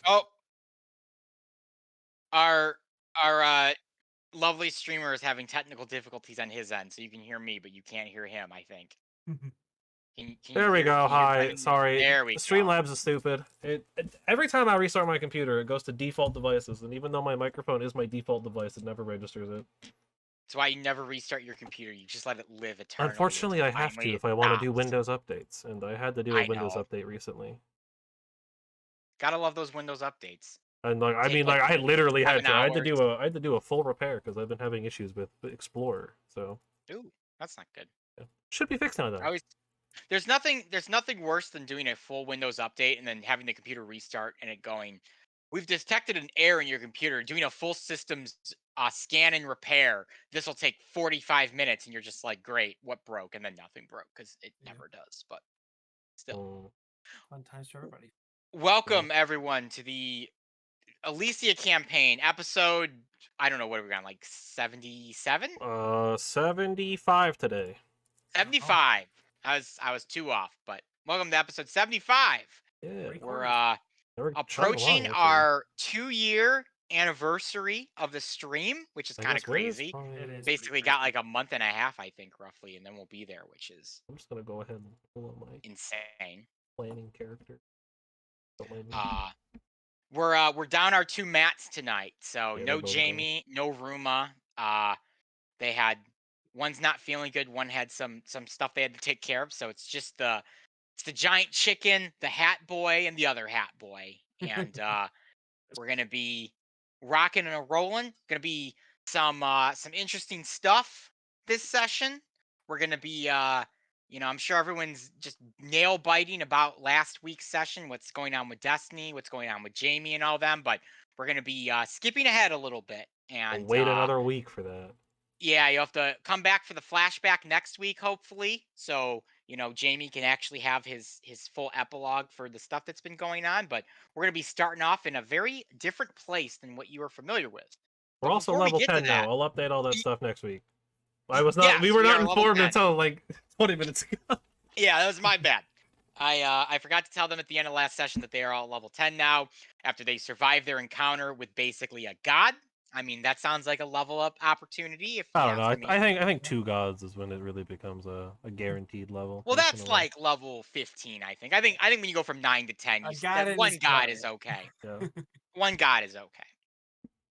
Oh, our our lovely streamer is having technical difficulties on his end, so you can hear me, but you can't hear him, I think. Can you There we hear go. can you hear Hi. Brendan? Sorry. There we go. Streamlabs is stupid. Every time I restart my computer, it goes to default devices, and even though my microphone is my default device, it never registers it. That's why you never restart your computer. You just let it live eternally Unfortunately, until I have finally to it if I want to do stops. Windows updates, and I had to do a I Windows know. update recently. Gotta love those Windows updates. And like, I Take mean, like like I literally had 7 to. hours. I had to do a full repair because I've been having issues with Explorer. So Ooh, that's not good. yeah. Should be fixed now I though. always there's nothing worse than doing a full Windows update and then having the computer restart and it going, "We've detected an error in your computer. Doing a full systems scan and repair. This will take 45 minutes." And you're just like, "Great, what broke?" And then nothing broke because it Yeah. never does. But still, Mm, Fun times for everybody. welcome everyone to the Elyssia campaign episode. I don't know what are we on, like 77, 75 today. 75. I was two off, but welcome to episode 75. Yeah, We're we're chugging approaching along actually. our 2-year anniversary of the stream, which is I kind of guess it is. crazy. It is pretty Basically, got like a month and a half, I think, roughly, and then we'll be there, which is I'm just gonna go ahead and pull up my insane. planning character. Don't mind me. Uh, we're down our two mats tonight, so Yeah, they're no both gone. Jamie, no Ruma. They had one's not feeling good. One had some stuff they had to take care of, so it's the giant chicken, the hat boy, and the other hat boy, and we're gonna be rocking and rolling. Gonna be some interesting stuff this session. We're gonna be I'm sure everyone's just nail biting about last week's session, what's going on with Destiny, what's going on with Jamie and all them, but we're gonna be skipping ahead a little bit. I'll And wait another week for that. yeah, you have to come back for the flashback next week, hopefully. So, Jamie can actually have his full epilogue for the stuff that's been going on. But we're gonna be starting off in a very different place than what you are familiar with. We're But also before we level get to 10 now. that, I'll update all that y- stuff next week. We yes, were we not are level informed 10. until like 20 minutes ago. Yeah, that was my bad. I forgot to tell them at the end of last session that they are all level 10 now after they survived their encounter with basically a god. I mean, that sounds like a level up opportunity if I you don't know. ask me. I think two gods is when it really becomes a guaranteed level, Well, that's personally. like level 15, I think. I think when you go from 9 to 10, A that god in one his god garden. is okay. Yeah. One god is okay.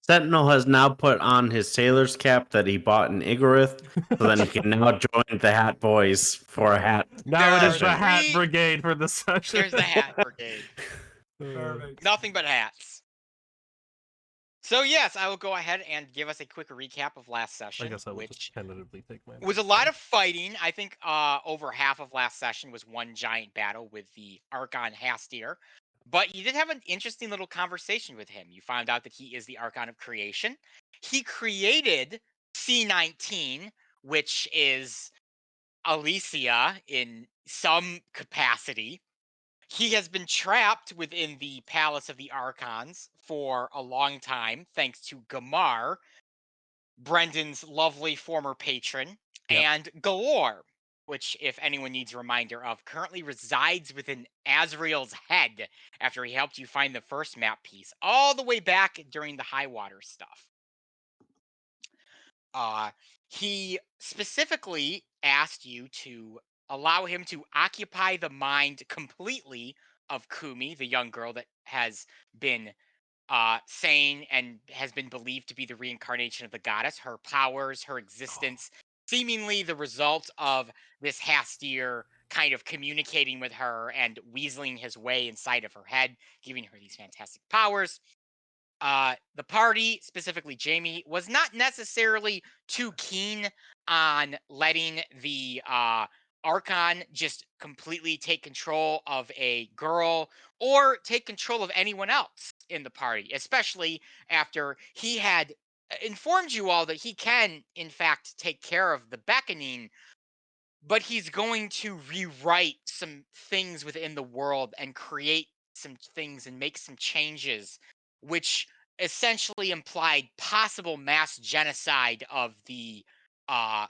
Sentinel has now put on his sailor's cap that he bought in Igorith, so then he can now join the Hat Boys for a hat. Now There it are is the Hat three. Brigade for the session. There's the hat brigade. Perfect. Nothing but hats. So yes, I will go ahead and give us a quick recap of last I session, guess I will just which tentatively take my was a lot of fighting. I think over half of last session was one giant battle with the Archon Hastier. But you did have an interesting little conversation with him. You found out that he is the Archon of Creation. He created C19, which is Elyssia in some capacity. He has been trapped within the Palace of the Archons for a long time, thanks to Gamar, Brendan's lovely former patron, Yep. and Galore, which, if anyone needs a reminder of, currently resides within Azrael's head after he helped you find the first map piece, all the way back during the High Water stuff. Uh, he specifically asked you to allow him to occupy the mind completely of Kumi, the young girl that has been sane and has been believed to be the reincarnation of the goddess. Her powers, her existence, seemingly the result of this Hastier kind of communicating with her and weaseling his way inside of her head, giving her these fantastic powers. The party, specifically Jamie, was not necessarily too keen on letting the Archon just completely take control of a girl or take control of anyone else in the party, especially after he had informed you all that he can, in fact, take care of the beckoning, but he's going to rewrite some things within the world and create some things and make some changes, which essentially implied possible mass genocide of the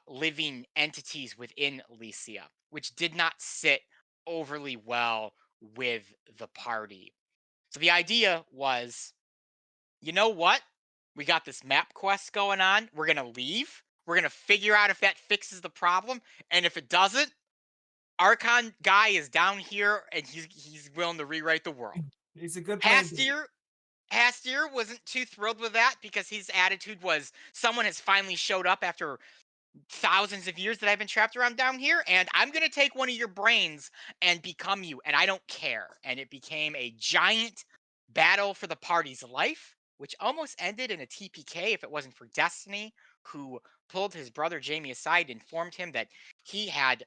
living entities within Elyssia, which did not sit overly well with the party. So the idea was, you know what? We got this map quest going on. We're going to leave. We're going to figure out if that fixes the problem. And if it doesn't, Archon guy is down here and he's willing to rewrite the world. He's a good plan. Hastier wasn't too thrilled with that because his attitude was someone has finally showed up after thousands of years that I've been trapped around down here, and I'm going to take one of your brains and become you, and I don't care. And it became a giant battle for the party's life, which almost ended in a TPK if it wasn't for Destiny, who pulled his brother Jamie aside and informed him that he had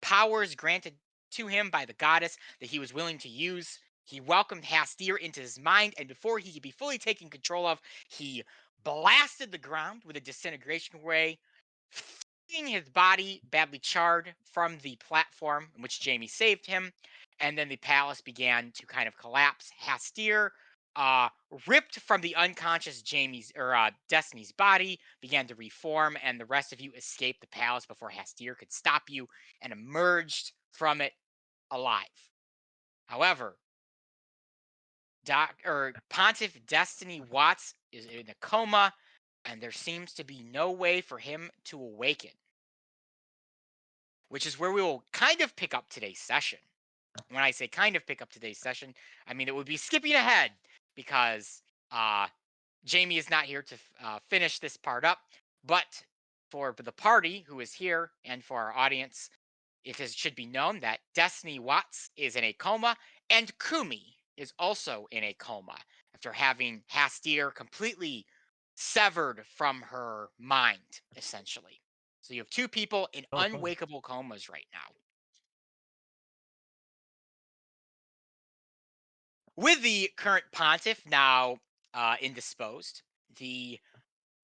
powers granted to him by the goddess that he was willing to use. He welcomed Hastir into his mind, and before he could be fully taken control of, he blasted the ground with a disintegration ray, freeing his body badly charred from the platform in which Jamie saved him. And then the palace began to kind of collapse. Hastir, ripped from the unconscious Destiny's body, began to reform, and the rest of you escaped the palace before Hastir could stop you and emerged from it alive. However, Pontiff Destiny Watts is in a coma, and there seems to be no way for him to awaken. Which is where we will kind of pick up today's session. When I say kind of pick up today's session, I mean it would be skipping ahead because Jamie is not here to finish this part up. But for the party who is here and for our audience, should be known that Destiny Watts is in a coma and Kumi is also in a coma after having Hastir completely severed from her mind, essentially. So you have two people in unwakeable comas right now. With the current pontiff now indisposed, the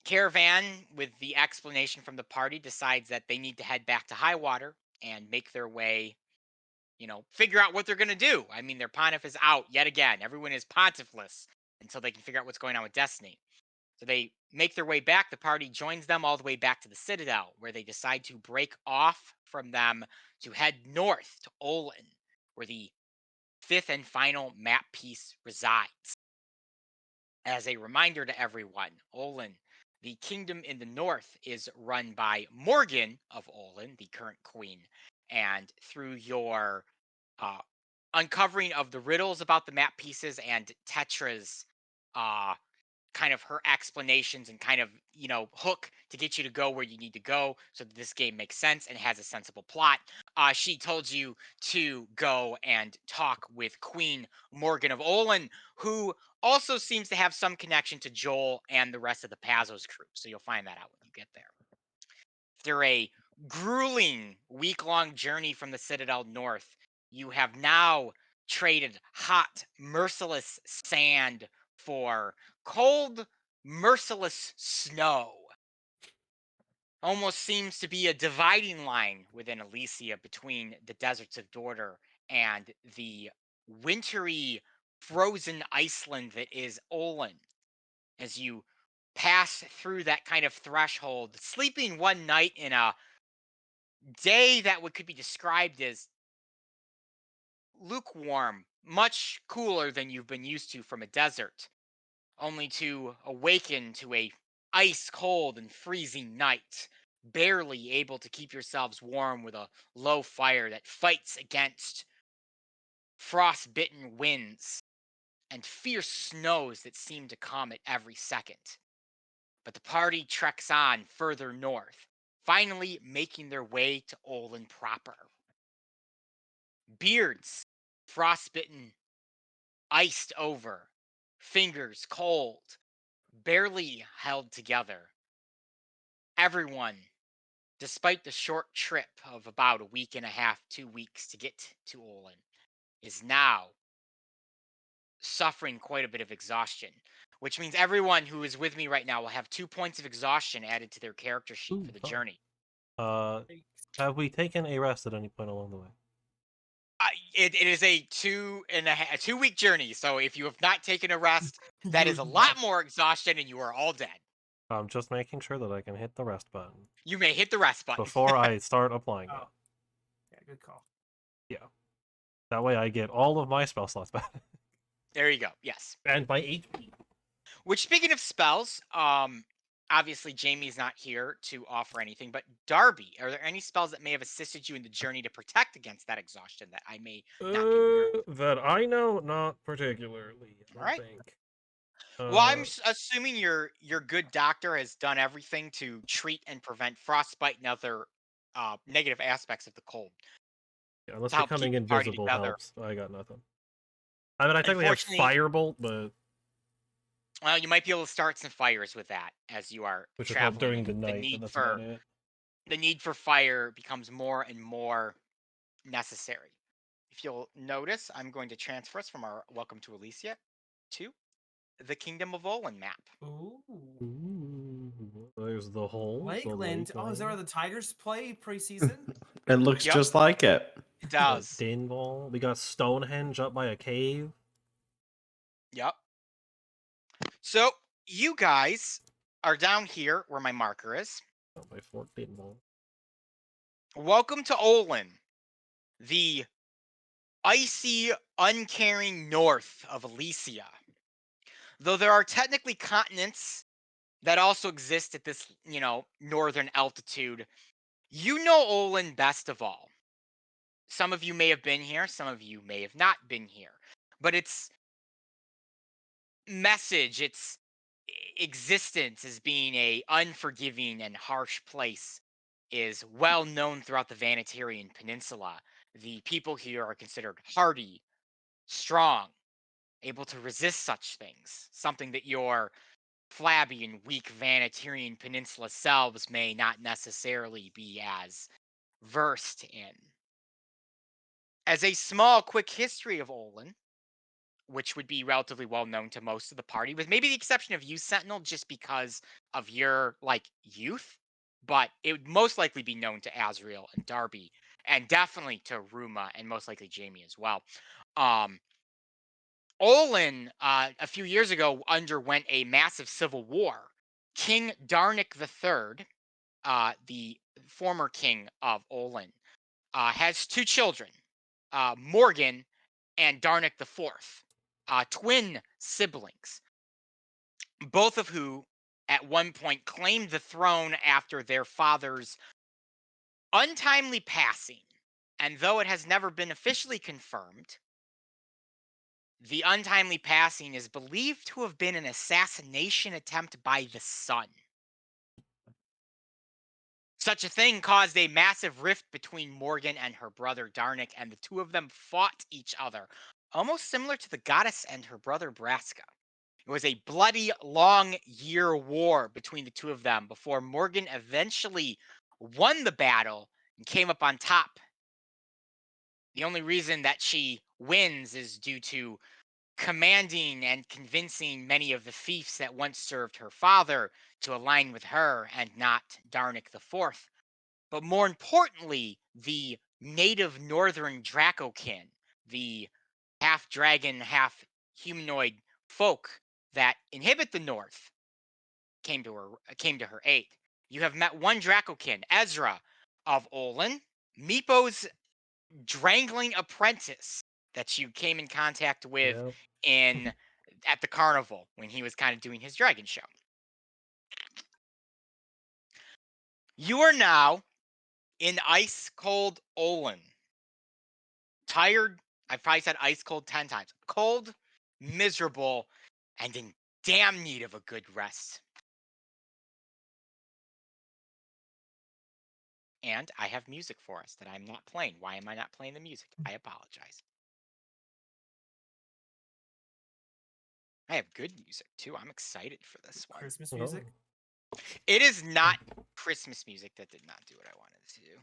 caravan, with the explanation from the party, decides that they need to head back to Highwater and make their way, figure out what they're going to do. I mean, their pontiff is out yet again. Everyone is pontiffless until they can figure out what's going on with Destiny. So they make their way back. The party joins them all the way back to the Citadel, where they decide to break off from them to head north to Olin, where the fifth and final map piece resides. As a reminder to everyone, Olin, the kingdom in the north, is run by Morgan of Olin, the current queen. And through your uncovering of the riddles about the map pieces and Tetra's kind of her explanations and kind of, hook to get you to go where you need to go so that this game makes sense and has a sensible plot. She told you to go and talk with Queen Morgan of Olin, who also seems to have some connection to Joel and the rest of the Pazos crew. So you'll find that out when you get there. After a grueling week-long journey from the Citadel north, you have now traded hot, merciless sand for cold, merciless snow. Almost seems to be a dividing line within Elyssia between the deserts of Dorter and the wintry, frozen Iceland that is Olin. As you pass through that kind of threshold, sleeping one night in a day that could be described as lukewarm, much cooler than you've been used to from a desert, only to awaken to a ice cold and freezing night, barely able to keep yourselves warm with a low fire that fights against frost-bitten winds and fierce snows that seem to come at every second. But the party treks on further north, finally making their way to Olin proper. Beards, frostbitten, iced over, fingers cold, barely held together. Everyone, despite the short trip of about a week and a half, 2 weeks to get to Olin, is now suffering quite a bit of exhaustion, which means everyone who is with me right now will have 2 points of exhaustion added to their character sheet for the fun. journey. Have we taken a rest at any point along the way? It is a 2-week journey, so if you have not taken a rest, that is a lot more exhaustion, and you are all dead. I'm just making sure that I can hit the rest button You may hit the rest button before I start applying it. Yeah, good call. Yeah. That way I get all of my spell slots back. There you go. Yes. And by HP. Which, speaking of spells, obviously Jamie's not here to offer anything, but Darby, are there any spells that may have assisted you in the journey to protect against that exhaustion that I may not be aware of? That I know, not particularly. I All don't right. think. Well, I'm assuming your good doctor has done everything to treat and prevent frostbite and other negative aspects of the cold Yeah, unless to help keep becoming the party invisible together. helps. I got nothing. I mean, I technically have Unfortunately, Firebolt, but well, you might be able to start some fires with that as you are which would help traveling, during the and night, but that's about it. the need for fire becomes more and more necessary. If you'll notice, I'm going to transfer us from our Welcome to Elyssia to the Kingdom of Olin map. Ooh. Ooh, there's the hole. Lakeland. Oh, is that where Lakeland. the Tigers play preseason? It looks Yep. just like it. It Got does. Dinval. We got Stonehenge up by a cave. Yep. So you guys are down here where my marker is. Up by Fort Dinval. Welcome to Olin, the icy, uncaring north of Elyssia. Though there are technically continents that also exist at this, northern altitude, you know Olin best of all. Some of you may have been here, some of you may have not been here. But its message, its existence as being a unforgiving and harsh place is well known throughout the Vanetarian Peninsula. The people here are considered hardy, strong, able to resist such things, something that your flabby and weak Vanetarian Peninsula selves may not necessarily be as versed in. As a small, quick history of Olin, which would be relatively well known to most of the party, with maybe the exception of you, Sentinel, just because of your youth. But it would most likely be known to Azrael and Darby, and definitely to Ruma, and most likely Jamie as well. Olin, a few years ago, underwent a massive civil war. King Darnik III, the former king of Olin, has two children, Morgan and Darnik IV, twin siblings, both of who at one point claimed the throne after their father's untimely passing. And though it has never been officially confirmed, the untimely passing is believed to have been an assassination attempt by the son. Such a thing caused a massive rift between Morgan and her brother Darnik, and the two of them fought each other, almost similar to the goddess and her brother Braska. It was a bloody, long-year war between the two of them before Morgan eventually won the battle and came up on top. The only reason that she wins is due to commanding and convincing many of the fiefs that once served her father to align with her and not Darnik IV. But more importantly, the native northern Dracokin, the half dragon, half humanoid folk that inhabit the north, came to her aid. You have met one Dracokin, Ezra of Olin, Meepo's drangling apprentice that you came in contact with Yep. at the carnival when he was kind of doing his dragon show. You are now in ice cold Olin. Tired, I've probably said ice cold 10 times. Cold, miserable, and in damn need of a good rest. And I have music for us that I'm not playing. Why am I not playing the music? I apologize. I have good music too. I'm excited for this one. Christmas music. It is not Christmas music. That did not do what I wanted to do.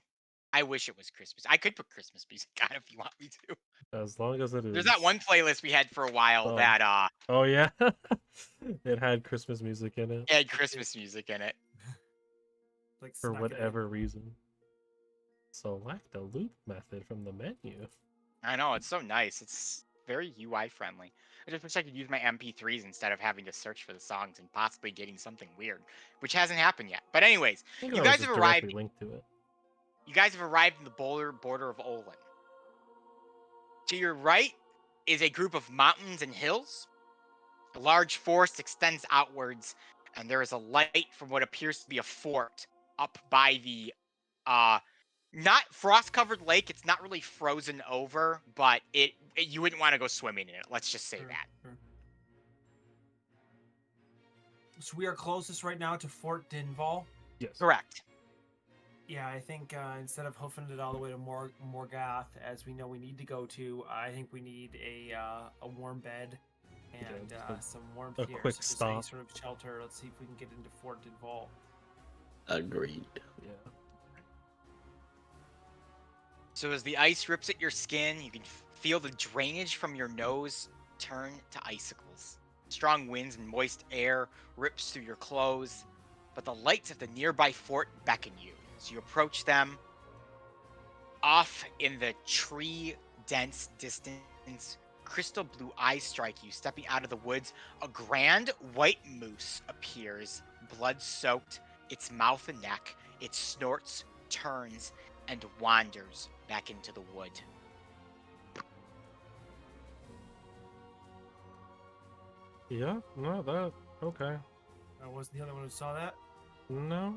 I wish it was Christmas. I could put Christmas music on if you want me to. As long as it is. There's that one playlist we had for a while that Oh yeah, it had Christmas music in it. had Christmas music in it. Like For snuck it in. whatever reason. Select a loop method from the menu. I know, it's so nice. It's very UI friendly. I just wish I could use my MP3s instead of having to search for the songs and possibly getting something weird, which hasn't happened yet. But anyways, I think you I was guys just have directly arrived. linked to it. You guys have arrived in the border of Olin. To your right is a group of mountains and hills. A large forest extends outwards, and there is a light from what appears to be a fort up by the not frost-covered lake. It's not really frozen over, but you wouldn't want to go swimming in it. Let's just say Sure, that. sure. So we are closest right now to Fort Dinval. Yes. Correct. Yeah, I think instead of hoofing it all the way to Morgoth, as we know we need to go to, I think we need a warm bed and some warmth a here. quick So just any stop. sort of shelter. Let's see if we can get into Fort Dinval. Agreed. Yeah. So as the ice rips at your skin, you can feel the drainage from your nose turn to icicles. Strong winds and moist air rips through your clothes, but the lights of the nearby fort beckon you. As you approach them, off in the tree-dense distance, crystal blue eyes strike you. Stepping out of the woods, a grand white moose appears, blood-soaked, its mouth and neck. It snorts, turns, and wanders back into the wood. Yeah. No. That. Okay. I wasn't the only one who saw that. No.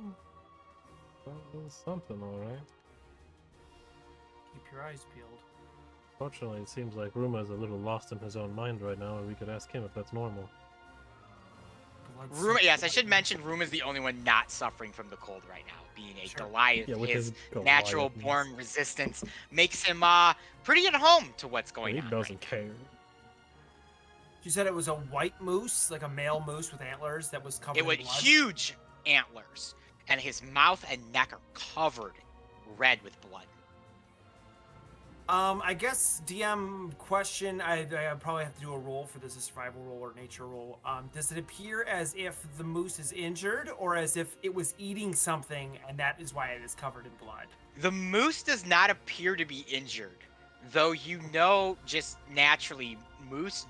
That was something, all right. Keep your eyes peeled. Fortunately, it seems like Ruma is a little lost in his own mind right now, and we could ask him if that's normal. Yes, I should mention Room is the only one not suffering from the cold right now, being a Sure. Goliath. Yeah, with his his natural Goliathness. born resistance makes him pretty at home to what's going He on. doesn't right care. You said it was a white moose, like a male moose with antlers that was now. covered It was in blood? huge antlers, and his mouth and neck are covered red with blood. I guess DM question. I probably have to do a roll for this, a survival roll or nature roll. Does it appear as if the moose is injured, or as if it was eating something and that is why it is covered in blood? The moose does not appear to be injured, though you know just naturally moose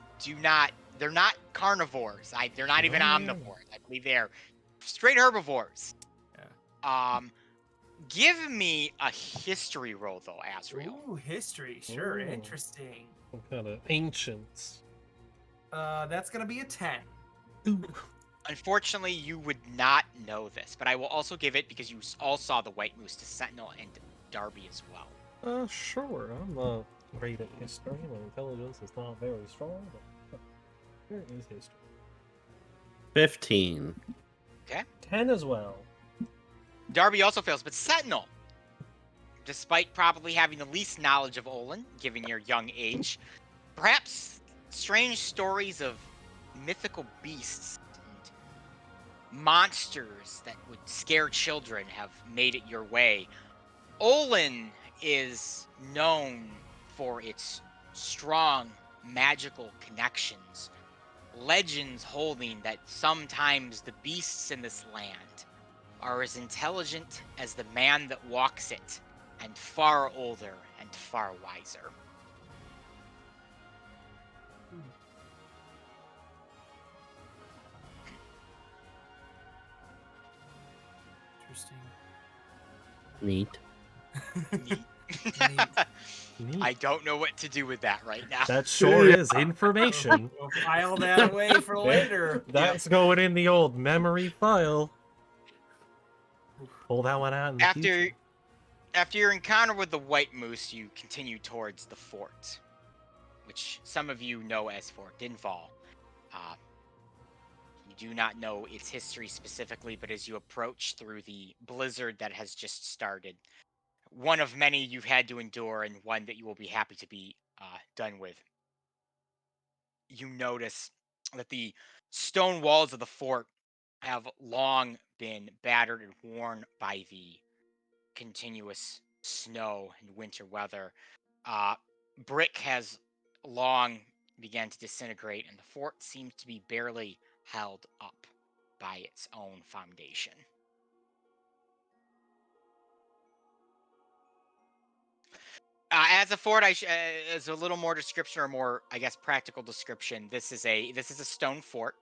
they're not carnivores. They're not even Oh, yeah. omnivores. I believe they're straight herbivores. Yeah. Give me a history roll though, Asriel. Ooh, history. Sure, Ooh. interesting. Some kind of ancients. That's gonna be a 10. Unfortunately, you would not know this, but I will also give it because you all saw the white moose to Sentinel and Darby as well. Sure. I'm not great at history. My intelligence is not very strong, but here is history. 15. 10 as well. Darby also fails, but Sentinel, despite probably having the least knowledge of Olin, given your young age, perhaps strange stories of mythical beasts and monsters that would scare children have made it your way. Olin is known for its strong magical connections. Legends holding that sometimes the beasts in this land are as intelligent as the man that walks it, and far older and far wiser. Interesting. Neat. Neat. Neat. I don't know what to do with that right now. That sure is information. We'll file that away for later. That's going in the old memory file. Pull that one out in the future. After your encounter with the white moose, you continue towards the fort, which some of you know as Fort Dinval. You do not know its history specifically, but as you approach through the blizzard that has just started, one of many you've had to endure and one that you will be happy to be done with, you notice that the stone walls of the fort have long been battered and worn by the continuous snow and winter weather. Brick has long began to disintegrate, and the fort seems to be barely held up by its own foundation. As a fort, as a little more description or more, I guess, practical description, this is a stone fort.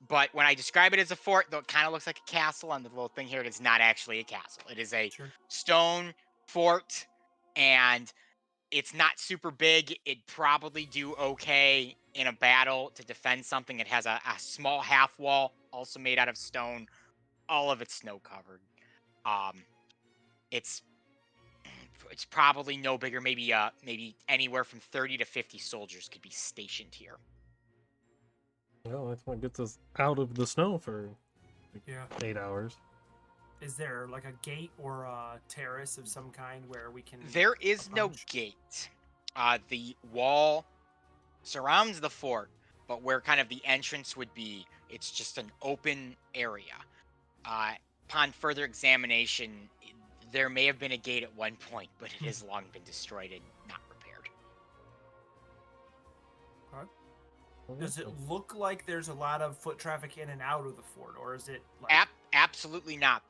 But when I describe it as a fort, though it kind of looks like a castle on the little thing here, it is not actually a castle. It is a Sure. stone fort, and It's not super big. It'd probably do okay in a battle to defend something. It has a small half wall, also made out of stone. All of it's snow covered. Um, it's it's probably no bigger. Maybe anywhere from 30 to 50 soldiers could be stationed here. Well, that's what gets us out of the snow for Yeah. 8 hours. Is there like a gate or a terrace of some kind where we can There is no approach? gate. The wall surrounds the fort, but where kind of the entrance would be, it's just an open area. Upon further examination, there may have been a gate at one point, but it has long been destroyed and not repaired. Does it look like there's a lot of foot traffic in and out of the fort, or is it like Absolutely not.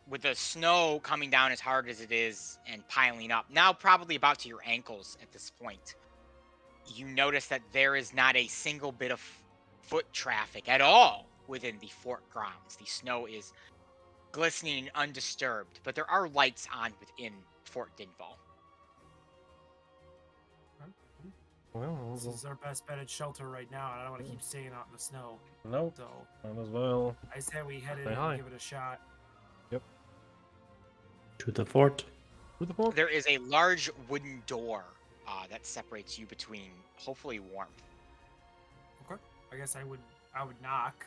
With the snow coming down as hard as it is and piling up, now probably about to your ankles at this point, you notice that there is not a single bit of foot traffic at all within the fort grounds. The snow is glistening and undisturbed, but there are lights on within Fort Dinval. Well, this is our best bet at shelter right now, and I don't want to keep staying out in the snow. nope. So Might as well. I say we head in Say hi. and give it a shot. To the fort. Who the fuck? There is a large wooden door that separates you between, hopefully, warmth. Okay. I guess I would knock.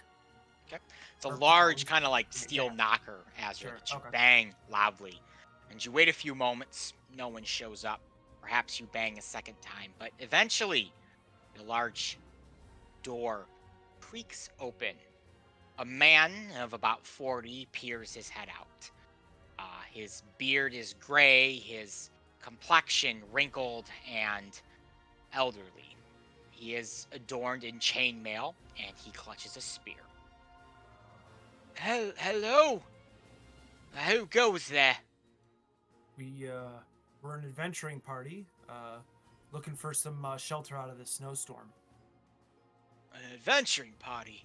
It's a Or large bones. kind of like steel Yeah. knocker, Azrael, Sure, that you okay. bang loudly. And you wait a few moments, no one shows up. Perhaps you bang a second time, but eventually the large door creaks open. A man of about 40 peers his head out. His beard is gray, his complexion wrinkled and elderly. He is adorned in chainmail, and he clutches a spear. Hello? Who goes there? We're an adventuring party, looking for some shelter out of this snowstorm. An adventuring party?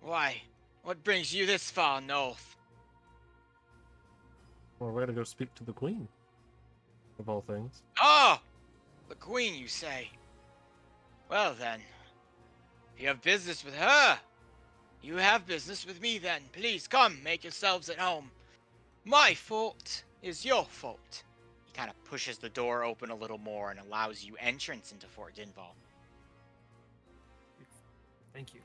Why, what brings you this far north? Well, we're gonna go speak to the queen. Of all things. Oh! The queen, you say? Well then, if you have business with her, you have business with me then. Please come, make yourselves at home. My fault is your fault. He kind of pushes the door open a little more and allows you entrance into Fort Dinval. Thank you.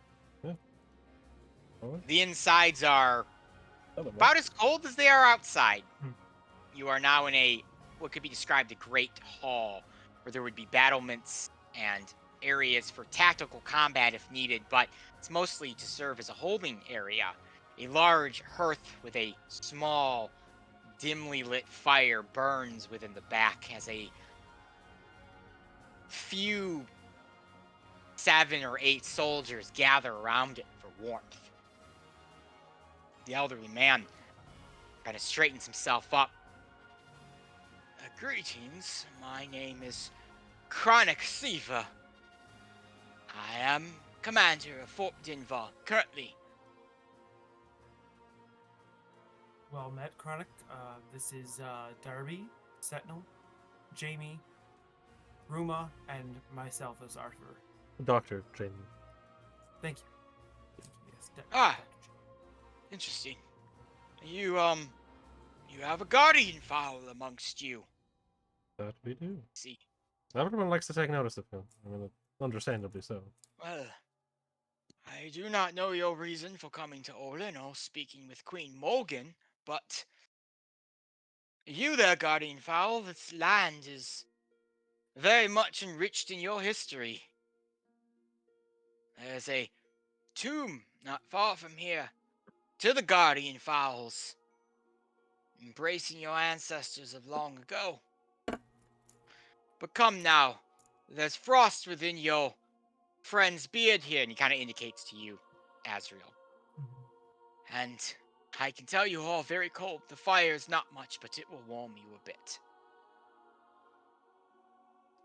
Alright. The insides are about as cold as they are outside. Hmm. You are now in what could be described a great hall, where there would be battlements and areas for tactical combat if needed, but it's mostly to serve as a holding area. A large hearth with a small, dimly lit fire burns within the back as a few 7 or 8 soldiers gather around it for warmth. The elderly man kind of straightens himself up. Greetings, my name is Chronic Siva. I am commander of Fort Dinval currently. Well met, Chronic. This is Darby, Sentinel, Jamie, Ruma, and myself as Arthur. Dr. Jamie. Thank you. Yes, Ah. Interesting. You have a guardian fowl amongst you. That we do. See, Everyone likes to take notice of him. I mean, understandably so. well, I do not know your reason for coming to Olin or speaking with Queen Morgan, but you there, guardian fowl, this land is very much enriched in your history. There's a tomb not far from here to the guardian fowls, embracing your ancestors of long ago. But come now, there's frost within your friend's beard here, and he kind of indicates to you, Azrael. And I can tell you all very cold. The fire is not much, but it will warm you a bit.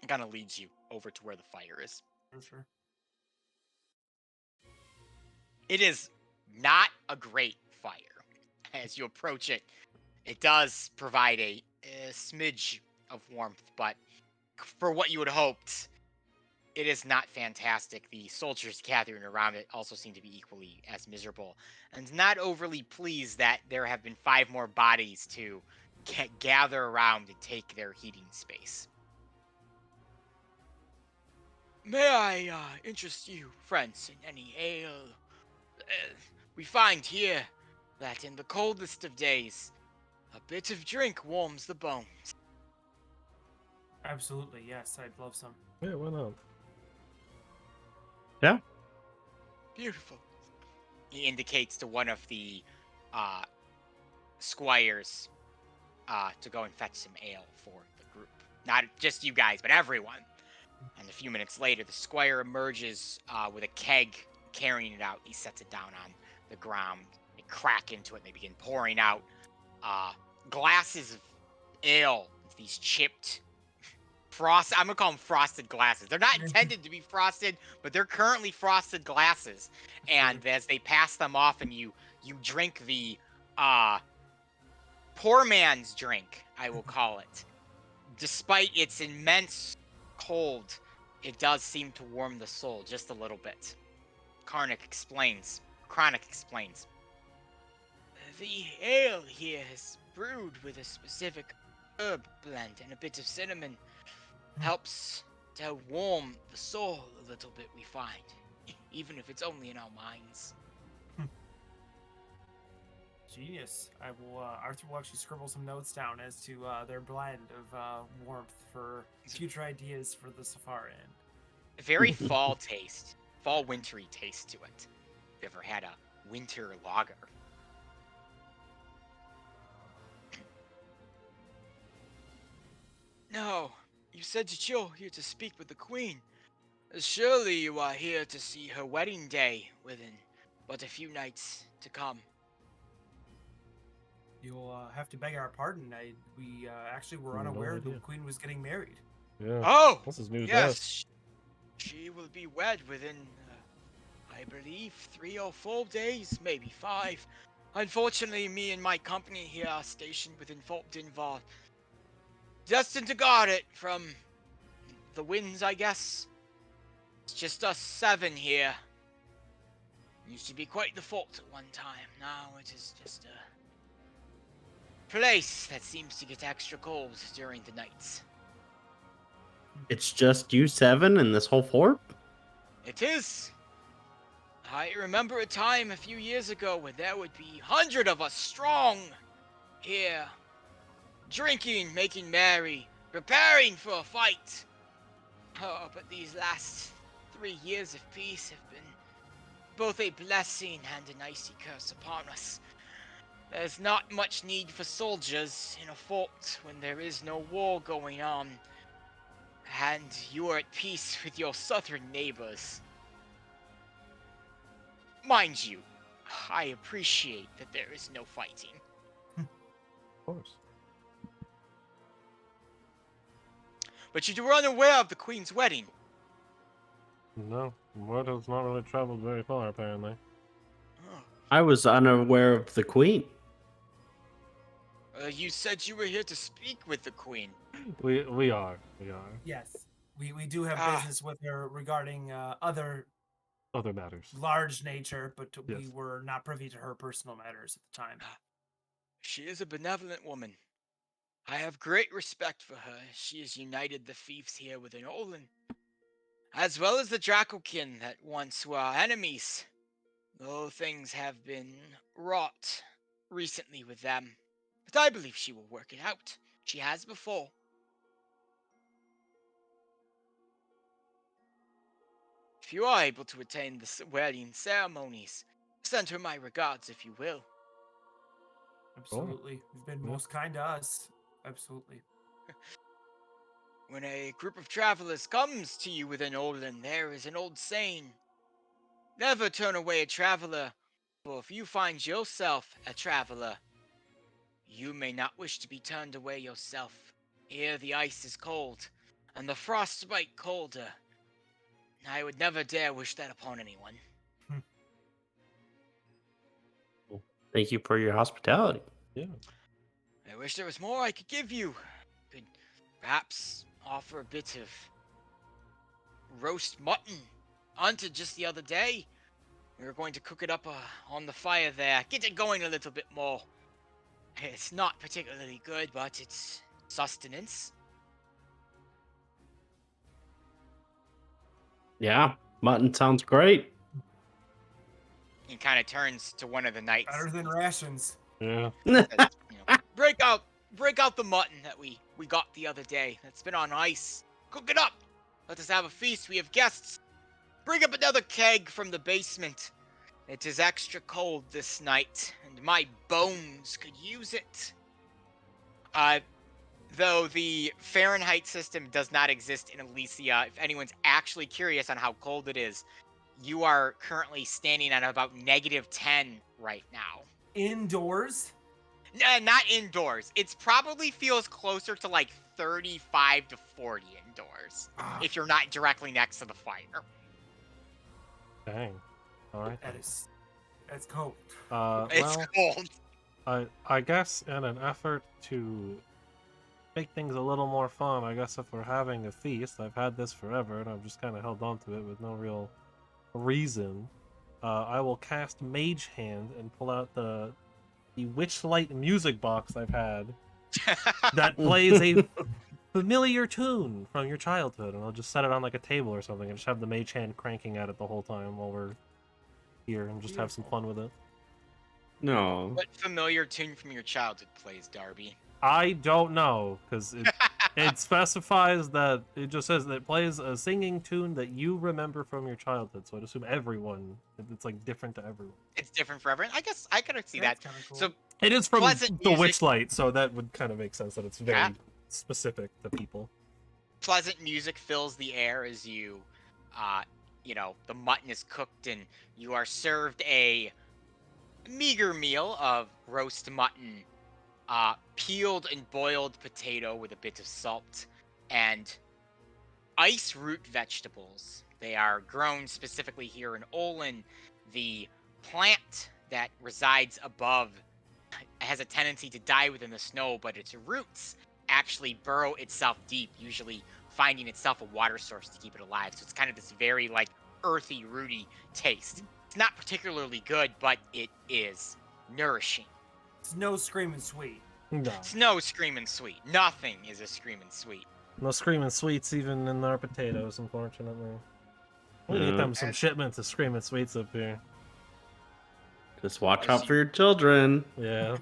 It kind of leads you over to where the fire is. Sure. It is not a great fire. As you approach it, it does provide a smidge of warmth, but for what you had hoped, it is not fantastic. The soldiers gathering around it also seem to be equally as miserable, and not overly pleased that there have been 5 more bodies to gather around and take their heating space. May I interest you, friends, in any ale? We find here that in the coldest of days, a bit of drink warms the bones. Absolutely, yes. I'd love some. Yeah, why not? Yeah. Beautiful. He indicates to one of the uh, squires to go and fetch some ale for the group. Not just you guys, but everyone. And a few minutes later, the squire emerges with a keg, carrying it out. He sets it down on the ground. They crack into it, and they begin pouring out glasses of ale. These chipped I'm gonna call them frosted glasses. They're not intended to be frosted, but they're currently frosted glasses. And as they pass them off, and you drink the poor man's drink, I will call it. Despite its immense cold, it does seem to warm the soul just a little bit. Chronic explains. The ale here is brewed with a specific herb blend and a bit of cinnamon. Helps to warm the soul a little bit, we find. Even if it's only in our minds. Genius. I will. Arthur will actually scribble some notes down as to their blend of warmth for future ideas for the Safari Inn. A very fall taste. Fall wintry taste to it. If you ever had a winter lager. No, you said that you're here to speak with the Queen. Surely you are here to see her wedding day within but a few nights to come. You'll have to beg our pardon. We actually were No unaware the idea. Queen was getting married. Yeah. Oh! This is news to Yes, us. she will be wed within, I believe, 3 or 4 days, maybe 5. Unfortunately, me and my company here are stationed within Fort Dinvar, destined to guard it from the winds, I guess. It's just us 7 here. Used to be quite the fort at one time. Now it is just a place that seems to get extra cold during the nights. It's just you 7 in this whole fort? It is. I remember a time a few years ago when there would be 100 of us strong here, drinking, making merry, preparing for a fight. Oh, but these last 3 years of peace have been both a blessing and an icy curse upon us. There's not much need for soldiers in a fort when there is no war going on, and you are at peace with your southern neighbors. Mind you, I appreciate that there is no fighting. Of course. But you were unaware of the Queen's wedding. No, word has not really traveled very far, apparently. Oh. I was unaware of the Queen. You said you were here to speak with the Queen. We are. Yes, we do have Ah. business with her regarding other Other matters. large nature, but we Yes. were not privy to her personal matters at the time. She is a benevolent woman. I have great respect for her. She has united the fiefs here within Olin, as well as the Dracokin that once were our enemies. Though things have been wrought recently with them. But I believe she will work it out. She has before. If you are able to attend the wedding ceremonies, send her my regards if you will. Absolutely, you've been Yeah. most kind to us. Absolutely. When a group of travelers comes to you within Olin, there is an old saying. Never turn away a traveler, for if you find yourself a traveler, you may not wish to be turned away yourself. Here the ice is cold, and the frostbite colder. I would never dare wish that upon anyone. Thank you for your hospitality. Yeah. I wish there was more I could give you. Could perhaps offer a bit of roast mutton hunted just the other day. We were going to cook it up on the fire there, get it going a little bit more. It's not particularly good, but it's sustenance. Yeah, mutton sounds great. He kind of turns to one of the knights. Better than rations. Yeah. Says, break out the mutton that we got the other day. That's been on ice. Cook it up. Let us have a feast. We have guests. Bring up another keg from the basement. It is extra cold this night, and my bones could use it. Though the Fahrenheit system does not exist in Elyssia, if anyone's actually curious on how cold it is, you are currently standing at about -10 right now. Indoors? Not indoors. It's probably feels closer to like 35 to 40 indoors if you're not directly next to the fire. Dang. All right. That's cold. It's Well, cold. I guess in an effort to make things a little more fun, I guess if we're having a feast, I've had this forever and I've just kind of held on to it with no real reason. I will cast Mage Hand and pull out the Witchlight music box I've had that plays a familiar tune from your childhood, and I'll just set it on like a table or something and just have the Mage Hand cranking at it the whole time while we're here and just have some fun with it. No. What familiar tune from your childhood plays, Darby? I don't know, because it specifies that it just says that it plays a singing tune that you remember from your childhood. So I'd assume everyone, it's like different to everyone. It's different for everyone. I guess I could see that. That's kinda cool. So It is from Pleasant the music. Witchlight, so that would kind of make sense that it's very Yeah. specific to people. pleasant music fills the air as you, the mutton is cooked and you are served a meager meal of roast mutton, peeled and boiled potato with a bit of salt, and ice root vegetables. They are grown specifically here in Olin. The plant that resides above has a tendency to die within the snow, but its roots actually burrow itself deep, usually finding itself a water source to keep it alive. So it's kind of this very like earthy, rooty taste. It's not particularly good, but it is nourishing. It's no screaming sweet. No. It's no screaming sweet. Nothing is a screaming sweet. No screaming sweets even in our potatoes, unfortunately. We need to get them some shipments of screaming sweets up here. Just watch out for your children. Yeah.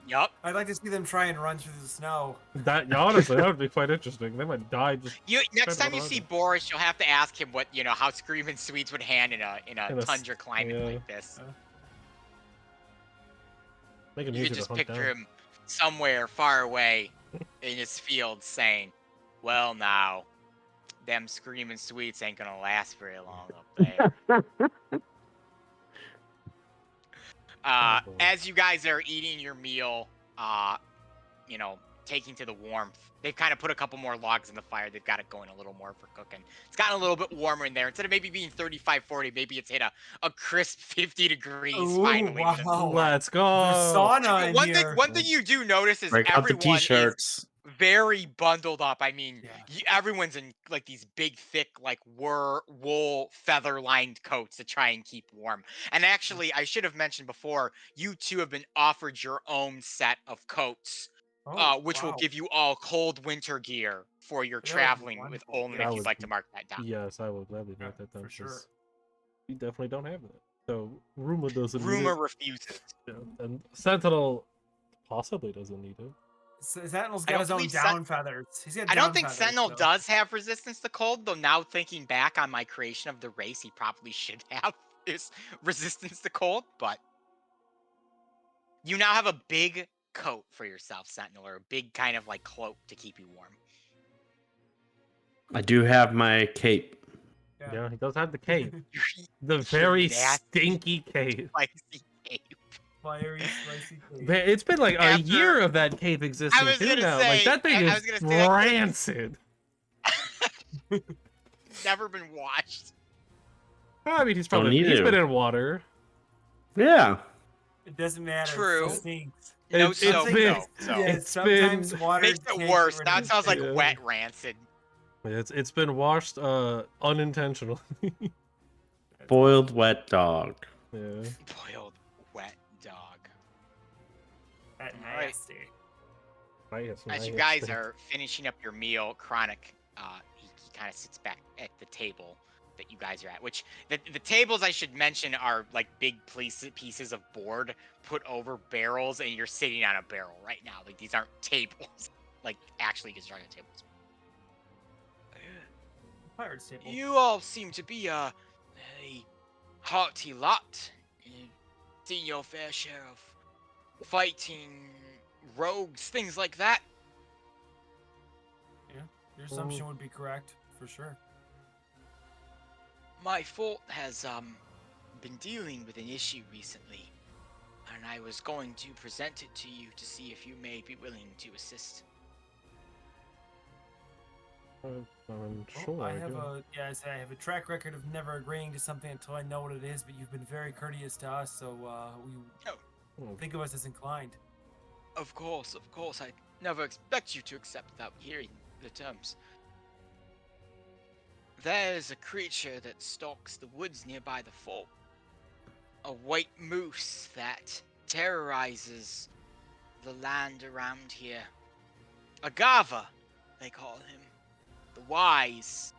Yup. I'd like to see them try and run through the snow. That honestly, that would be quite interesting. They might die just Next Try to time you run see it. Boris, you'll have to ask him what how screaming sweets would hand in a In a tundra climate yeah. like this. make it You easier could to just hunt picture down. him somewhere far away in his field saying, "Well, now, them screaming sweets ain't gonna last very long up there." Oh, boy. As you guys are eating your meal, taking to the warmth, they've kind of put a couple more logs in the fire. They've got it going a little more for cooking. It's gotten a little bit warmer in there. Instead of maybe being 35, 40, maybe it's hit a crisp 50 degrees Ooh, finally. wow. Let's go. The sauna in One here. thing you do notice is Break out the everyone is t-shirts. very bundled up. I mean, Yeah. everyone's in like these big, thick, like wool feather-lined coats to try and keep warm. And actually, I should have mentioned before, you two have been offered your own set of coats, which will wow. give you all cold winter gear for your That would be traveling with wonderful. Olin That if you'd would like to be- mark that down. Yes, I would gladly Yeah, note that down. for sure. 'cause we definitely don't have that. So Rumor doesn't need Rumor it. refuses. Yeah, and Sentinel possibly doesn't need it. Sentinel's I got don't his own believe down feathers. He's got I don't down think feathers, Sentinel so- does have resistance to cold, though now thinking back on my creation of the race, he probably should have his resistance to cold, but you now have a big coat for yourself, Sentinel, or a big kind of like cloak to keep you warm. I do have my cape. Yeah, he does have the cape. Your The very nasty, stinky cape. spicy cape. Fiery, spicy cake. Man, it's been like a After- year of that cape existing was too gonna now. Like say- that thing I is was gonna say that cape is- rancid. Never been washed. I mean, he's Don't probably need he's to. been in water. Yeah. It doesn't matter. True. It still stinks. No It's soap, been- though. So Yeah, It's sometimes been- water makes it can't get worse. rid Now of it sounds like Yeah. wet rancid. It's been washed unintentionally. Boiled wet dog. Yeah. Boiled wet dog. That All right. nasty. As you guys are finishing up your meal, Chronic, he kind of sits back at the table that you guys are at. Which the tables, I should mention, are like big pieces of board put over barrels, and you're sitting on a barrel right now. Like these aren't tables, like actually constructed tables. Pirates table. You all seem to be a hearty lot. You've seen your fair share of fighting rogues, things like that. Yeah, your assumption would be correct for sure. My fort has been dealing with an issue recently, and I was going to present it to you to see if you may be willing to assist. Sure, I have a track record of never agreeing to something until I know what it is, but you've been very courteous to us, so we think of us as inclined. Of course, I never expect you to accept without hearing the terms. There's a creature that stalks the woods nearby the fort. A white moose that terrorizes the land around here. Agava, they call him. The wise,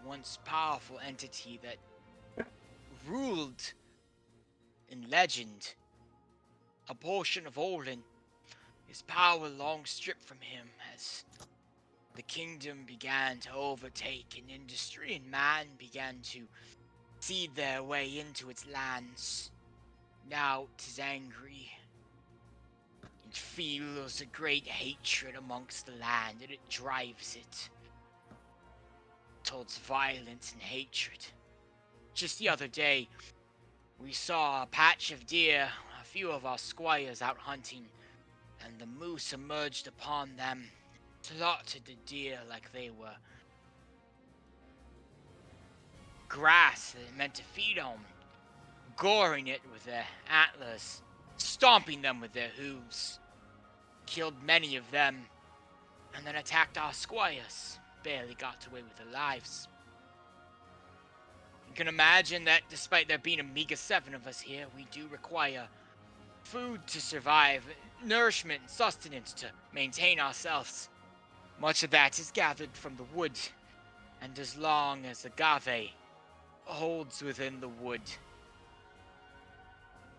once powerful entity that ruled in legend a portion of Olin. His power long stripped from him as the kingdom began to overtake an industry and man began to seed their way into its lands. Now 'tis angry. It feels a great hatred amongst the land, and it drives it towards violence and hatred. Just the other day, we saw a patch of deer, a few of our squires out hunting, and the moose emerged upon them, slaughtered the deer like they were grass that it meant to feed on, goring it with their antlers, stomping them with their hooves, killed many of them, and then attacked our squires, barely got away with their lives. You can imagine that despite there being a meager 7 of us here, we do require food to survive, nourishment and sustenance to maintain ourselves. Much of that is gathered from the wood, and as long as agave holds within the wood,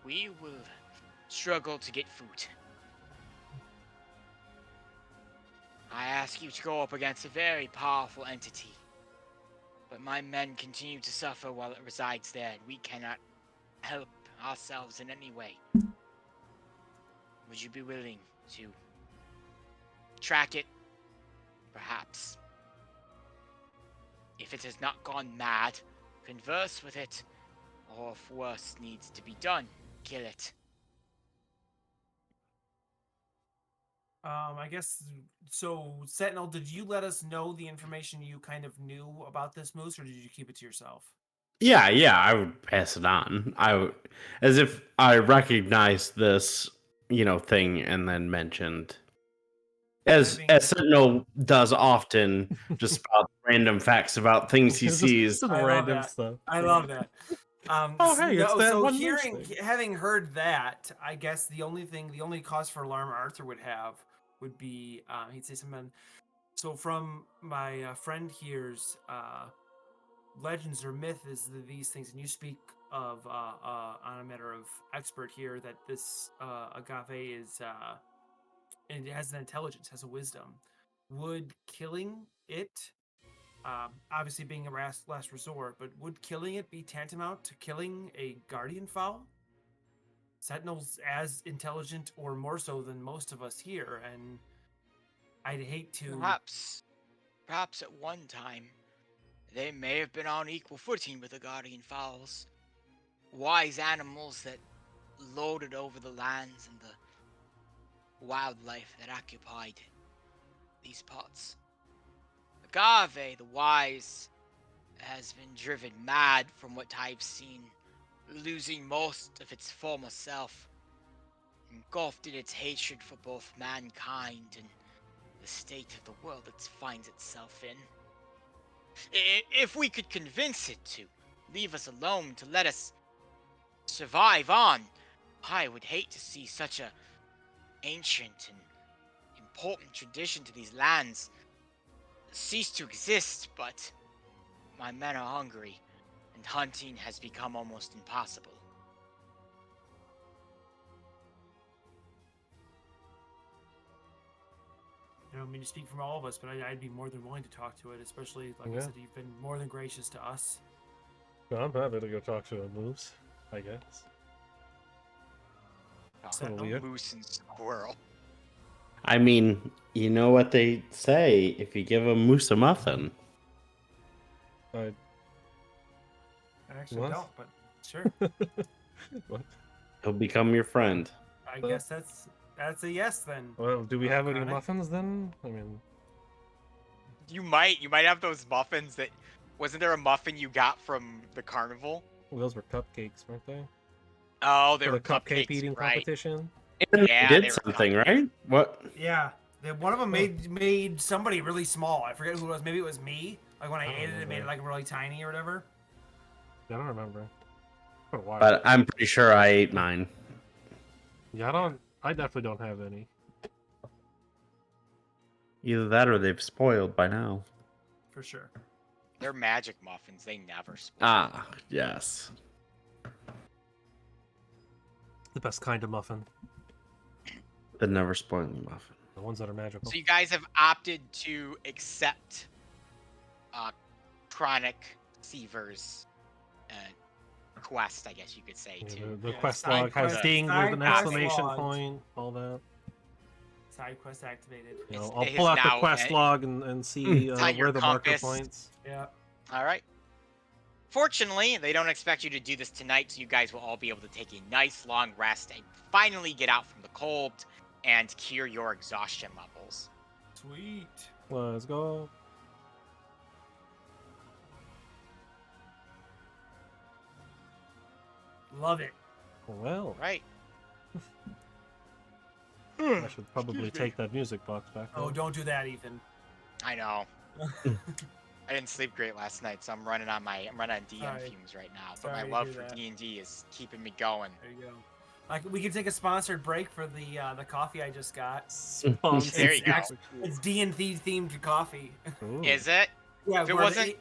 we will struggle to get food. I ask you to go up against a very powerful entity, but my men continue to suffer while it resides there, and we cannot help ourselves in any way. Would you be willing to track it? Perhaps. If it has not gone mad, converse with it, or if worse needs to be done, kill it. I guess so. Sentinel, did you let us know the information you kind of knew about this moose, or did you keep it to yourself? Yeah, I would pass it on. As if I recognized this, thing, and then mentioned, as Sentinel does often, just spout random facts about things he sees. Just I love random that. stuff. I love that. Oh, hey, it's that so one moose thing. having heard that, I guess the only cause for alarm Arthur would have would be he'd say something. So from my friend here's legends or myth is these things, and you speak of on a matter of expert here that this agave is and it has an intelligence, has a wisdom. Would killing it, obviously being a last resort, but would killing it be tantamount to killing a guardian fowl? Sentinel's as intelligent or more so than most of us here, and I'd hate to. Perhaps at one time, they may have been on equal footing with the guardian fowls. Wise animals that lorded over the lands and the wildlife that occupied these parts. Agave, the wise, has been driven mad from what I've seen, losing most of its former self, engulfed in its hatred for both mankind and the state of the world it finds itself in. If we could convince it to leave us alone, to let us survive on, I would hate to see such a ancient and important tradition to these lands cease to exist, but my men are hungry, and hunting has become almost impossible. I don't mean to speak from all of us, but I'd be more than willing to talk to it, especially, like I Yeah. said, you've been more than gracious to us. Well, I'm happy to go talk to a moose, I guess. Oh, little weird. moose and squirrel. I mean, you know what they say: if you give a moose a muffin, I I actually What? don't, but sure. What? he'll become your friend. I guess that's a yes then. Well, do we have any Chronic? muffins then? I mean, You might have those muffins that wasn't there a muffin you got from the carnival? those were cupcakes, weren't they? Oh, they For were the cupcake cupcakes, eating right? competition. And Yeah, they they did were something, cupcakes. right? What? Yeah. One of them made somebody really small. I forget who it was. Maybe it was me. Like when I I don't ate it, it made remember. it like really tiny or whatever. I don't remember. For a while. But I'm pretty sure I ate mine. Yeah, I don't. I definitely don't have any. Either that or they've spoiled by now. For sure. They're magic muffins. They never spoil. Ah, yes. The best kind of muffin. The never spoiling muffin. The ones that are magical. So you guys have opted to accept Chronic Seaver's quest, I guess you could say, Yeah, to the Yeah, quest side log has quest- ding with side an quest exclamation logged. point, all that. Side quest activated. You know, It's- I'll it pull is out the now, quest log and see It's on your where the marker compass. points. Yeah. All right. Fortunately, they don't expect you to do this tonight, so you guys will all be able to take a nice long rest and finally get out from the cold and cure your exhaustion levels. Sweet. Let's go. Love it. Well, Right. I should probably Excuse me. take that music box back. Oh, then. don't do that, Ethan. I know. I didn't sleep great last night, so I'm running on DM Sorry. fumes right now. But Sorry my to love hear for that. D&D is keeping me going. There you go. Like we can take a sponsored break for the coffee I just got. Sponsored. There you go. It's D&D themed coffee. Ooh. Is it? Yeah, If it where wasn't-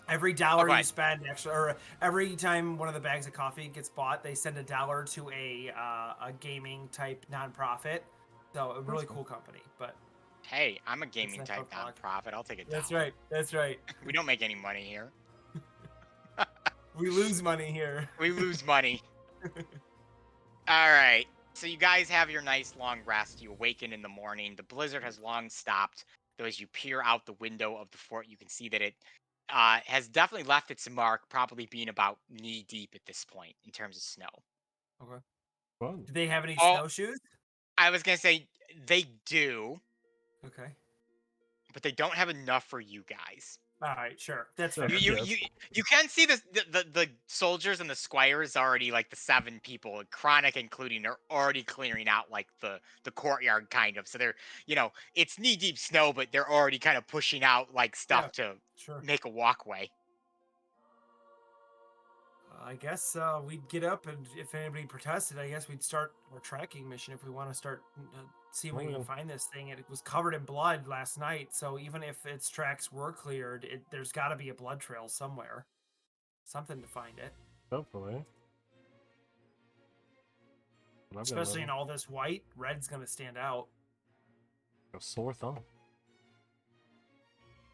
every dollar Okay. you spend extra, or every time one of the bags of coffee gets bought, they send $1 to a gaming type nonprofit. So a really cool company. But Hey, I'm a gaming not type for plug. nonprofit. I'll take it. that's right. That's right. We don't make any money here. We lose money here. We lose money. All right. So you guys have your nice long rest. You awaken in the morning. The blizzard has long stopped. Though as you peer out the window of the fort, you can see that it has definitely left its mark, probably being about knee deep at this point in terms of snow. Fun. Do they have any Oh. snowshoes? I was gonna say they do, Okay. but they don't have enough for you guys. All right. Sure. That's Yeah. fair. You can see the soldiers and the squires already, like the 7 people, Chronic including, are already clearing out like the courtyard kind of. So they're, it's knee deep snow, but they're already kind of pushing out like stuff to Sure. make a walkway. I guess we'd get up, and if anybody protested, I guess we'd start our tracking mission if we want to start see if we can find this thing. It was covered in blood last night, so even if its tracks were cleared, there's got to be a blood trail somewhere. Something to find it. Hopefully. But I've got Especially in all this white, red's going to stand out. a sore thumb.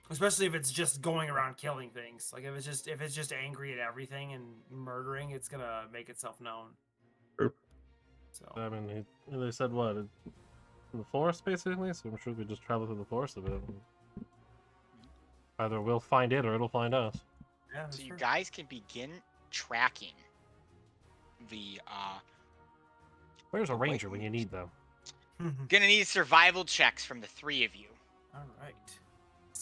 Especially if it's just going around killing things. Like if it's just angry at everything and murdering, it's gonna make itself known. True. So I mean, they said what? In the forest, basically? So I'm sure we just travel through the forest a bit. Either we'll find it or it'll find us. yeah, that's So you true. guys can begin tracking the Where's a Oh, wait, ranger when you need them? gonna need survival checks from the 3 of you. All right.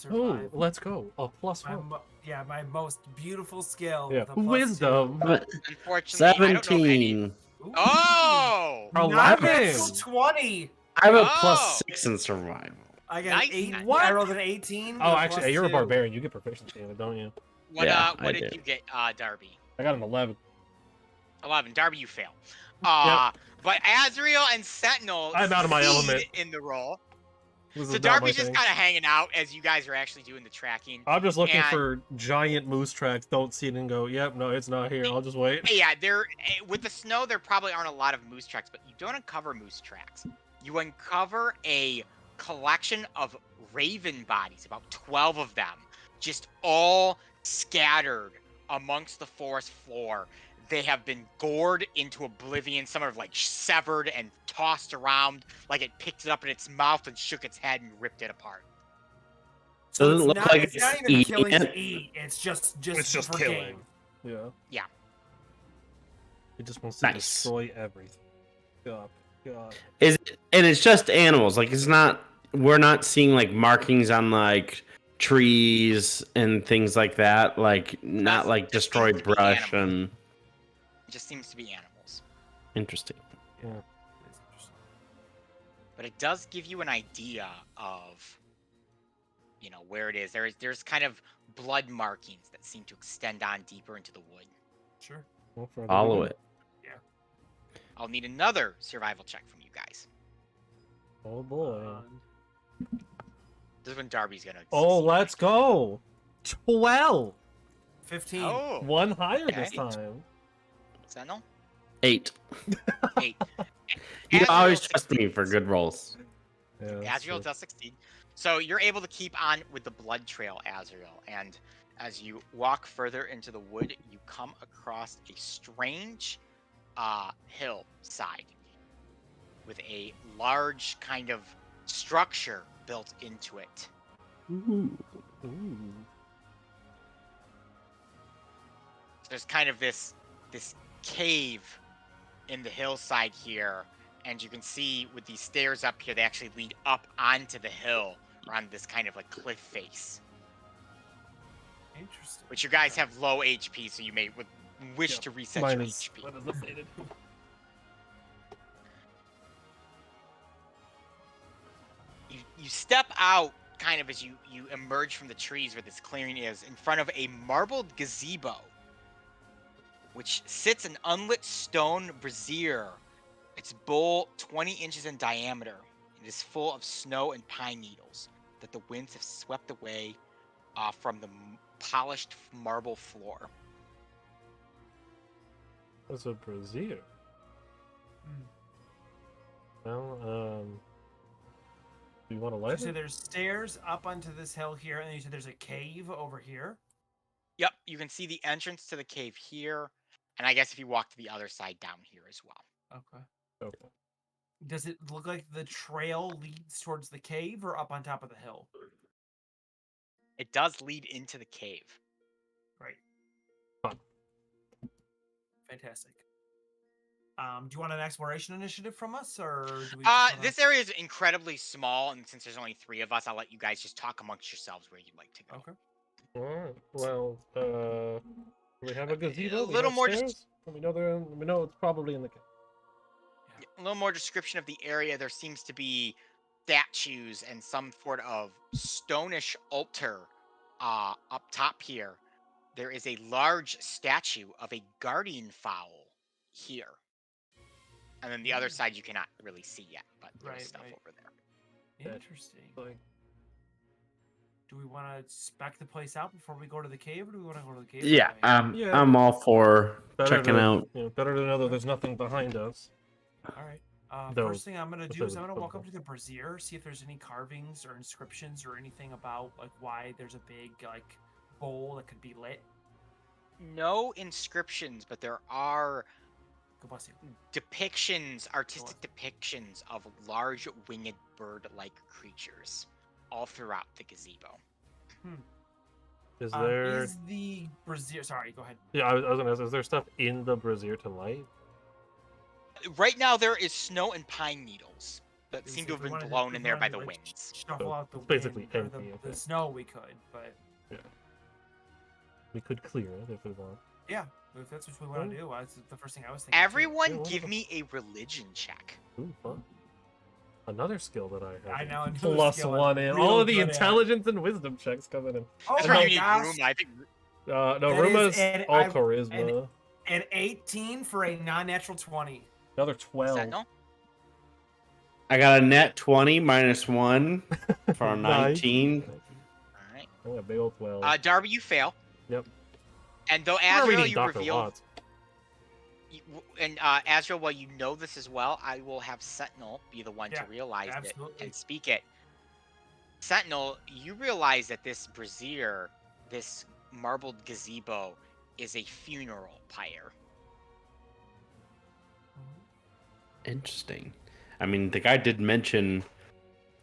Oh, Survive. let's go. A plus My one. my most beautiful skill. Yeah, with a plus wisdom. Unfortunately, I don't know any. 17. 2. Ooh, Oh! Oh, not 11. natural 20. I have a Oh. plus 6 in survival. I got Nice. an 8. What? I rolled an 18. Oh, with actually, plus you're a 2. barbarian. You get proficiency in it, don't you? What Yeah, I what did do. you get, Darby? I got an 11. 11. Darby, you fail. Yep. But Azrael and Sentinel I'm out of my succeed element. in the roll. This So is not my Darby's just thing. kind of hanging out as you guys are actually doing the tracking. I'm just looking and- for giant moose tracks. Don't see it and go, yep, no, it's not here. I'll just wait. Yeah, with the snow, there probably aren't a lot of moose tracks, but you don't uncover moose tracks. You uncover a collection of raven bodies, about 12 of them, just all scattered amongst the forest floor. They have been gored into oblivion. Some are like severed and tossed around, like it picked it up in its mouth and shook its head and ripped it apart. So Doesn't look like it's not it's even eating killing it. to eat. It's just It's just for killing. game. Yeah. Yeah. It just wants to Nice. destroy everything. God. And it's just animals. Like it's not. We're not seeing like markings on like trees and things like that. Like not Just- like just destroyed seems to be brush animals. and It just seems to be animals. interesting. Yeah. But it does give you an idea of, where it is. There's kind of blood markings that seem to extend on deeper into the wood. Sure. Well, further Follow we go. it. I'll need another survival check from you guys. Oh boy. This is when Darby's gonna. Oh, succeed. let's go. 12. 15. Oh, One higher this Okay. time. Sentinel? 8. 8. You Azrael always trust me succeeds. for good rolls. Yeah, that's Azrael true. does succeed. So you're able to keep on with the blood trail, Azrael, and as you walk further into the wood, you come across a strange hillside with a large kind of structure built into it. Ooh. There's kind of this cave in the hillside here, and you can see with these stairs up here, they actually lead up onto the hill, or on this kind of like cliff face. Interesting. But you guys have low HP, so you would wish Yep. to reset Mine your is HP. what is updated. You step out kind of as you emerge from the trees where this clearing is, in front of a marbled gazebo, which sits an unlit stone brazier. Its bowl 20 inches in diameter. It is full of snow and pine needles that the winds have swept away from the polished marble floor. That's a brazier. Hmm. Well, do you want to You light said it? there's stairs up onto this hill here, and then you said there's a cave over here. Yep, you can see the entrance to the cave here, and I guess if you walk to the other side down here as well. Okay. Okay. Does it look like the trail leads towards the cave or up on top of the hill? It does lead into the cave. Right. Fun. Fantastic. Do you want an exploration initiative from us, or do we? Just wanna... This area is incredibly small, and since there's only 3 of us, I'll let you guys just talk amongst yourselves where you'd like to go. Okay. Alright. Well, do we have a gazebo? a We little have more stairs? We know it's probably in the cave. A little more description of the area. There seems to be statues and some sort of stonish altar up top here. There is a large statue of a guardian fowl here. And then the other side you cannot really see yet, but there's Right, stuff right. over there. Interesting. Like, Do we want to spec the place out before we go to the cave, or do we want to go to the cave? Yeah, anyway? Yeah. I'm all for better checking to, out. better to know that there's nothing behind us. All right. Those- First thing I'm gonna do is I'm gonna those- walk up to the brazier, see if there's any carvings or inscriptions or anything about like why there's a big like bowl that could be lit. No inscriptions, but there are God bless you. depictions, artistic depictions of large winged bird-like creatures all throughout the gazebo. Is there? Is the brazier? Sorry, go ahead. Yeah, I was gonna ask. Is there stuff in the brazier to light? Right now, there is snow and pine needles that Is seem to if have we been wanted to- blown if in we there by wanted the to, like, winds. Shuffle So out the it's basically wind or empty, the okay. snow. We could, but We could clear it if we want. yeah, if that's what we want Well- to do, that's the first thing I was thinking. too. Everyone, Yeah, give wonderful. me a religion check. Ooh, fun. Another skill that I have. I know, another Plus skill I'm 1 in. real All of the good at. intelligence and wisdom checks coming in. Oh That's And where my you need gosh. room. I think no, That Ruma's is all charisma. An 18 for a non-natural 20. Another 12. Sentinel. I got a net 20 minus 1 for a 19. All right. Oh, a big old 12. Darby, you fail. Yep. And though We're Azrael, reading you Dr. reveal, Watts. and Azrael, while you know this as well, I will have Sentinel be the one to realize absolutely. it and speak it. Sentinel, you realize that this brazier, this marbled gazebo, is a funeral pyre. Interesting. I mean, the guy did mention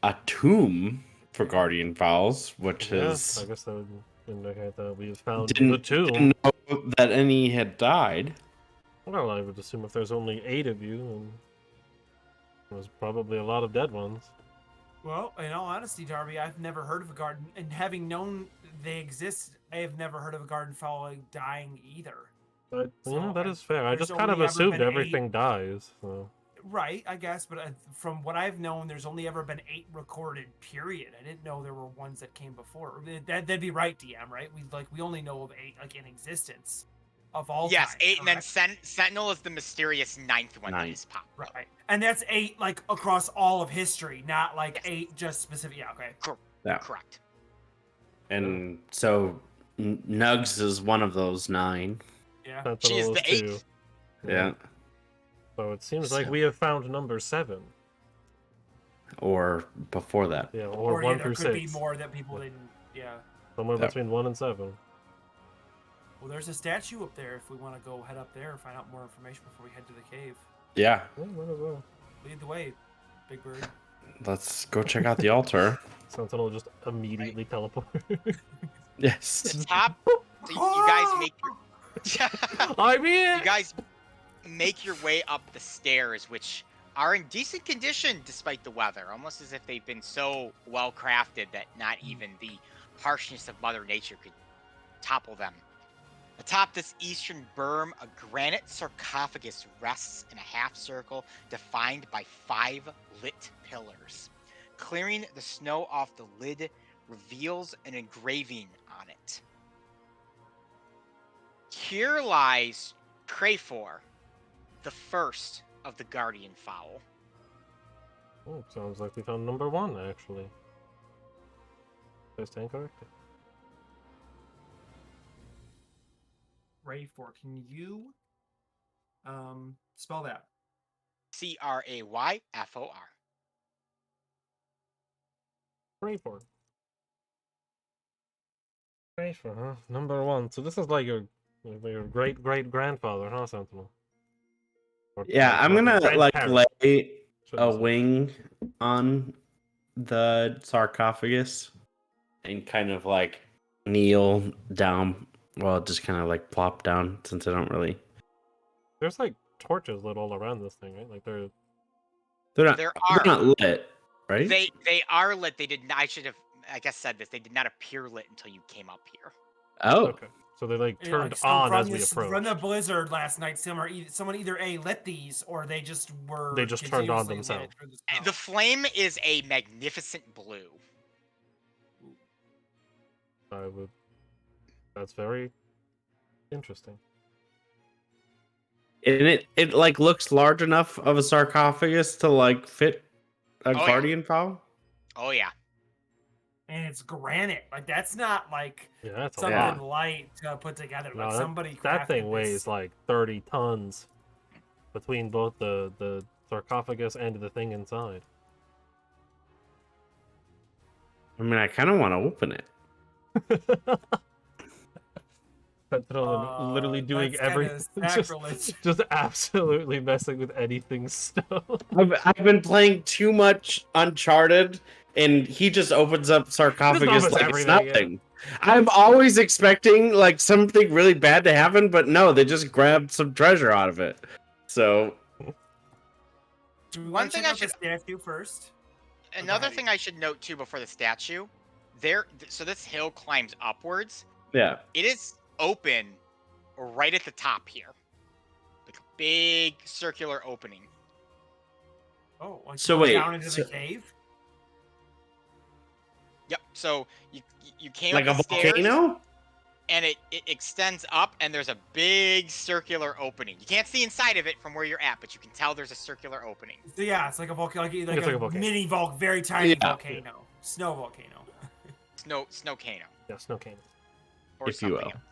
a tomb for Guardian Files, which is... I guess that would indicate that we have found the Didn't tomb. know that any had died. Well, I would assume if there's only 8 of you, then there's probably a lot of dead ones. Well, in all honesty, Darby, I've never heard of a garden, and having known they exist, I have never heard of a garden fowl dying either. But, you know, So, that is fair. I there's just kind of only ever assumed been everything dies. So. Right, I guess, but from what I've known, there's only ever been 8 recorded. Period. I didn't know there were ones that came before. That'd be right, DM. Right? We only know of 8 like in existence of all. Yes, time, 8, and then correct? Sentinel is the mysterious 9th one that 9th. is popped. Right, and that's 8 like across all of history, not like 8 just specific. Yeah, okay. Yeah. Correct. And so Nugs is one of those 9. Yeah. She is Sentinel the 2. 8th. Yeah. So it seems like we have found number 7. Or before that. Yeah, or 1 there through could 6. be more that people didn't. Yeah. Somewhere Yeah. between 1 and 7. Well, there's a statue up there. If we want to go head up there and find out more information before we head to the cave, Yeah. Yeah, might as well. lead the way, Big Bird. Let's go check out the altar. Sentinel just immediately teleport. Yes. The top. So you guys make. I mean, You guys make your way up the stairs, which are in decent condition despite the weather, almost as if they've been so well crafted that not even the harshness of Mother Nature could topple them. Atop this eastern berm, a granite sarcophagus rests in a half circle defined by 5 lit pillars. Clearing the snow off the lid reveals an engraving on it. Here lies Crayfor, the first of the guardian fowl. oh, sounds like we found number 1, actually. Did I stand corrected? Rayfor, can you spell that? Crayfor. Crayford. Crayford, huh? Number 1. So this is like your great-great-grandfather, huh, Sentinel? Or, Yeah, I'm gonna like grandparent, lay should I a say. wing on the sarcophagus and kind of like kneel down. Well, just kind of like plop down since I don't really. There's like torches lit all around this thing, right? Like they're They're There are. not lit, right? They are lit. They did not. I should have, I guess, said this. They did not appear lit until you came up here. Oh, okay. So they like Yeah, turned like, so on from as we this- approached. From the blizzard last night, someone either A, lit these, or they just were. They just turned on continuously lit themselves. through the snow. The flame is a magnificent blue. I would. That's very interesting. and it like looks large enough of a sarcophagus to like fit a yeah. guardian fowl. Oh yeah. And it's granite. Like that's not like Yeah, that's a something lot. light to put together. No, Like that- somebody. That thing crafted weighs this. like 30 tons between both the sarcophagus and the thing inside. I mean, I kind of want to open it. Sentinel literally doing that's kinda everything, sacrilege. just absolutely messing with anything stone. I've been playing too much Uncharted, and he just opens up sarcophagus opens like it's everything, yeah. nothing. I'm always expecting like something really bad to happen, but no, they just grabbed some treasure out of it. So Do we One want to thing check I out the statue first? Another ahead. thing I should note too before the statue, so this hill climbs upwards. yeah, It is open right at the top here, like a big circular opening. Oh, like So going wait, down into so- the cave? Yep. So you came like up a the stairs, volcano? and it extends up, and there's a big circular opening. You can't see inside of it from where you're at, but you can tell there's a circular opening. So yeah, it's like a volcano, like It's a, like a volcano. mini very tiny Yeah. volcano, snow volcano. Snowcano Yeah, snow cane. or If you something will. else.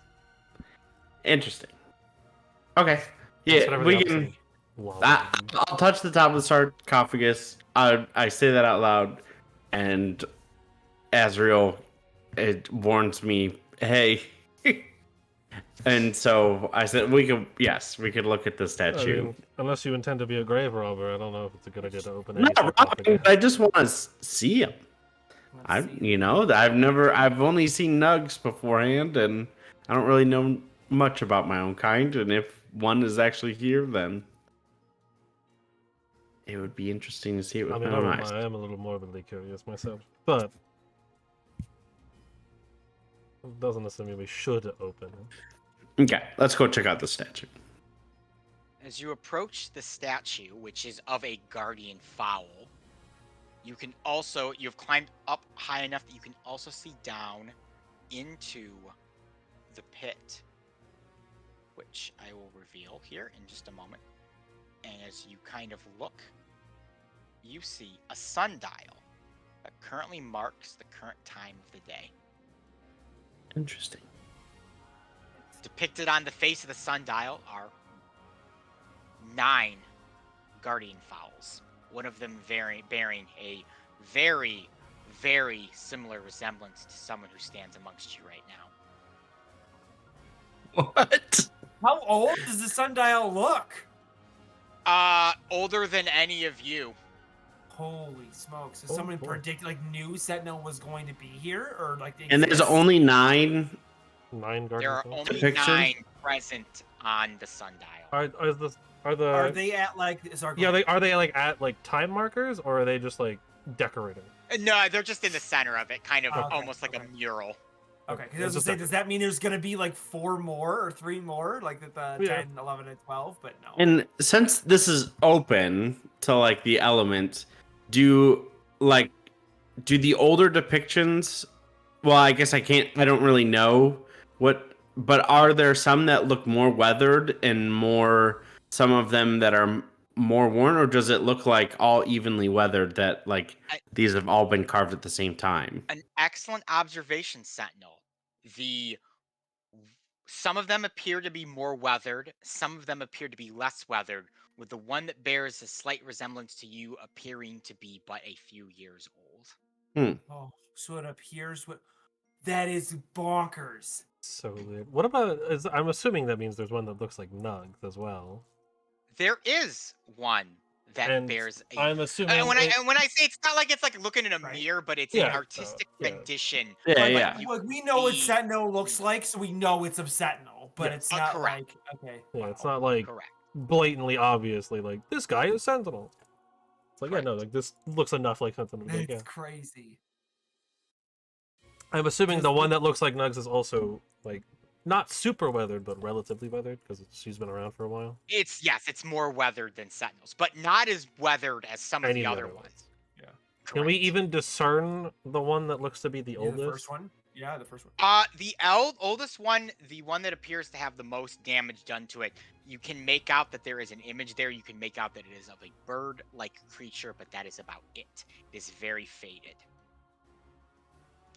Interesting. Okay. That's Yeah, whatever we the can. opposite wall I, would be. I'll touch the top of the sarcophagus. I say that out loud, and Azrael, it warns me, hey. And so I said, we could look at the I statue. mean, unless you intend to be a grave robber, I don't know if it's a good idea to open any Not robbing, sarcophagus. but I just want to see him. Let's see. I've only seen nugs beforehand, and I don't really know much about my own kind. And if one is actually here, then it would be interesting to see it with I mean, my I own don't eyes. mind. I am a little morbidly curious myself, but it doesn't necessarily mean we should open it. Okay, let's go check out the statue. As you approach the statue, which is of a guardian fowl, you've climbed up high enough that you can also see down into the pit, which I will reveal here in just a moment. And as you kind of look, you see a sundial that currently marks the current time of the day. Interesting. Depicted on the face of the sundial are 9 guardian fowls, one of them bearing a very, very similar resemblance to someone who stands amongst you right now. What? How old does the sundial look? Older than any of you. Holy smokes! Did Oh, someone cool. predict new Sentinel was going to be here, or like? They And there's exist? only 9. 9 guardian There are fowls? only Depictions? 9 present on the sundial. Are they at like? Sorry, go ahead. are they like at like time markers, or are they just like decorating? No, they're just in the center of it, kind of Okay, almost like okay. a mural. Okay, because I It's was just gonna say, does that mean there's gonna be like 4 more or 3 more, like the Yeah. 10, 11, and 12? But no. And since this is open to like the elements, do the older depictions, well, I guess I don't really know but are there some that look more weathered and some of them that are more worn, or does it look like all evenly weathered, that like these have all been carved at the same time? An excellent observation, Sentinel. Some of them appear to be more weathered, some of them appear to be less weathered, with the one that bears a slight resemblance to you appearing to be but a few years old. Oh, so it appears that is bonkers. So weird. What about? I'm assuming that means there's one that looks like Nugs as well. There is one that And bears a. I'm assuming. And when I say it's not like it's like looking in a Right. mirror, but it's Yeah, an artistic yeah. rendition. Yeah, Like, yeah. Like, we know what see- Sentinel looks like, so we know it's a Sentinel, but Yes. it's not Correct. like okay. Yeah, it's wow. not like Correct. blatantly obviously like this guy is Sentinel. It's like, yeah, no, Correct. like this looks enough like Sentinel. to be like, It's yeah. crazy. I'm assuming Because the one that looks like Nugs is also like not super weathered, but relatively weathered because she's been around for a while. It's more weathered than Sentinels, but not as weathered as some of Any the of other the ones. Yeah. Can we Correct. even discern the one that looks to be the Yeah, oldest? the first one. Yeah, the first one. The oldest one, the one that appears to have the most damage done to it, you can make out that there is an image there. You can make out that it is of a bird-like creature, but that is about it. It is very faded.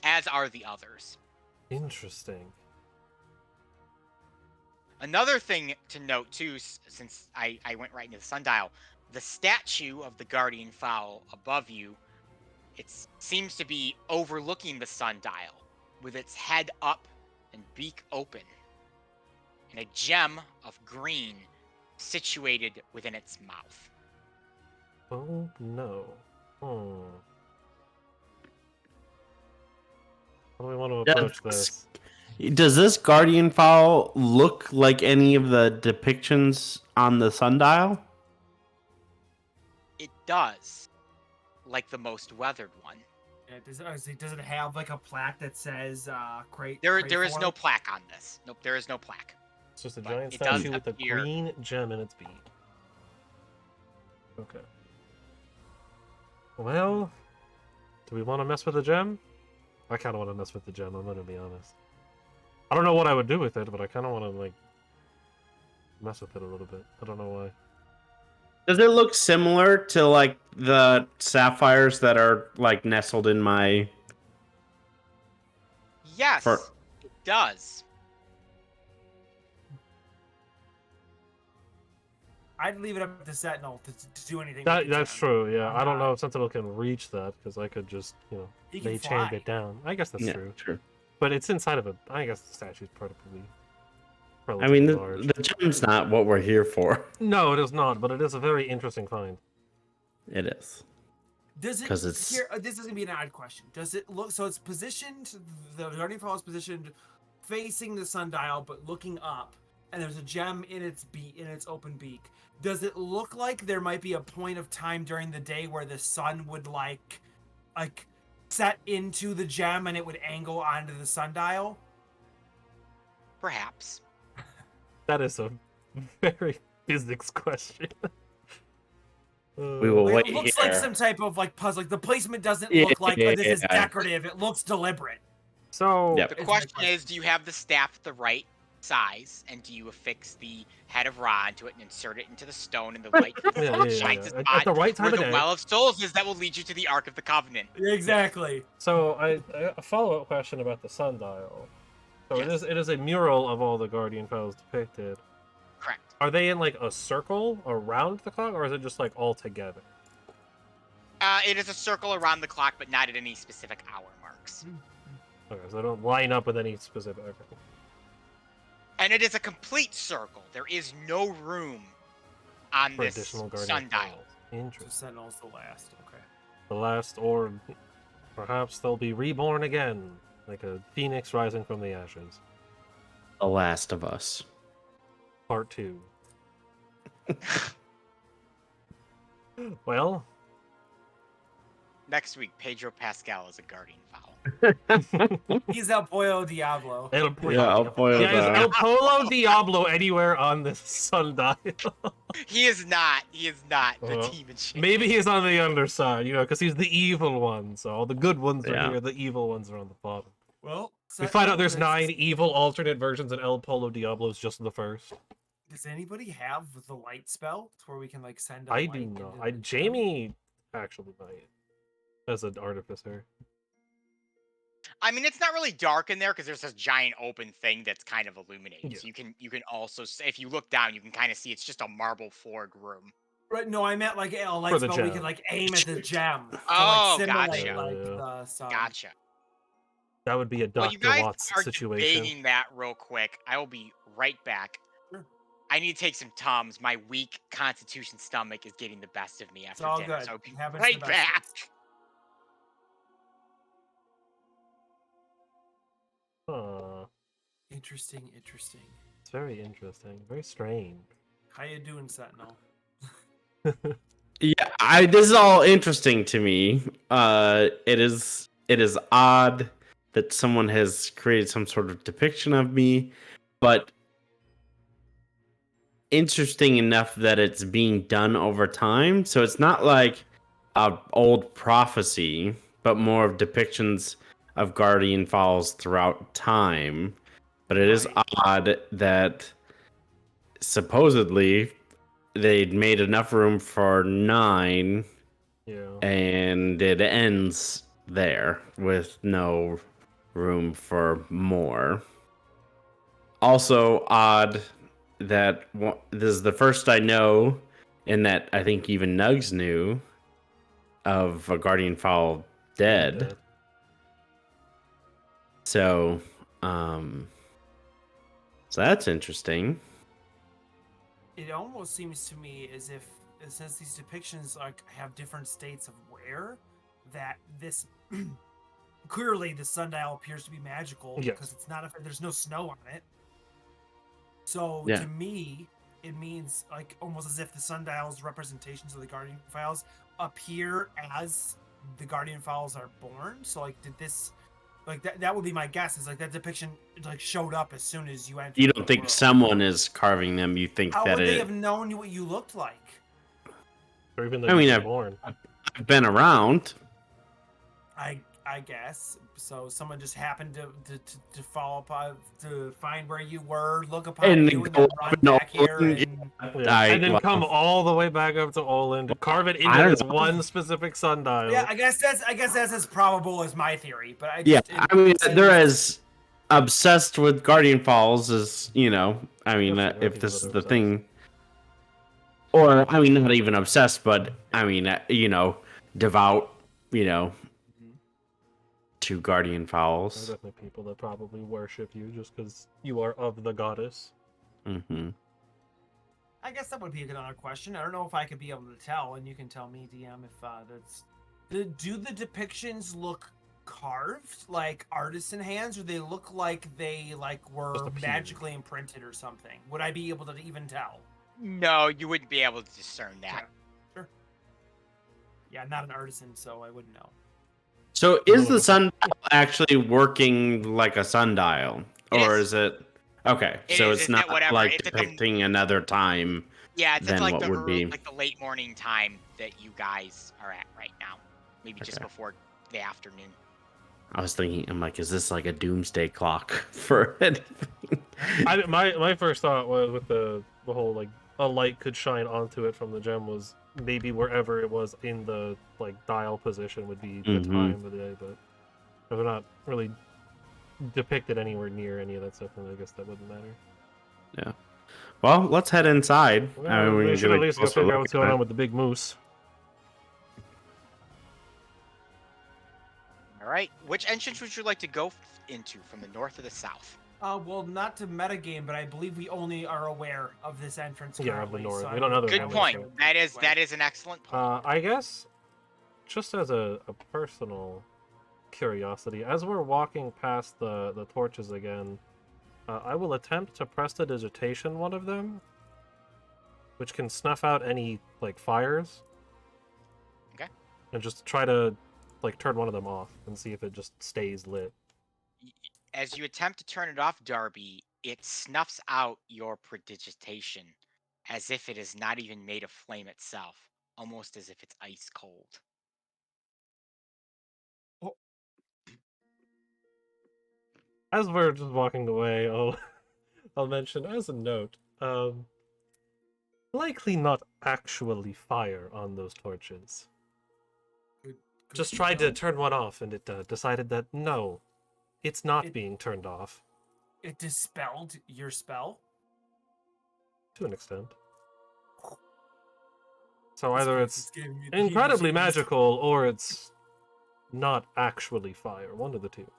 As are the others. Interesting. Another thing to note, too, since I went right into the sundial, the statue of the guardian fowl above you, it seems to be overlooking the sundial, with its head up and beak open, and a gem of green situated within its mouth. Oh no. How do we want to approach this? Does this guardian fowl look like any of the depictions on the sundial? It does, like the most weathered one. Yeah, does it have like a plaque that says crate? There crate is no form? plaque on this. Nope, there is no plaque. It's just a But giant it does statue with a appear- green gem in its beak. Okay. Well, do we want to mess with the gem? I kind of want to mess with the gem, I'm going to be honest. I don't know what I would do with it, but I kind of want to, like, mess with it a little bit. I don't know why. Does it look similar to like the sapphires that are like nestled in my? Yes, it does. I'd leave it up to Sentinel to do anything. That, with the that's gem. true, yeah. I'm I don't know not- if Sentinel can reach that, because I could just, He can mage fly. hand it down. I guess that's Yeah, true. true. But it's inside of a... I guess the statue's probably I relatively mean, large. the gem's not what we're here for. No, it is not, but it is a very interesting find. It is. Does it? 'Cause it's- Here, this is gonna be an odd question. Does it look? So it's positioned. The Guardian Fall is positioned facing the sundial, but looking up, and there's a gem in its open beak. Does it look like there might be a point of time during the day where the sun would like set into the gem and it would angle onto the sundial? Perhaps. That is a very physics question. We will Like, wait it looks here. like some type of like puzzle. Like the placement doesn't Yeah, look like oh, this is yeah. decorative. It looks deliberate. So, Yep. The Is my question question. is, do you have the staff the right size, and do you affix the head of Ra into it and insert it into the stone, and the light yeah. shines a At spot the right time where of the day. Well of Souls is that will lead you to the Ark of the Covenant. Exactly. So a follow-up question about the sundial. So Yes. it is a mural of all the Guardian Fellows depicted. Correct. Are they in like a circle around the clock, or is it just like all together? It is a circle around the clock, but not at any specific hour marks. Okay, so they don't line up with any specific. Okay. And it is a complete circle. There is no room on For this additional Guardian sundial. Fellows. So Interesting. Sentinel's the last. Okay. The last, or perhaps they'll be reborn again, like a phoenix rising from the ashes. The Last of Us. Part 2. Well, Next week, Pedro Pascal is a Guardian Fowl. He's El Pollo Diablo. El Pollo. Yeah, El Pollo Yeah, is Diablo. El Polo Diablo anywhere on this sundial? He is not. He is not the Well, demon shape. Maybe he's on the underside, because he's the evil one. So all the good ones are Yeah. here, the evil ones are on the bottom. Well, We find out there's Sentinel, 9 evil alternate versions, and El Polo Diablo's just the first. Does anybody have the light spell to where we can like send? I do not. Jamie actually might, as an artificer. I mean, it's not really dark in there because there's this giant open thing that's kind of illuminating. Yeah. So you can also, if you look down, you can kind of see it's just a marble floored room. Right? No, I meant like a light For the spell. We gem. can like aim at the gem. To, Oh, like, simulate, gotcha. Like Yeah. the sun. Gotcha. That would be a Well, Dr. you guys Watts are situation. debating that real quick. I will be right back. Sure. I need to take some Tums. My weak constitution stomach is getting the best of me after all dinner. good. So I'll be Happens to right the best of back. us. Huh. Interesting. Interesting. It's very interesting. Very strange. How you doing, Sentinel? Yeah, this is all interesting to me. It is odd that someone has created some sort of depiction of me, but interesting enough that it's being done over time. So it's not like a old prophecy, but more of depictions of Guardian Falls throughout time. But it is Right. odd that supposedly they'd made enough room for 9 Yeah. and it ends there with no room for more. Also odd that this is the first I know, and that I think even Nugs knew, of a Guardian Fowl dead. So that's interesting. It almost seems to me as if, since these depictions like have different states of wear, that this clearly the sundial appears to be magical Yes. because it's not. There's no snow on it. So Yeah. to me, it means like almost as if the sundial's representations of the Guardian Files appear as the Guardian Files are born. So like, did this? Like that would be my guess. Is like that depiction like showed up as soon as you entered. You the don't think world. someone is carving them, you think How that would they it have known what you looked like? Or even I though mean, you were I've- born. I've been around. I guess. So someone just happened to follow up to find where you were, look upon And you, and go then up run and back here over. and. Yeah. And then come Well, all the way back up to Oland, carve it I into don't this know. one specific sundial. Yeah, I guess that's as probable as my theory, but Yeah, I mean, seems- they're as obsessed with Guardian Falls as, I mean, Yes, there are if people this that is are the obsessed. thing. Or, I mean, not even obsessed, but, I mean, devout, Mhm. to Guardian There are Fowls. definitely people that probably worship you just because you are of the goddess. Mm-hmm. I guess that would be a good other question. I don't know if I could be able to tell, and you can tell me, DM, if that's. Do the depictions look carved, like artisan hands, or they look like they were Just appeared. magically imprinted or something? Would I be able to even tell? No, you wouldn't be able to discern that. Sure. Yeah, I'm not an artisan, so I wouldn't know. So is the sundial actually working like a sundial? It Or is. is it... Okay, It so is. it's It's at not whatever. like It's at the depicting another time yeah. It's at than like what would be... like the late morning time that you guys are at right now. Maybe just Okay. before the afternoon. I was thinking, I'm like, is this like a doomsday clock for anything? My first thought was with the whole like a light could shine onto it from the gem was maybe wherever it was in the like dial position would be the Mhm. time of the day, but if they're not really depicted anywhere near any of that stuff, then I guess that wouldn't matter. Well, let's head inside. I mean, Well, we we can should get at a least go closer figure out look what's at going it. on with the big moose. All right. Which entrance would you like to go into, from the north or the south? Well, not to metagame, but I believe we only are aware of this entrance Yeah, of the currently. north. So We don't know the Good one point. so- That is an excellent point. I guess, just as a personal curiosity, as we're walking past the torches again, I will attempt to prestidigitation one of them, which can snuff out any like fires. Okay. And just try to like turn one of them off and see if it just stays lit. As you attempt to turn it off, Darby, it snuffs out your prestidigitation, as if it is not even made of flame itself, almost as if it's ice cold. As we're just walking away, I'll mention as a note, likely not actually fire on those torches. Good Just tried to know. turn one off, and it decided that no, it's not It- being turned off It dispelled your spell. to an extent. So This either place it's is giving me the incredibly heebie-jeebies. magical or it's not actually fire. One of the two.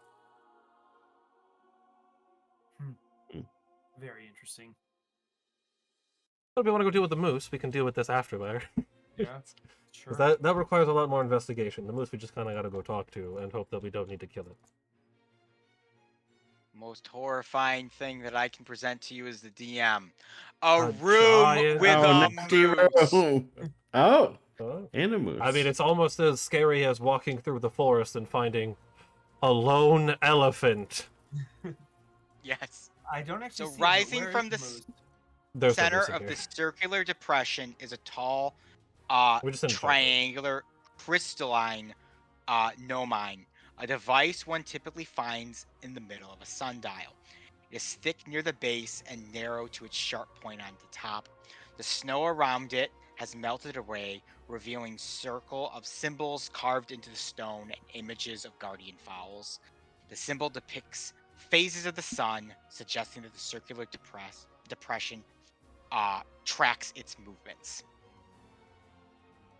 Very interesting. But if we want to go deal with the moose, we can deal with this after there. Yeah, sure. Because that requires a lot more investigation. The moose we just kind of got to go talk to and hope that we don't need to kill it. Most horrifying thing that I can present to you as the DM. A A room giant- with Oh, a nasty moose. room. Oh, Oh. and a moose. I mean, it's almost as scary as walking through the forest and finding a lone elephant. Yes. I don't actually So see it, but rising where from is the moose? There's no center moose in of here. the circular depression is a tall, We just didn't find it. triangular, crystalline gnomine, a device one typically finds in the middle of a sundial. It is thick near the base and narrow to its sharp point on the top. The snow around it has melted away, revealing circle of symbols carved into the stone and images of guardian fowls. The symbol depicts phases of the sun, suggesting that the circular depression tracks its movements.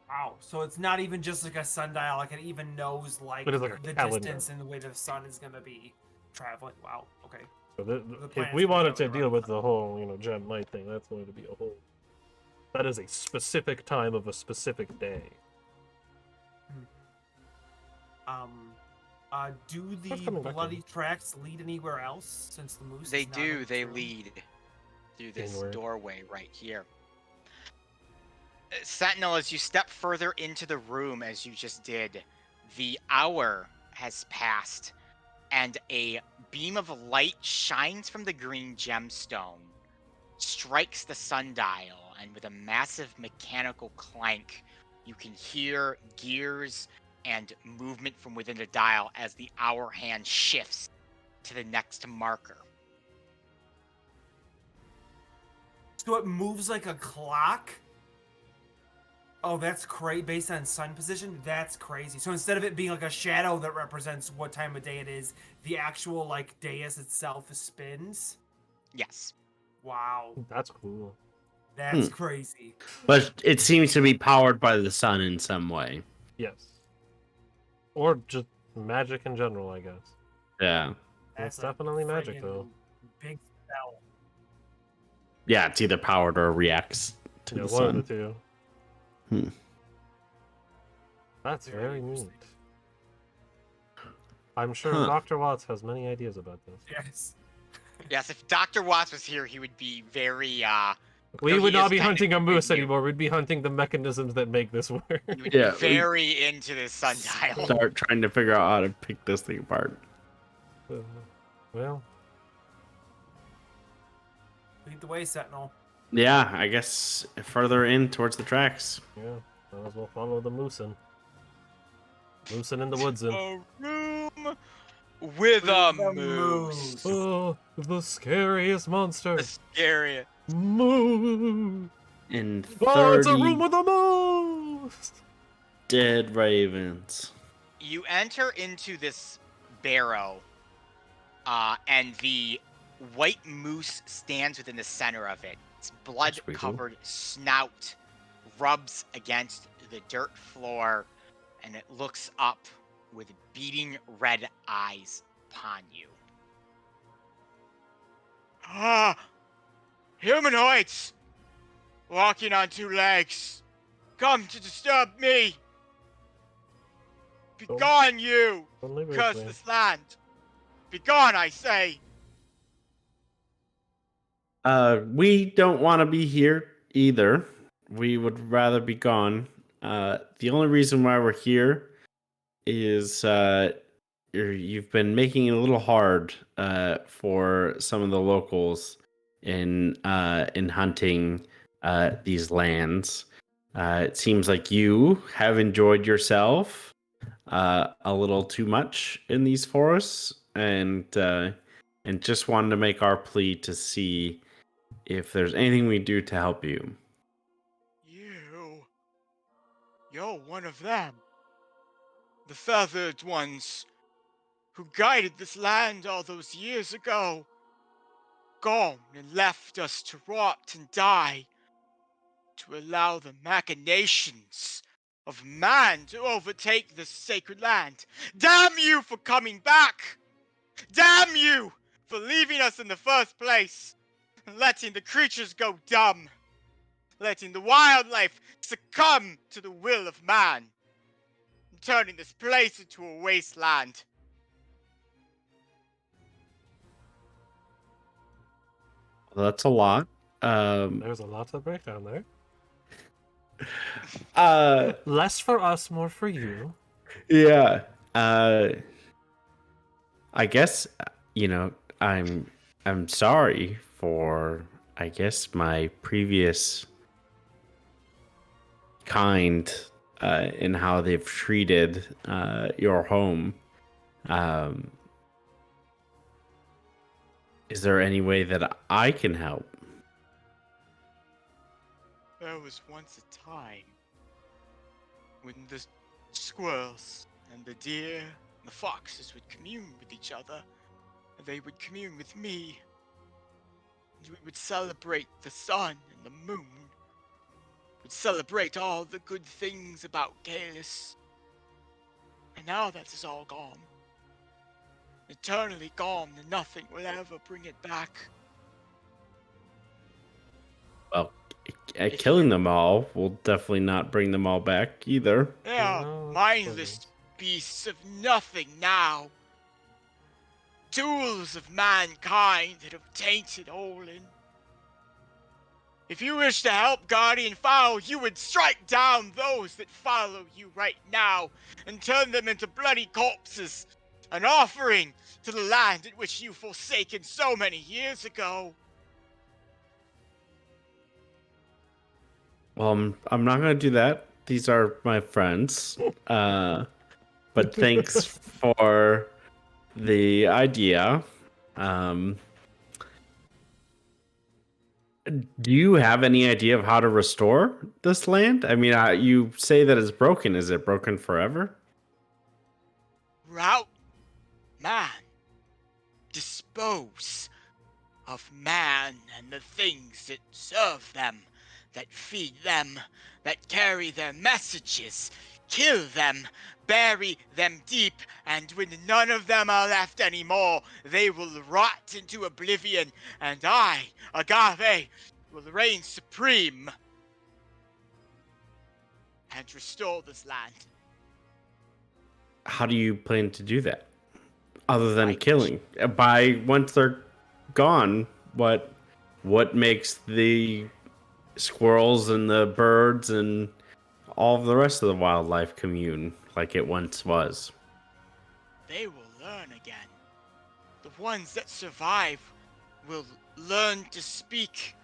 Wow. So it's not even just like a sundial. Like it even knows like It is like a the calendar. distance and the way the sun is gonna be traveling. Wow. Okay. So The if planet's we wanted gonna to run deal with out. the whole, gem light thing, that's going to be a whole. That is a specific time of a specific day. Do That's the coming back bloody in. tracks lead anywhere else since the moose? They is not do. in They this room? lead through this Inward. doorway right here. Sentinel, as you step further into the room, as you just did, the hour has passed, and a beam of light shines from the green gemstone, strikes the sundial, and with a massive mechanical clank, You can hear gears and movement from within the dial as the hour hand shifts to the next marker. So it moves like a clock? Oh, that's crazy. Based on sun position, that's crazy. So instead of it being like a shadow that represents what time of day it is, the actual like dais itself spins. Yes. Wow, That's cool. that's crazy. But it seems to be powered by the sun in some way. Yes. Or just magic in general, I guess. Yeah. It's That's a definitely magic, friggin' though. Big spell. Yeah, it's either powered or reacts to Yeah, the one of the sun. two. Hmm. That's Very very neat. interesting. I'm sure Huh. Dr. Watts has many ideas about this. Yes. Yes, if Dr. Watts was here, he would be very, We though would he not is be hunting a technically moose new, anymore. We'd be hunting the mechanisms that make this work. he would Yeah, be we- very into this sundial. Start trying to figure out how to pick this thing apart. Well, Lead the way, Sentinel. Yeah, I guess further in towards the tracks. yeah. Might as well follow the moosin'. Moosin' in the woodsin'. A room with a moose. Oh, the scariest monster. The scariest. Moo. And Oh, it's a 30 room with a moose. dead ravens. You enter into this barrow, and the white moose stands within the center of it. Its blood-covered snout rubs against the dirt floor, and it looks up with beating red eyes upon you. Ah! Humanoids! Walking on two legs! Come to disturb me! Begone, you! Don't leave it with Curse me. this land! Begone, I say! We don't want to be here either. We would rather be gone. The only reason why we're here is you've been making it a little hard for some of the locals in hunting these lands. It seems like you have enjoyed yourself a little too much in these forests, and just wanted to make our plea to see if there's anything we do to help you. You're one of them. The feathered ones who guided this land all those years ago. Gone and left us to rot and die. To allow the machinations of man to overtake this sacred land. Damn you for coming back! Damn you for leaving us in the first place and letting the creatures go dumb. Letting the wildlife succumb to the will of man. And turning this place into a wasteland. Well, that's a lot. There's a lot to break down there. Less for us, more for you. Yeah. I guess I'm sorry for my previous kind in how they've treated your home. Is there any way that I can help? There was once a time when the squirrels and the deer and the foxes would commune with each other, and they would commune with me. And we would celebrate the sun and the moon. We'd celebrate all the good things about Kalis. And now that is all gone. Eternally gone, and nothing will ever bring it back. Well, killing them all will definitely not bring them all back either. They are No, that's mindless beasts of nothing now. Tools of mankind that have tainted Olin. If you wish to help Guardian Fowl, you would strike down those that follow you right now and turn them into bloody corpses, an offering to the land at which you forsaken so many years ago. Well, I'm not gonna do that. these are my friends. But thanks for the idea. Um, do you have any idea of how to restore this land? I mean, you say that it's broken. Is it broken forever? Rout man. Dispose of man and the things that serve them, that feed them, that carry their messages. Kill them, bury them deep, and when none of them are left anymore, they will rot into oblivion, and I, Agave, will reign supreme and restore this land. How do you plan to do that? Other than By killing, by once they're gone, what makes the squirrels and the birds and all of the rest of the wildlife commune like it once was? they will learn again. The ones that survive will learn to speak.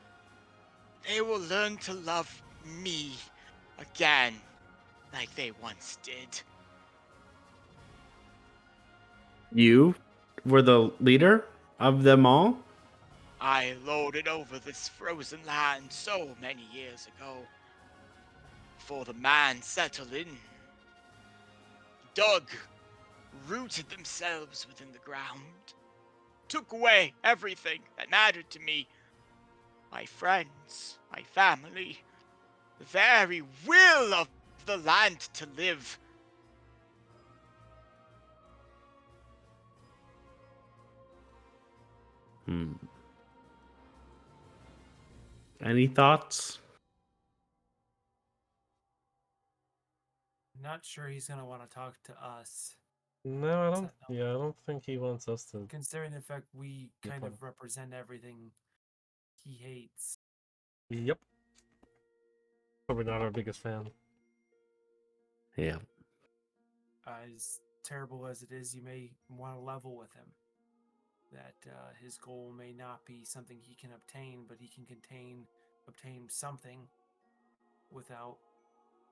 They will learn to love me again, like they once did. You were the leader of them all? I lorded over this frozen land so many years ago, before the man settled in, dug, rooted themselves within the ground, took away everything that mattered to me, my friends, my family, the very will of the land to live. Hmm. Any thoughts? Not sure he's gonna want to talk to us, No, I don't. So, no. Yeah, I don't think he wants us to. considering the fact we Good kind point. of represent everything he hates. Yep. Probably not our biggest fan. Yeah. As terrible as it is, you may want to level with him. That his goal may not be something he can obtain, but he can obtain something without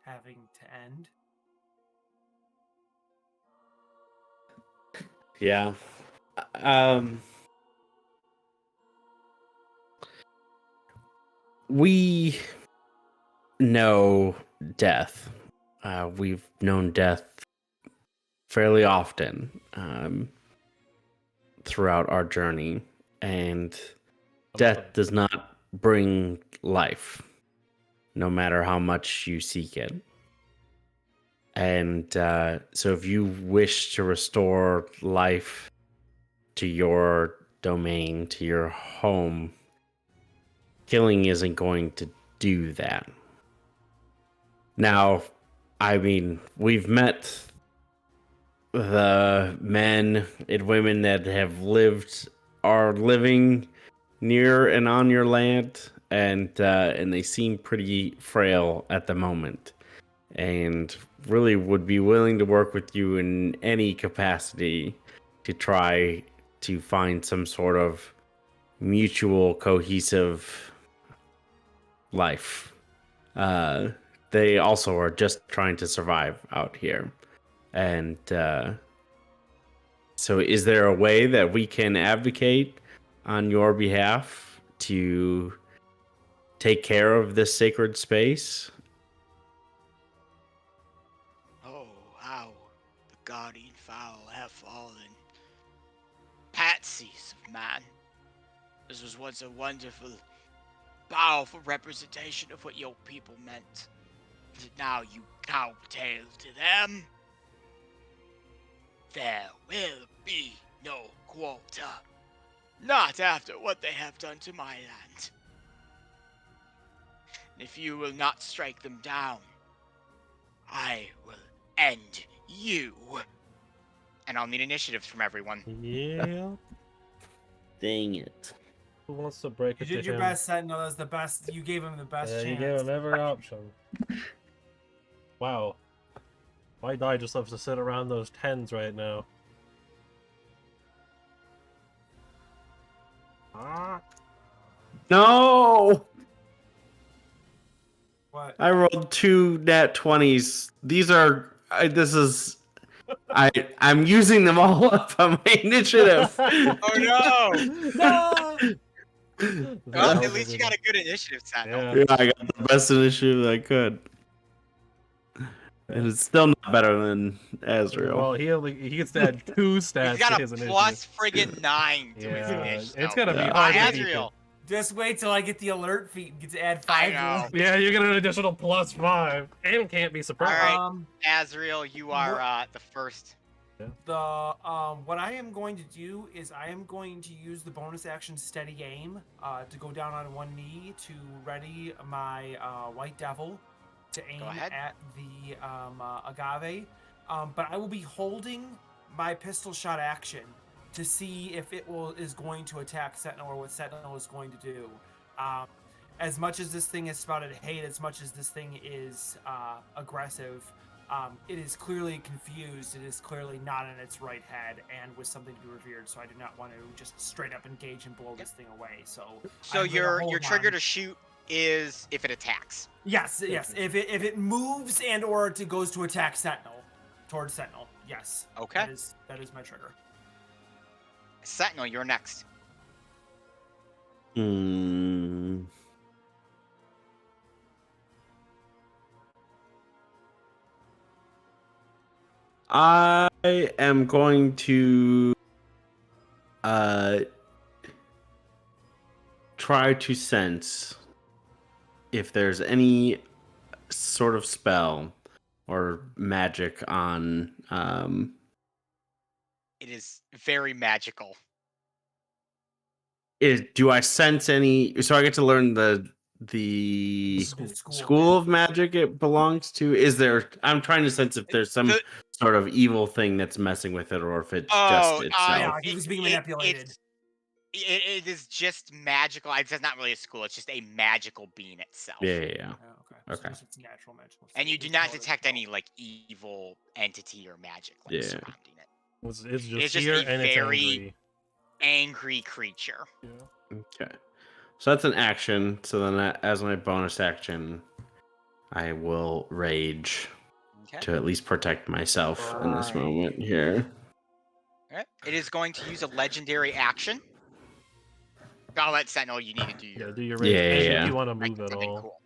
having to end. Yeah. Um. We know death. We've known death fairly often throughout our journey, and death does not bring life, no matter how much you seek it. And so, if you wish to restore life to your domain, to your home, killing isn't going to do that. Now, I mean, we've met the men and women that are living near and on your land, and they seem pretty frail at the moment, and really would be willing to work with you in any capacity to try to find some sort of mutual cohesive life. They also are just trying to survive out here. And so, is there a way that we can advocate on your behalf to take care of this sacred space? Oh, how the guardian fowl have fallen. Patsies of man. This was once a wonderful, powerful representation of what your people meant. But now you cowtail to them. There will be no quarter. Not after what they have done to my land. If you will not strike them down, I will end you. And I'll need initiatives from everyone. Yeah. Dang it. Who wants to break You it to did your him? best, Sentinel. That's the best. You gave him the best Yeah, chance. you gave him every option. Wow. My die just loves to sit around those 10s right now. Ah. No! What? I rolled 2 nat 20s. These are. This is. I'm using them all up on my initiative. Oh no! No! Well, That at was a least you good got one. a good initiative, Sentinel. Yeah. Yeah, I got the best initiative I could. And it's still not better than Azrael. Well, he gets to add 2 He's stats got to a his initiative. plus friggin' 9 to his Yeah, initiative. it's gonna be Yeah. hard to beat it. Azrael. Just wait till I get the alert feat and get to add I 5 know. more. Yeah, you get an additional +5, and can't be surprised. All right. Azrael, you are the first. What I am going to do is I am going to use the bonus action steady aim to go down on one knee to ready my white devil to aim ahead. at the agave. But I will be holding my pistol shot action to see if it is going to attack Sentinel or what Sentinel is going to do. As much as this thing is spouted hate, as much as this thing is aggressive, it is clearly confused. It is clearly not in its right head and with something to be revered. So I do not want to just straight up engage and blow this thing away. So I'm gonna your hold trigger on. to shoot is if it attacks. Yes. If it moves and or it goes to attack Sentinel, towards Sentinel, yes. Okay. That is my trigger. Sentinel, you're next. Hmm. I am going to try to sense if there's any sort of spell or magic on It is very magical. do I sense any, so I get to learn the school of magic it belongs to? Is there, I'm trying to sense if there's some sort of evil thing that's messing with it or if it's just itself. Yeah, he was being manipulated. It is just magical. It's not really a school. It's just a magical being itself. Yeah. Okay. Okay. So it's natural magical. And you do not detect any like evil entity or magic surrounding it. It's It's just just here a and it's very angry creature. angry. Okay. So that's an action. So then as my bonus action, I will rage to at least protect myself in this moment here. All right. It is going to use a legendary action. I'll let Sentinel. You need to do your. Yeah, do your rage. Yeah, And yeah. if you want to move at something all. cool.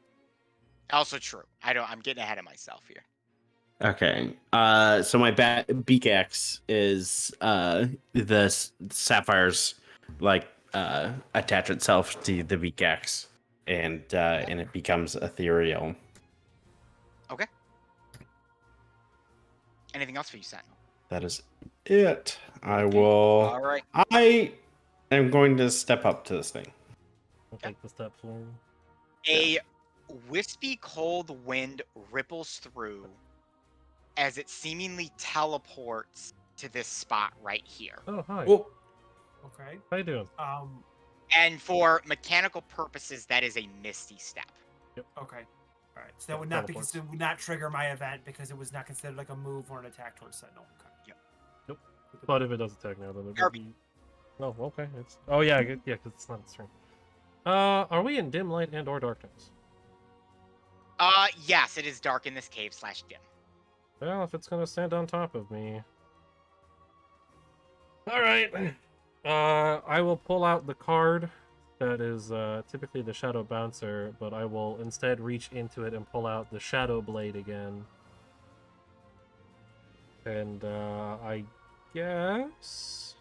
Also true. I'm getting ahead of myself here. Okay. So my beak axe is the sapphires like attach itself to the beak axe, and it becomes ethereal. Okay. Anything else for you, Sentinel? That is it. I will. All right. I am going to step up to this thing. I'll take the step forward. A wispy cold wind ripples through as it seemingly teleports to this spot right here. Oh, hi. Well, Okay. How you doing? And for mechanical purposes, that is a misty step. Okay. All right. So that would not because it would not trigger my event because it was not considered like a move or an attack towards Sentinel. Okay. Yep. But if it does attack now, then it would Harvey. be... Oh, okay. It's... Oh, yeah, because it's not its turn. Are we in dim light and or darkness? Yes, it is dark in this cave / dim. Well, if it's gonna stand on top of me... Alright. I will pull out the card that is typically the Shadow Bouncer, but I will instead reach into it and pull out the Shadow Blade again. And I guess...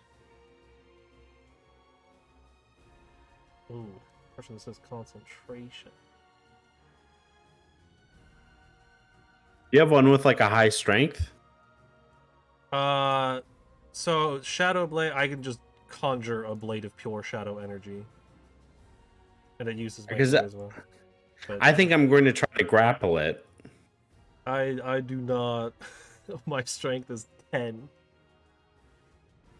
Ooh, question that says concentration. you have one with like a high strength. So Shadow Blade, I can just conjure a blade of pure shadow energy, and it uses my charisma. But I think I'm going to try to grapple it. I do not. My strength is 10.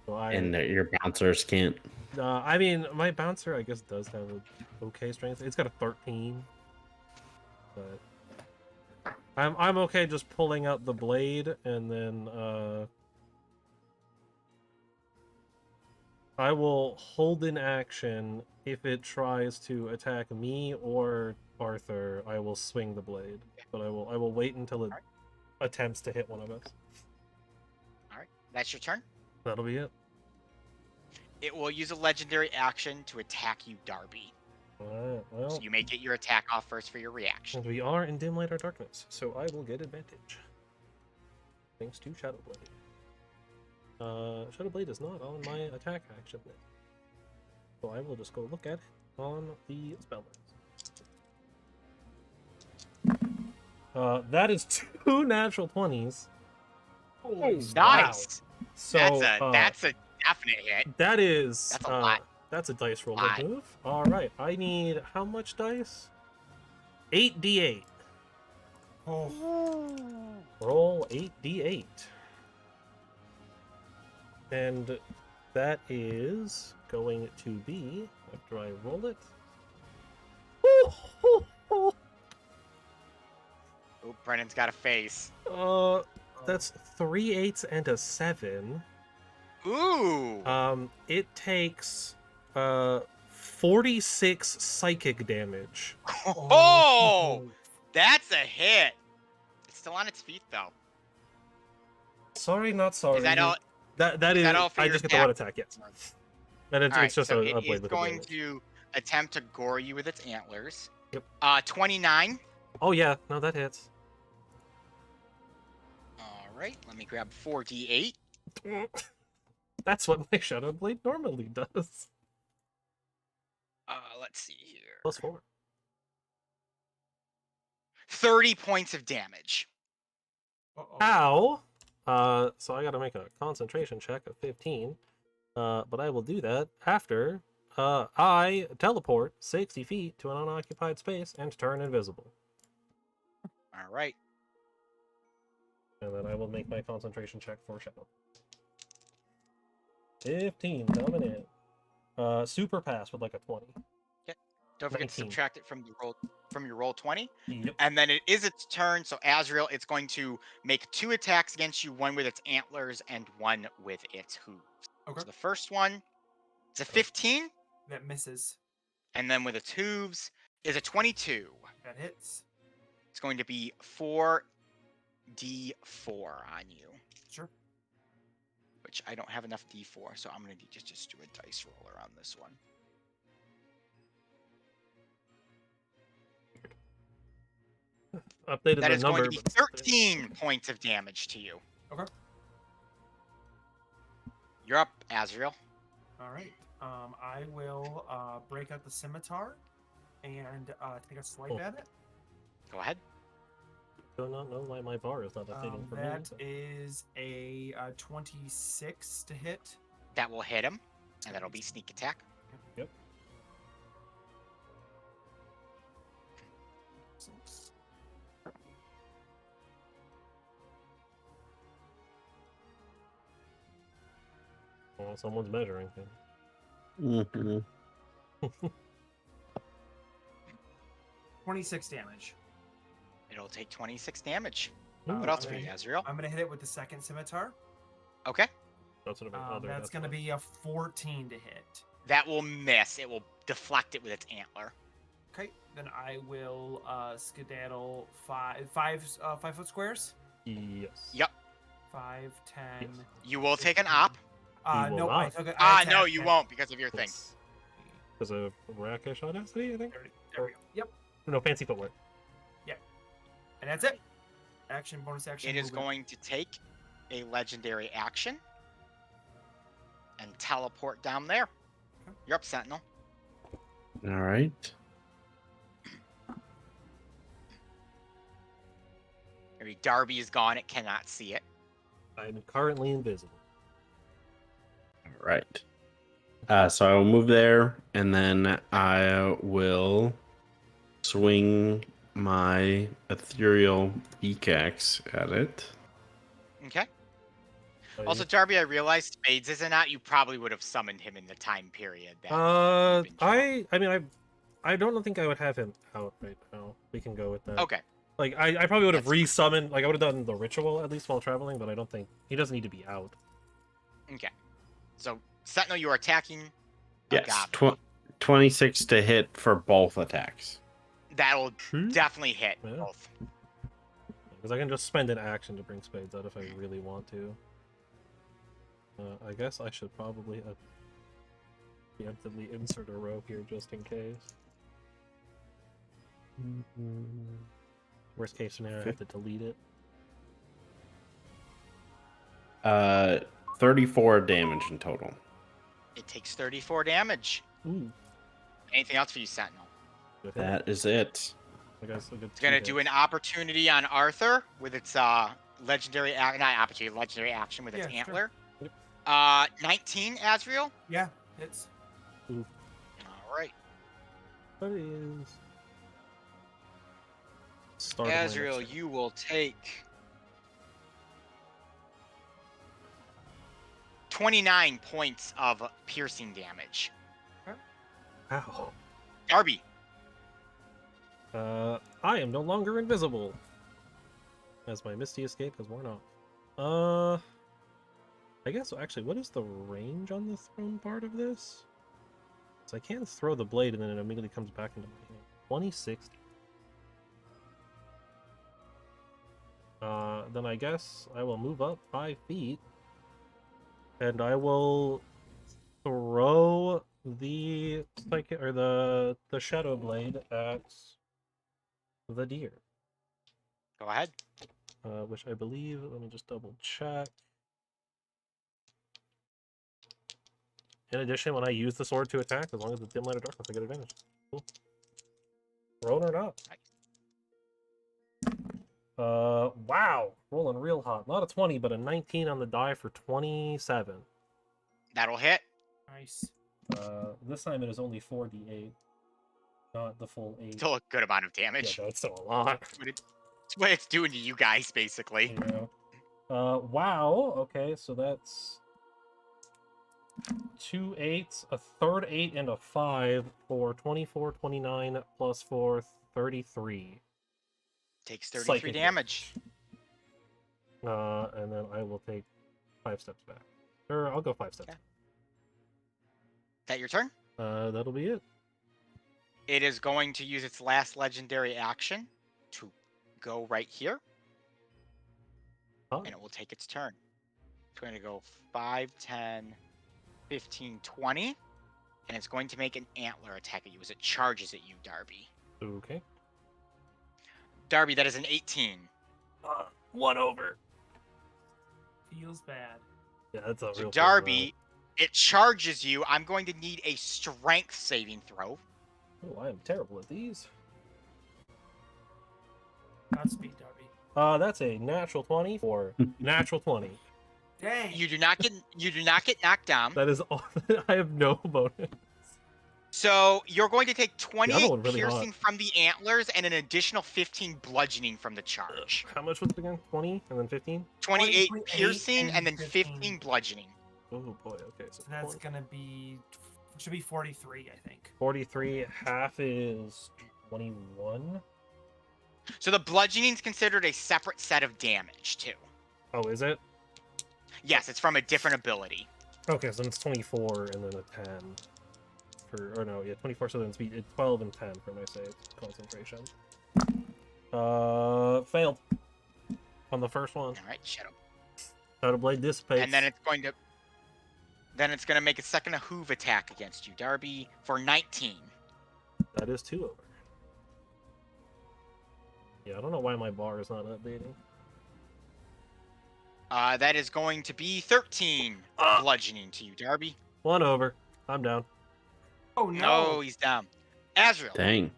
So And your bouncers can't. I mean, my bouncer, I guess, does have a okay strength. It's got a 13. But I'm okay just pulling out the blade and then I will hold in action if it tries to attack me or Arthur, I will swing the blade, but I will wait until it Alright. attempts to hit one of us. All right, that's your turn. That'll be it. It will use a legendary action to attack you, Darby. Alright, well, So you may get your attack off first for your reaction. and we are in dim light or darkness, so I will get advantage. Thanks to Shadow Blade. Shadow Blade is not on my attack action list. So I will just go look at it on the spell list. That is 2 natural 20s. Holy Nice. So That's a definite hit. that is That's a lot. That's a dice roll Lot. move. All right, I need how much dice? 8d8. Oh, Roll 8d8. And that is going to be, after I roll it. Oh, Brennan's got a face. That's 3 8s and a 7. Ooh. It takes 46 psychic damage. Oh, that's a hit. It's still on its feet though. Sorry, not sorry. Is that all? That is. that all for I your just get the one attack. Yes. And it's, All right, it's just so a it blade is with a going damage. to attempt to gore you with its antlers. Yep. 29. Oh yeah, no, that hits. All right, let me grab 4d8. That's what my Shadow Blade normally does. Let's see here. +4. 30 points of damage. Ow! So I gotta make a concentration check of 15. But I will do that after I teleport 60 feet to an unoccupied space and turn invisible. All right. And then I will make my concentration check for Shadow. 15 coming in. Super pass with like a 20. Don't forget to 19. subtract it from your roll 20. Yep. And then it is its turn. So Azrael, it's going to make 2 attacks against you, one with its antlers and one with its hooves. Okay. So the first one, it's a 15, that misses. and then with its hooves is a 22. That hits. It's going to be 4d4 on you, Sure. which I don't have enough d4, so I'm going to just do a dice roller on this one. Updated That the is going number. to be but it's 13 points of damage to you. Okay. You're up, Azrael. All right. I will break out the scimitar and take a swipe Oh. at it. Go ahead. Do not know why my bar is not updating for me. That so- is a 26 to hit. That will hit him, and that'll be sneak attack. Yep. Well, someone's measuring things. Mm-hmm. 26 damage. It'll take 26 damage. Ooh, What else for okay. you, Azrael? I'm gonna hit it with the second scimitar. Okay. That's what I'm That's gonna be a 14 to hit. That will miss. It will deflect it with its antler. Okay, then I will skedaddle 5 foot squares. Yes. Yep. 5, 10. Yes. You will take an op. You will No, I not. took it. No, you won't because of your thing. Because of Rakish Audacity, I think? There we go. Yep. No, fancy footwear. And that's it. Action, bonus action. It is movement. going to take a legendary action and teleport down there. Okay. You're up, Sentinel. All right. Maybe Darby is gone. It cannot see it. I'm currently invisible. All right. So I will move there, and then I will swing my ethereal pickaxe at it. Okay. Oh, Also, Darby, I realized Spades isn't out. You probably would have summoned him in the time period. That you've been trapped. I don't think I would have him out right now. We can go with that. Okay. Like, I probably would have That's fine. resummoned, like, I would have done the ritual at least while traveling, but I don't think, he doesn't need to be out. Okay. So, Sentinel, you are attacking. Yes, Goblin. 26 to hit for both attacks. That'll True. definitely hit Yeah. both. Because I can just spend an action to bring spades out if I really want to. I guess I should probably preemptively insert a row here just in case. Worst case scenario, I have to delete it. 34 damage in total. It takes 34 damage. Ooh. Anything else for you, Sentinel? Good hit. That is it. I guess a good It's gonna do an opportunity on Arthur with its legendary legendary action with its Yeah, sure. antler. 19 Azriel. Yeah, it's All right, That is. Start of my next Azriel, turn. you will take 29 points of piercing damage. Ow. Darby, I am no longer invisible. As my Misty escape has worn off. I guess, actually, what is the range on the thrown part of this? So I can throw the blade and then it immediately comes back into my hand. 2060. Then I guess I will move up 5 feet. And I will throw the psychic or the shadow blade at the deer. go ahead. Which I believe, let me just double check. In addition, when I use the sword to attack, as long as it's dim light or darkness, I get advantage. Cool. Rolling or not? Wow. Rolling real hot. Not a 20, but a 19 on the die for 27. That'll hit. nice. This time it is only 4d8, not the full 8. Still a good amount of Yeah, damage. that's still a lot. It's what it's doing to you guys, basically. You know. Wow. Okay, so that's 2 8s, a third 8, and a 5 for 24, 29 plus 4, 33. Takes 33 Psychic damage. And then I will take 5 steps back. Or I'll go 5 steps. Okay. That your turn? That'll be it. It is going to use its last legendary action to go right here, Huh? and it will take its turn. It's going to go 5, 10, 15, 20, and it's going to make an antler attack at you as it charges at you, Darby. Okay. Darby, that is an 18. 1 over. Feels bad. Yeah, that's a So real Darby, it charges you. I'm going to need a strength saving throw. Oh, I am terrible at these. Godspeed, Darby. That's a natural 20 for natural 20. Dang. You do not get knocked down. That is all. I have no bonus. So you're going to take other 28 one really hot. piercing from the antlers and an additional 15 bludgeoning from the charge. How much was it again? 20 and then 15? 28 28 piercing and and then 15 15 bludgeoning. Oh boy, okay. So So that's 20, gonna be should be 43, I think. 43, half is 21. So the bludgeoning is considered a separate set of damage too. Oh, is it? Yes, it's from a different ability. Okay, so it's 24 and then a 10. Or no, yeah, 24, so then it's 12 and 10 for my save concentration. Failed. On the first one. All right, shut up. Shadow Blade dissipates. And then it's going to make a second hoove attack against you, Darby, for 19. That is 2 over. Yeah, I don't know why my bar is not updating. That is going to be 13 bludgeoning to you, Darby. 1 over. I'm down. Oh no. No, he's down. Azrael. Dang.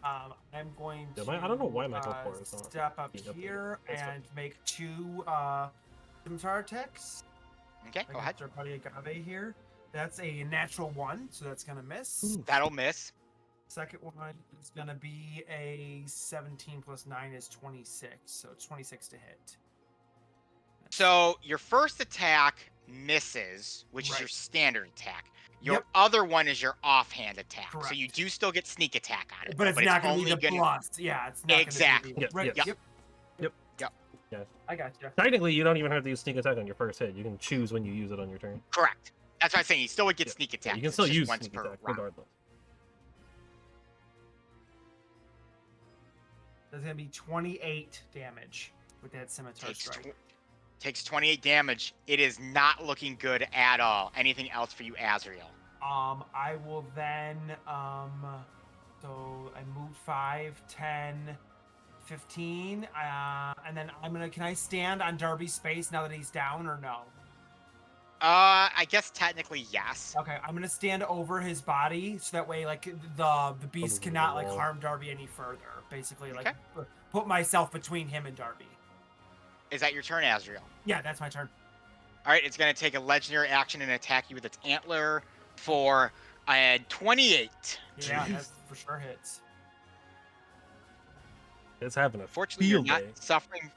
I'm going to. Yeah, I don't know why my health bar is not step up being updated. here That's fine. and make 2 scimitar attacks. Okay, go ahead. Against our buddy Agave here. That's a natural 1, so that's gonna miss. Ooh. That'll miss. Second one is gonna be a 17 plus 9 is 26, so it's 26 to hit. So your first attack misses, which is Right. your standard attack. Your Yep. other one is your offhand attack. So Correct. you do still get sneak attack on it. But it's not gonna only be the plus. Yeah, it's not Exactly. Gonna be the, Yep, right. yep. Yep. Yeah. I got you. Technically, you don't even have to use sneak attack on your first hit. You can choose when you use it on your turn. Correct. That's what I'm saying. You still would get Yeah. sneak Yeah, attack. you can it's still just use once sneak per attack round. regardless. That's gonna be 28 damage with that scimitar strike. Takes 28 damage. It is not looking good at all. Anything else for you, Azrael? I will then, so I moved 5, 10, 15, and then can I stand on Darby's space now that he's down or no? I guess technically yes. Okay, I'm gonna stand over his body so that way, like, the beast Over the cannot, like, wall. harm Darby any further. Basically, like, Okay. put myself between him and Darby. Is that your turn, Azrael? Yeah, that's my turn. All right, it's going to take a legendary action and attack you with its antler for 28. Yeah, that for sure hits. It's having a Fortunately, you're field not day. suffering.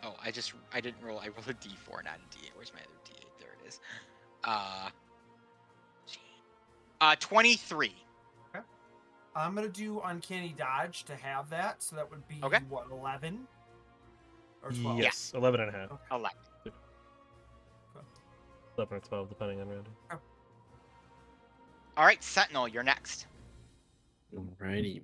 Oh, I didn't roll. I rolled a d4, not a d8. Where's my other d8? There it is. 23. Okay. I'm gonna do uncanny dodge to have that, so that would be Okay. what, 11 or 12? Yes, 11 and a half. 11. 11 or 12, depending on random. All right, Sentinel, you're next. Alrighty.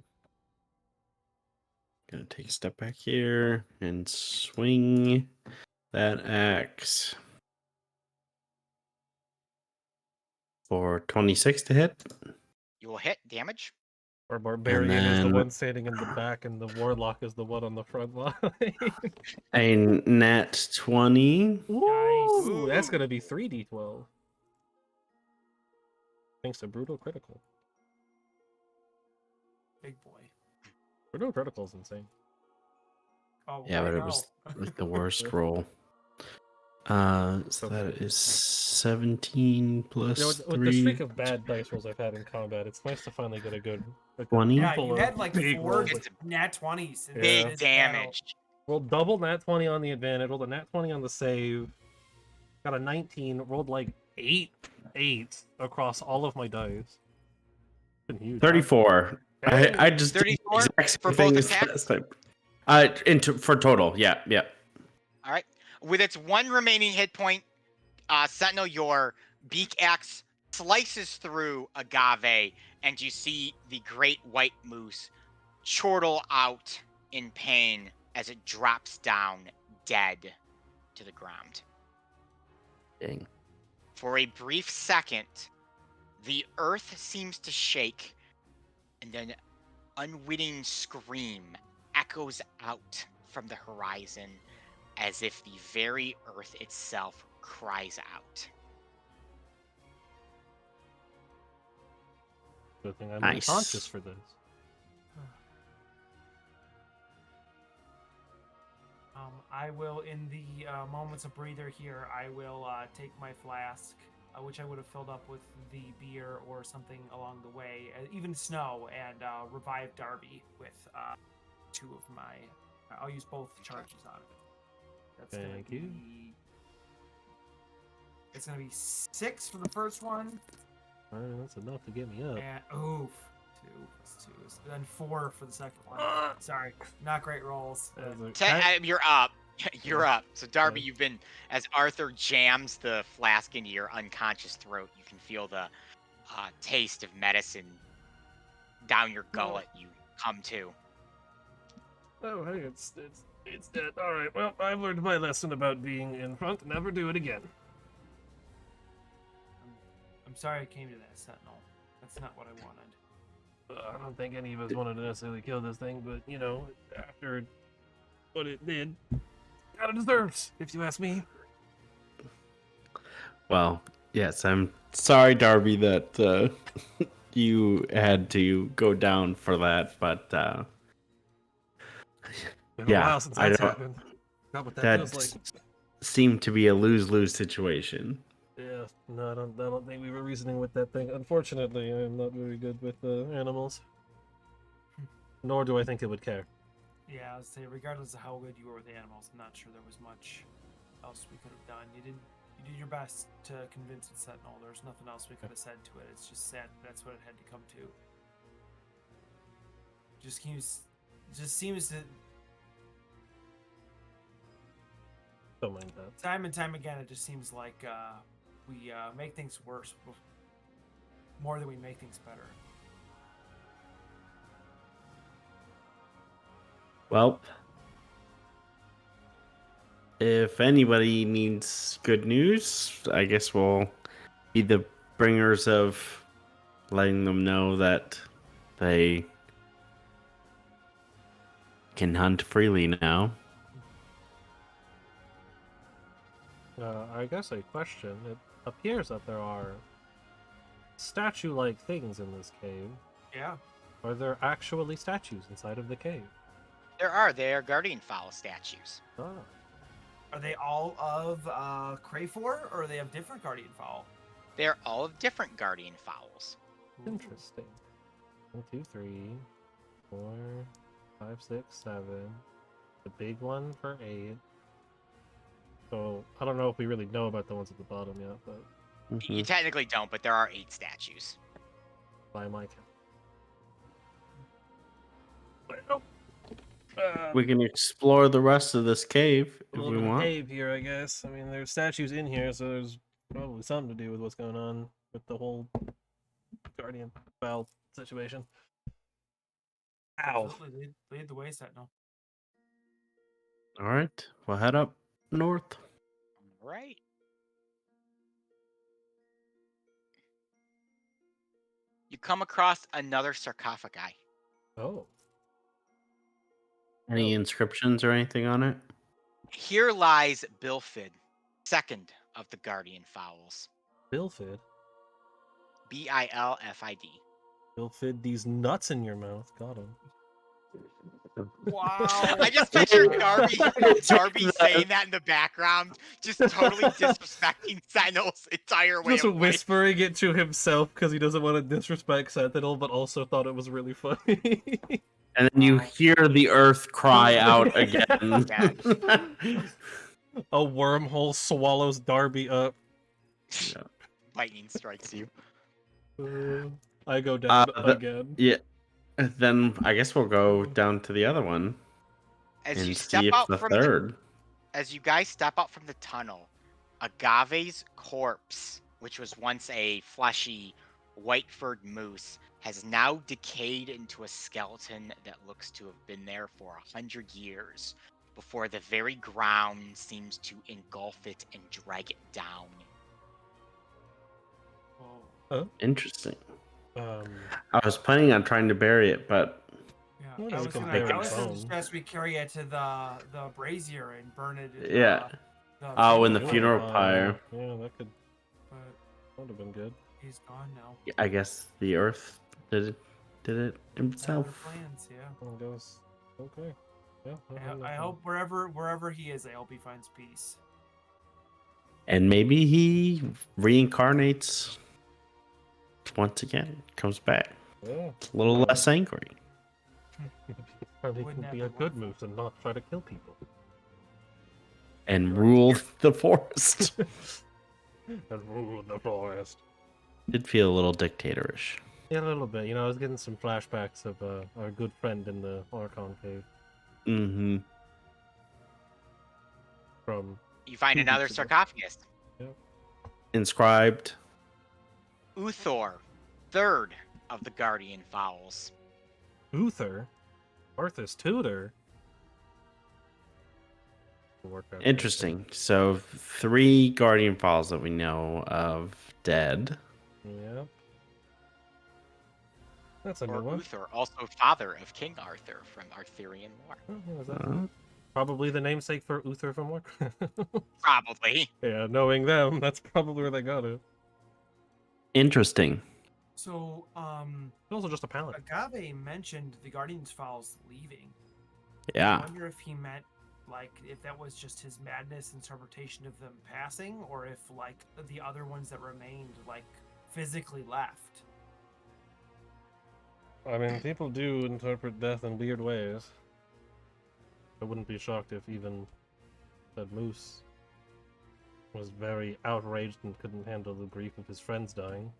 Gonna take a step back here and swing that axe for 26 to hit. You will hit damage. Our barbarian is the then- one standing in the back, and the warlock is the one on the front line. A nat 20. Ooh, that's gonna be 3d12. Thanks to brutal critical. Big boy. Brutal critical is insane. Oh, Yeah, I but it know. was like the worst roll. So that is 17 plus You know, with the 3. streak of bad dice rolls I've had in combat, it's nice to finally get a good 20? Yeah, full you of had like big 4 rolls. It's nat 20s. in Big this battle. damage. Rolled double nat 20 on the advantage, rolled a nat 20 on the save, got a 19, rolled like 8 8s across all of my dice. Been huge. 34. Hey. I just did the 34 exact same for thing both as attacks? last time. For total, yeah. All right. With its one remaining hit point, Sentinel, your beak axe slices through Agave, and you see the great white moose chortle out in pain as it drops down dead to the ground. Dang. For a brief second, the earth seems to shake, and an unwitting scream echoes out from the horizon as if the very earth itself cries out. Good thing I'm Nice. unconscious for this. I will, in the moments of breather here, I will take my flask, which I would have filled up with the beer or something along the way, even snow, and revive Darby with 2 of my. I'll use both charges on it. That's Thank you. It's gonna be 6 for the first one, Alright, that's enough to get me up. and 2 plus 2 is then 4 for the second one. Sorry, not great rolls. You're up. You're up. So Darby, Okay. you've been, as Arthur jams the flask into your unconscious throat, you can feel the taste of medicine down your gullet. You come to. Oh, hey, it's dead. Alright, well, I've learned my lesson about being in front. Never do it again. I'm sorry I came to that, Sentinel. That's not what I wanted. I don't think any of us wanted to necessarily kill this thing, but, you know, after what it did, kind of deserves, if you ask me. Well, yes, I'm sorry, Darby, that you had to go down for that, but Been a Yeah, while since I that's don't- happened. Not what that that feels like. seemed to be a lose-lose situation. Yeah, no, I don't think we were reasoning with that thing. Unfortunately, I'm not very good with animals. Nor do I think it would care. Yeah, I would say regardless of how good you were with animals, I'm not sure there was much else we could have done. You did your best to convince it, Sentinel. There's nothing else we could have said to it. It's just sad that's what it had to come to. Just seems to Don't mind that. time and time again. It just seems like we make things worse more than we make things better. Well, if anybody needs good news, I guess we'll be the bringers of letting them know that they can hunt freely now. I guess a question. It appears that there are statue-like things in this cave. Yeah. Are there actually statues inside of the cave? They are guardian fowl statues. Ah, Are they all of Crayfor, or are they of different guardian fowl? They're all of different guardian fowls. interesting. 1, 2, 3, 4, 5, 6, 7. The big one for 8. So I don't know if we really know about the ones at the bottom yet, but You technically don't, but there are 8 statues. by my count. We can explore the rest of this cave A if little we bit of want. cave here, I guess. I mean, there's statues in here, so there's probably something to do with what's going on with the whole guardian fowl situation. Ow. Absolutely. Lead the way, Sentinel. All right, we'll head up north. Right. You come across another sarcophagi. Oh. Any Oh. inscriptions or anything on it? Here lies Bilfid, second of the guardian fowls. Bilfid. Bilfid. Bilfid these nuts in your mouth. Got him. Wow. I just picture Darby saying that in the background, just totally disrespecting Sentinel's entire way Just of life. whispering it to himself because he doesn't want to disrespect Sentinel, but also thought it was really funny. And then you hear the earth cry out again. A wormhole swallows Darby up. Lightning strikes you. I go down Uh, the- again. Yeah. Then I guess we'll go down to the other one As and you see step if out the from third. as you guys step out from the tunnel, Agave's corpse, which was once a fleshy, white-furred moose, has now decayed into a skeleton that looks to have been there for 100 years, before the very ground seems to engulf it and drag it down. Interesting. Um, I was planning on trying to bury it, but Yeah. Well, I we was can gonna, bury I was gonna bones. suggest we carry it to the brazier and burn it. In yeah. The Oh, in the funeral funeral pyre. Yeah, that could But would have been good. he's gone now. I guess the earth did it Other himself. plans, yeah. It goes okay. Yeah. I hope wherever he is, I hope he finds peace. And maybe he reincarnates once again, comes back. Yeah. A little less angry. Probably Wouldn't can have be to a good work. moose and not try to kill people. And rule the forest. And rule the forest. Did feel a little dictatorish. Yeah, a little bit. You know, I was getting some flashbacks of our good friend in the Archon cave Mm-hmm. from. You find 2 another weeks ago. sarcophagus. Inscribed. Uthor, third of the guardian fowls. Uther, Arthur's tutor. Interesting. So 3 guardian falls that we know of dead. Yep. That's a Or new one. Uthor, also father of King Arthur from Arthurian lore. Oh, yeah, is that Uh, probably the namesake for Uther from Warcraft. Probably. Yeah, knowing them, that's probably where they got it. interesting. So, It's also just a palette. Agave mentioned the Guardians Files leaving. I Yeah. wonder if he meant, like, if that was just his madness interpretation of them passing, or if, like, the other ones that remained, like, physically left. I mean, people do interpret death in weird ways. I wouldn't be shocked if even that moose was very outraged and couldn't handle the grief of his friends dying.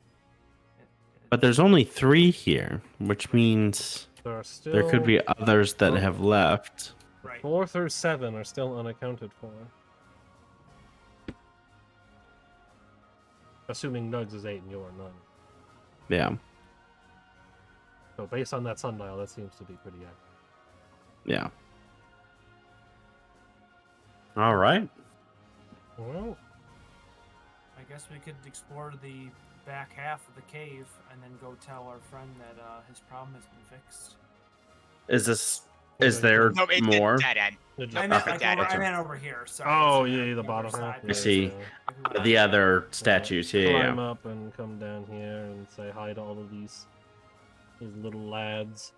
But there's only 3 here, which means There are still there could be others that have left. Right. 4 through 7 are still unaccounted for. Assuming Nugs is 8 and you're 9. Yeah. So based on that sundial, that seems to be pretty accurate. Yeah. All right. Well, I guess we could explore the back half of the cave and then go tell our friend that his problem has been fixed. Is there No, it's more? dead end. it just- I meant a like dead over, end. I meant over here. Sorry. Oh, it's yeah, the other bottom side. half. I Yeah, see. yeah. If we wanna The check. other statues. Yeah, Climb yeah. up and come down here and say hi to all of these little lads.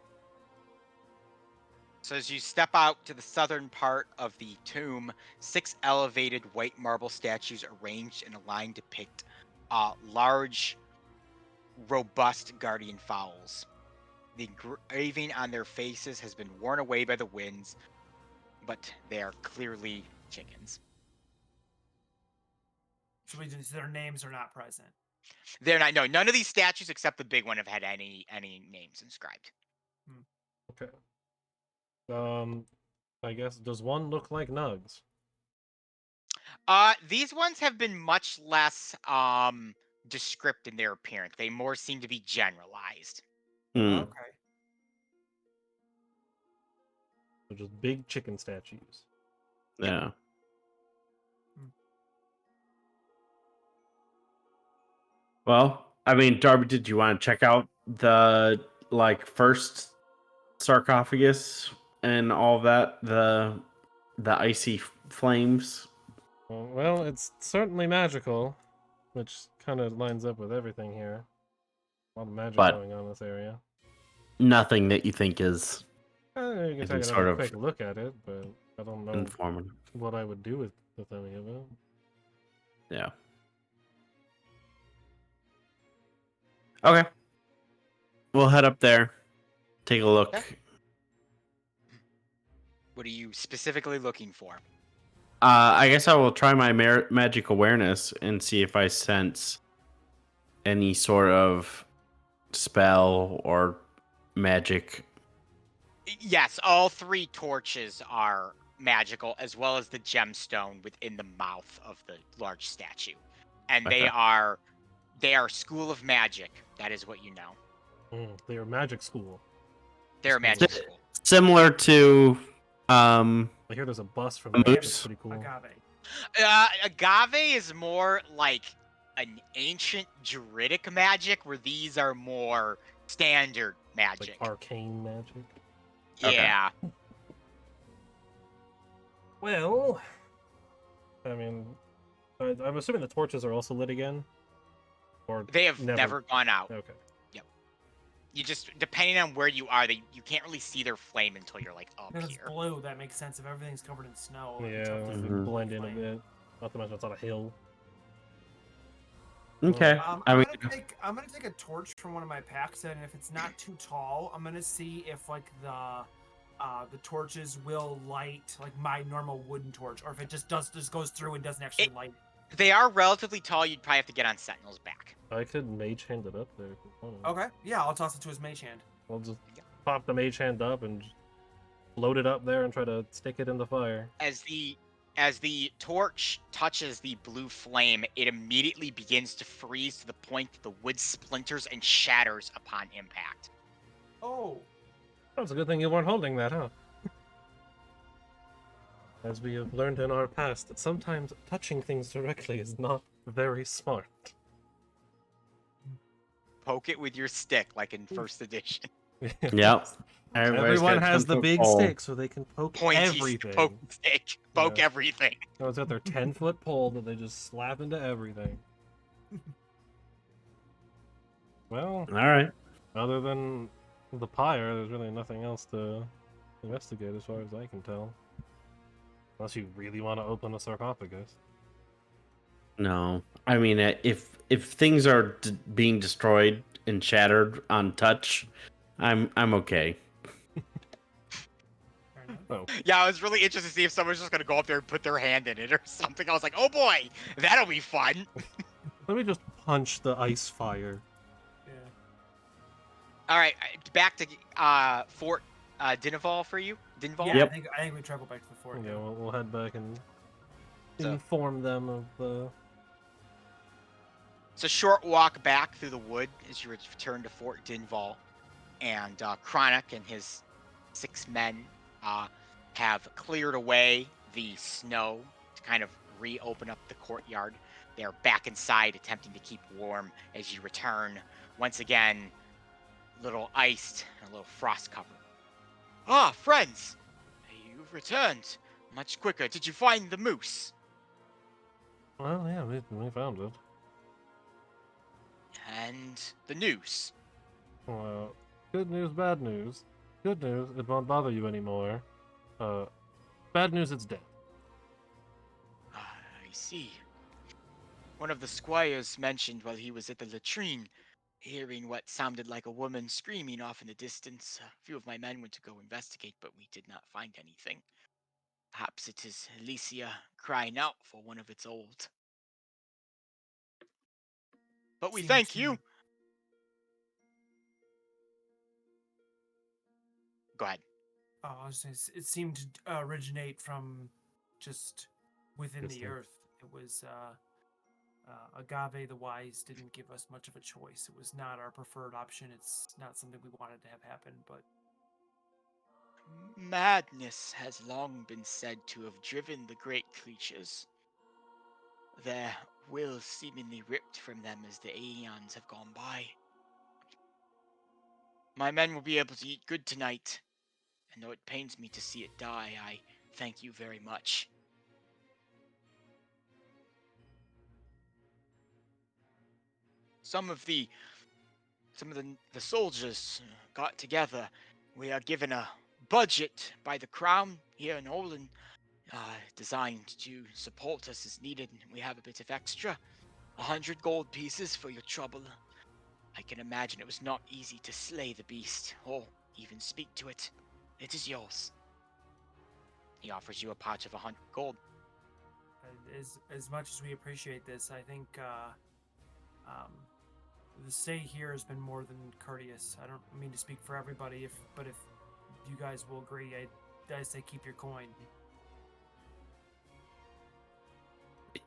So as you step out to the southern part of the tomb, 6 elevated white marble statues arranged in a line depict large, robust guardian fowls. The engraving on their faces has been worn away by the winds, but they are clearly chickens. So their names are not present. They're not. No, none of these statues except the big one have had any names inscribed. Okay. I guess, does one look like Nugs? These ones have been much less descriptive in their appearance. They more seem to be generalized. Hmm. Okay. They're just big chicken statues. Yeah. Well, I mean, Darby, did you want to check out the first sarcophagus and all that? The icy flames. Well, it's certainly magical, which kind of lines up with everything here. A lot of magic But- going on in this area. Nothing that you think is You can Any take sort another of quick look at it, but I don't know informative. what I would do with any of it. Yeah. Okay. We'll head up there. Take a look. Okay. What are you specifically looking for? I guess I will try my magic awareness and see if I sense any sort of spell or magic. Yes, all 3 torches are magical, as well as the gemstone within the mouth of the large statue, and Okay. they are school of magic. That is what you know. They are magic school. They're a magic school. Similar to I hear there's a bus from A there. That's moose? pretty cool. Agave. Agave is more like an ancient druidic magic, where these are more standard magic. Like arcane magic. Okay. Yeah. Well, I mean, I'm assuming the torches are also lit again? Or They have never gone out. Okay. You just, depending on where you are, you can't really see their flame until you're like up Because it's here. blue, that makes sense. If everything's covered in snow, Yeah, it's tough to they Mhm. blend in a flame. bit. Not to mention it's on a hill. Okay. I I'm mean, gonna take a torch from one of my packs, and if it's not too tall, I'm gonna see if like the torches will light like my normal wooden torch, or if it just goes through and doesn't actually light. They are relatively tall. You'd probably have to get on Sentinel's back. I could mage hand it up there. If you want. Okay, yeah, I'll toss it to his mage hand. I'll just pop the mage hand up and just load it up there and try to stick it in the fire. As the torch touches the blue flame, it immediately begins to freeze to the point that the wood splinters and shatters upon impact. Oh, That's a good thing you weren't holding that, huh? As we have learned in our past, that sometimes touching things directly is not very smart. Poke it with your stick, like in first edition. Yep. Everybody's Everyone got has some the big pole. stick, so they can poke Pointy everything. poke stick. Poke Yeah. everything. Everyone's got their 10-foot pole that they just slap into everything. Well, All right. other than the pyre, there's really nothing else to investigate as far as I can tell. Unless you really want to open a sarcophagus. No, I mean, if things are being destroyed and shattered on touch, I'm okay. fair enough. Oh, Yeah, I was really interested to see if someone's just gonna go up there and put their hand in it or something. I was like, oh boy, that'll be fun. let me just punch the ice fire. Yeah. All right, back to Fort Dinaval for you. Dinaval. Yeah, Yep. I think we travel back to the fort. Yeah, we'll head back and So- inform them of the. It's a short walk back through the wood as you return to Fort Dinval, and Chronic and his 6 men have cleared away the snow to kind of reopen up the courtyard. They're back inside, attempting to keep warm as you return. Once again, a little iced and a little frost covered. Ah, friends! You've returned much quicker. Did you find the moose? Well, yeah, we found it. And the news? Well, good news, bad news. Good news, it won't bother you anymore. Bad news, it's dead. I see. One of the squires mentioned while he was at the latrine, hearing what sounded like a woman screaming off in the distance. A few of my men went to go investigate, but we did not find anything. Perhaps it is Elyssia crying out for one of its old. But we Seemed thank to you. Go ahead. it seemed to originate from just within the Distant. earth. It was Agave the Wise didn't give us much of a choice. It was not our preferred option. It's not something we wanted to have happen, but Madness has long been said to have driven the great creatures, their will seemingly ripped from them as the aeons have gone by. My men will be able to eat good tonight, and though it pains me to see it die, I thank you very much. Some of the soldiers got together. We are given a budget by the crown here in Olin, designed to support us as needed. We have a bit of extra, 100 gold pieces for your trouble. I can imagine it was not easy to slay the beast, or even speak to it. It is yours. He offers you a pouch of 100 gold. as much as we appreciate this, I think the stay here has been more than courteous. I don't mean to speak for everybody, but if you guys will agree, I say keep your coin.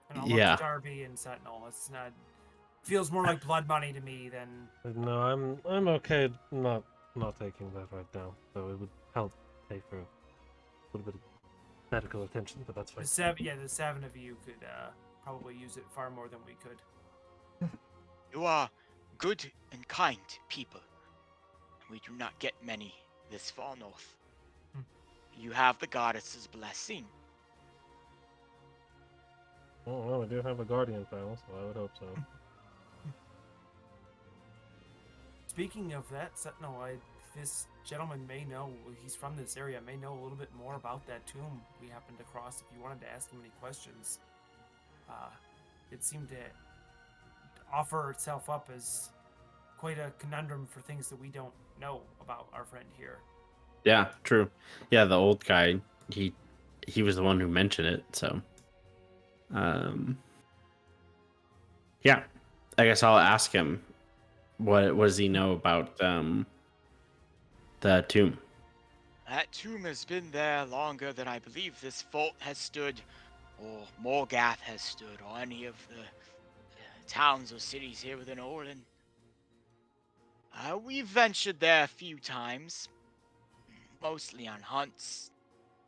And I'll look Yeah. to Darby and Sentinel. It's not feels more like blood money to me than No, I'm okay not taking that right now. So it would help pay for a little bit of medical attention, but that's fine. the seven. Yeah, the seven of you could probably use it far more than we could. You are good and kind people. We do not get many this far north. You have the goddess's blessing. Oh, well, we do have a guardian panel, so I would hope so. Speaking of that, Sentinel, this gentleman may know, he's from this area, may know a little bit more about that tomb we happened to cross. If you wanted to ask him any questions, it seemed to offer itself up as quite a conundrum for things that we don't know about our friend here. Yeah, true. Yeah, the old guy, he was the one who mentioned it, so yeah. I guess I'll ask him what does he know about the tomb. That tomb has been there longer than I believe this fort has stood, or Morgath has stood, or any of the towns or cities here within Orlin. We've ventured there a few times, mostly on hunts,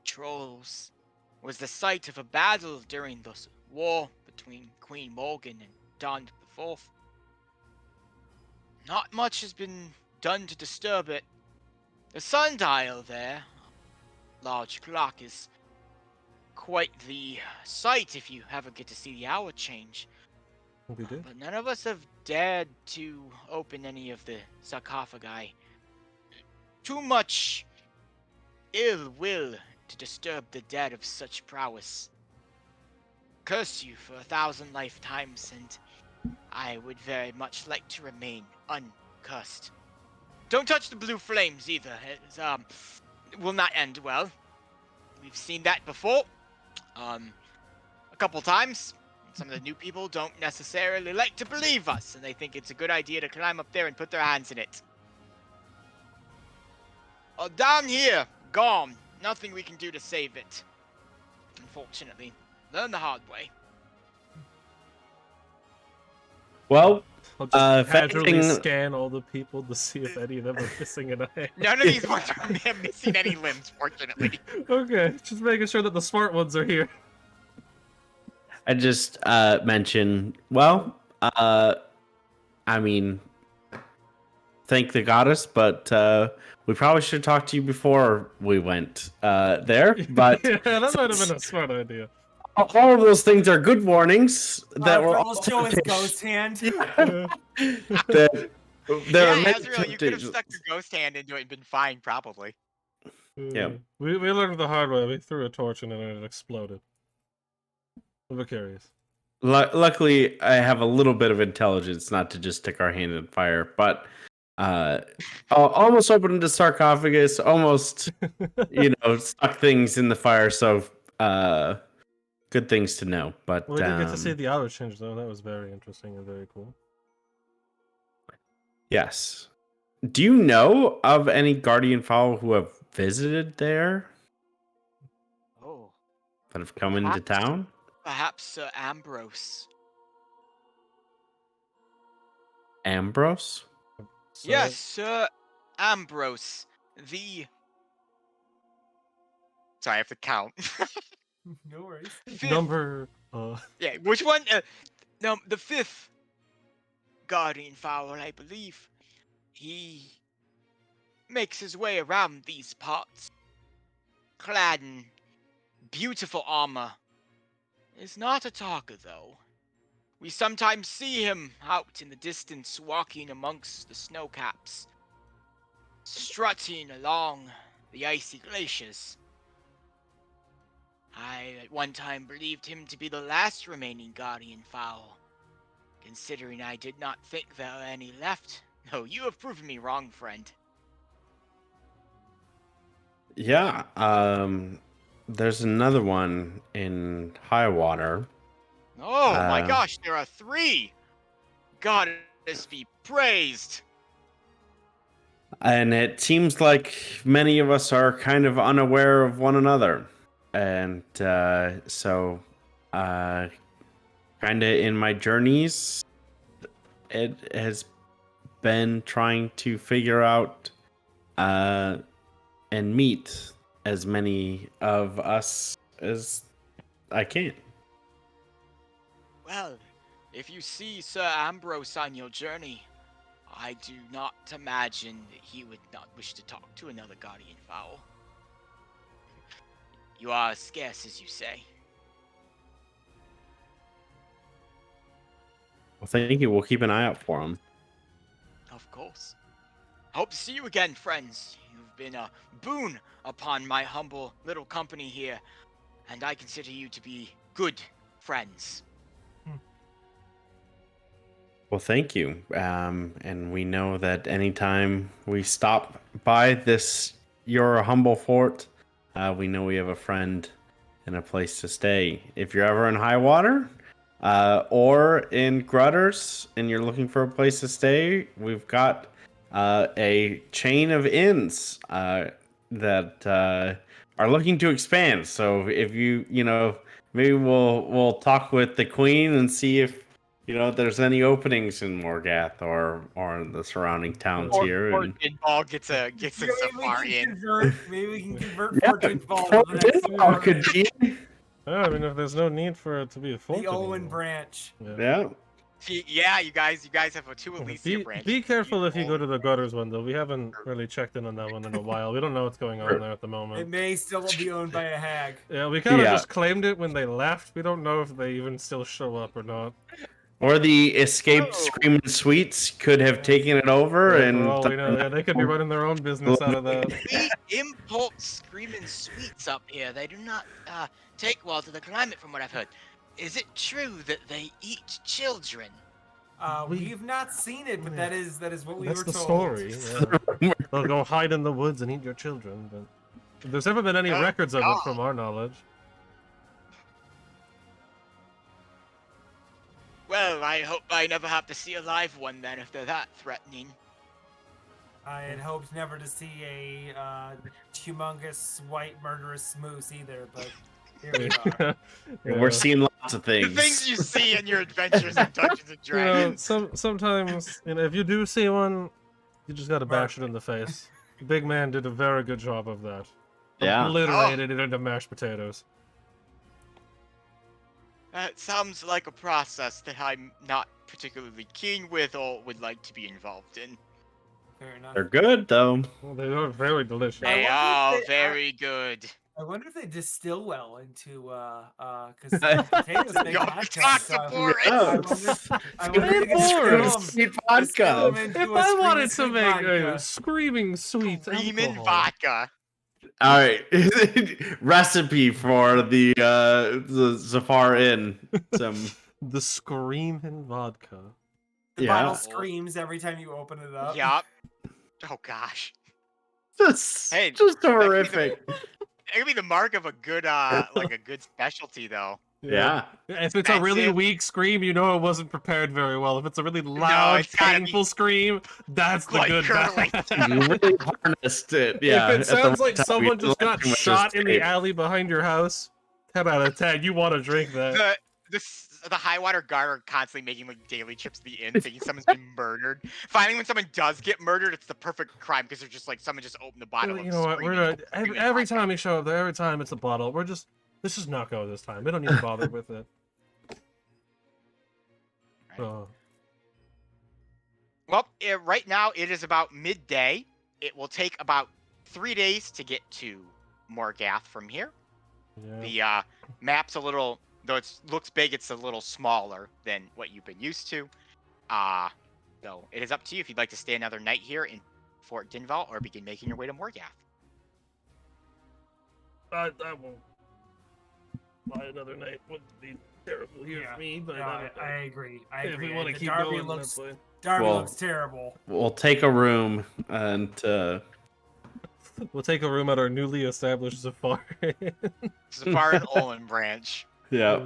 trolls. Was the site of a battle during the war between Queen Morgan and Don IV. Not much has been done to disturb it. The sundial there, large clock, is quite the sight if you ever get to see the hour change. We did. But none of us have dared to open any of the sarcophagi. Too much ill will to disturb the dead of such prowess. Curse you for 1,000 lifetimes, and I would very much like to remain uncursed. Don't touch the blue flames either. It will not end well. We've seen that before. A couple times. Some of the new people don't necessarily like to believe us, and they think it's a good idea to climb up there and put their hands in it. Down here, gone. Nothing we can do to save it. Unfortunately. Learn the hard way. Well, I'll just If casually anything, scan all the people to see if any of them are missing a hand. None of these ones are missing any limbs, fortunately. Okay, just making sure that the smart ones are here. I just mention. Well, I mean, thank the goddess, but we probably should talk to you before we went there. But Yeah, that might have since been a smart idea. all of those things are good warnings that were Arthur all will show his temptations. ghost hand. Yeah. that there are Yeah, many Azrael, you could have temptations. stuck your ghost hand into it and been fine, probably. Yeah. We learned the hard way. We threw a torch in it and it exploded. We're curious. Luckily, I have a little bit of intelligence not to just stick our hand in fire, but almost opened the sarcophagus, almost stuck things in the fire. So good things to know. But Well, we did get to see the outer change, though. That was very interesting and very cool. yes. Do you know of any guardian fowl who have visited there Oh, that have come into town? perhaps Sir Ambrose. Ambrose? So, Yes, Sir Ambrose. The. Sorry, I have to count. No worries. Fifth. Number. Yeah, which one? No, the fifth guardian fowl, I believe. He makes his way around these parts, clad in beautiful armor. Is not a talker, though. We sometimes see him out in the distance walking amongst the snow caps, strutting along the icy glaciers. I at one time believed him to be the last remaining guardian fowl, considering I did not think there were any left. No, you have proven me wrong, friend. Yeah. There's another one in Highwater. Oh my Uh, gosh, there are 3! Goddess be praised! And it seems like many of us are kind of unaware of one another. And so, kind of in my journeys, it has been trying to figure out and meet as many of us as I can. Well, if you see Sir Ambrose on your journey, I do not imagine that he would not wish to talk to another guardian fowl. You are as scarce as you say. Well, thank you. We'll keep an eye out for him. Of course. Hope to see you again, friends. You've been a boon upon my humble little company here, and I consider you to be good friends. Well, thank you. And we know that anytime we stop by your humble fort, we know we have a friend and a place to stay. If you're ever in Highwater or in Grutters and you're looking for a place to stay, we've got a chain of inns that are looking to expand. So if maybe we'll talk with the queen and see if there's any openings in Morgath or in the surrounding towns here. Fortune Ball gets a safari in. Maybe we can convert Yeah, Fortune Ball Fort to the next Dinwall could one. be. I mean, if there's no need for it to be a fort The Owen anymore. branch. Yeah. Yeah, you guys have a two Elyssia branch. Be careful if you go to the gutters one, though. We haven't really checked in on that one in a while. We don't know what's going on there at the It moment. may still be owned by a hag. Yeah, we kind of Yeah. just claimed it when they left. We don't know if they even still show up or not. Or the escaped Oh. Screaming Sweets could have taken it over Yeah, and for all we know, yeah, they could be running their own business out of that. We import screaming sweets up here. They do not take well to the climate, from what I've heard. Is it true that they eat children? We've not seen it, but that is what we That's were the told. story. Yeah. They'll go hide in the woods and eat your children. But there's never been any Oh, records of it God. from our knowledge. Well, I hope I never have to see a live one then, if they're that threatening. I had hoped never to see a humongous white murderous moose either, but Here we are. We're seeing lots of The things. things you see in your adventures in Dungeons and You know, Dragons. sometimes, if you do see one, you just gotta bash it in the face. Big man did a very good job of that. Yeah. Obliterated it into mashed potatoes. That sounds like a process that I'm not particularly keen with or would like to be involved in. Fair enough. They're good though. Well, they are very delicious. They wonder if are they- very good. I wonder if they distill well into because potatoes make Yo, vodka. talk So to Boris. I wonder if they can distill Sweet them, distill vodka. them If into I a wanted to screaming make vodka. a screaming sweet Creamin' alcohol, vodka. All right, recipe for the Zafar Inn. Some the screaming vodka. The Yeah. bottle screams every time you open it up. Yup. Oh gosh. just Hey, just that could be the- horrific. That could be the mark of a good like a good specialty though. Yeah. If it's a really Expensive. weak scream, you know it wasn't prepared very well. If it's a really loud, it's gotta be painful scream, that's the quite good curdling. bad. You really harnessed it. Yeah. If it at the sounds right like time, someone you just let got too much shot in the escape. alley behind your house, 10 out of 10. You want to drink that. The high water guard are constantly making like daily trips to the inn, thinking someone's been murdered. Finally, when someone does get murdered, it's the perfect crime because they're just like someone just opened the bottle. You of know what? We're screaming- not, screaming every vodka. time we show up there, every time it's a bottle. Let's just not go this time. We don't need to bother with it. Right. Oh. Well, right now it is about midday. It will take about 3 days to get to Morgath from here. Yeah. The map's a little, though it looks big, it's a little smaller than what you've been used to. So it is up to you if you'd like to stay another night here in Fort Dinval or begin making your way to Morgath. I won't buy another night. Wouldn't be terrible here Yeah. for me, but No, I agree. I if agree. we want to The keep Darby going, looks, that's fine. Darby Well- looks terrible. We'll take a room and We'll take a room at our newly established safari. Safar and Olin Branch. yeah.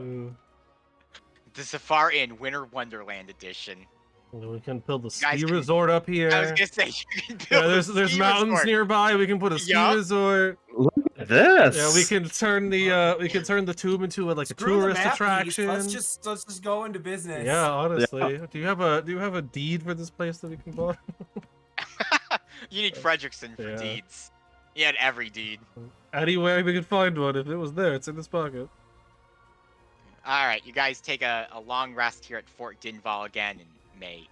The Safar Inn Winter Wonderland Edition. We can build a Guys ski can- resort up here. I was gonna say you can build Yeah, a there's ski mountains resort. nearby. We can put a ski Yup. resort. Look at this. Yeah, we can turn the tube into a Screw the tourist map piece. attraction. Let's just go into business. Yeah, honestly. Do you have a deed for this place that we can buy? You need Fredrickson for Yeah. deeds. He had every deed. Anywhere we could find one. If it was there, it's in this pocket. All right, you guys take a long rest here at Fort Dinval again and may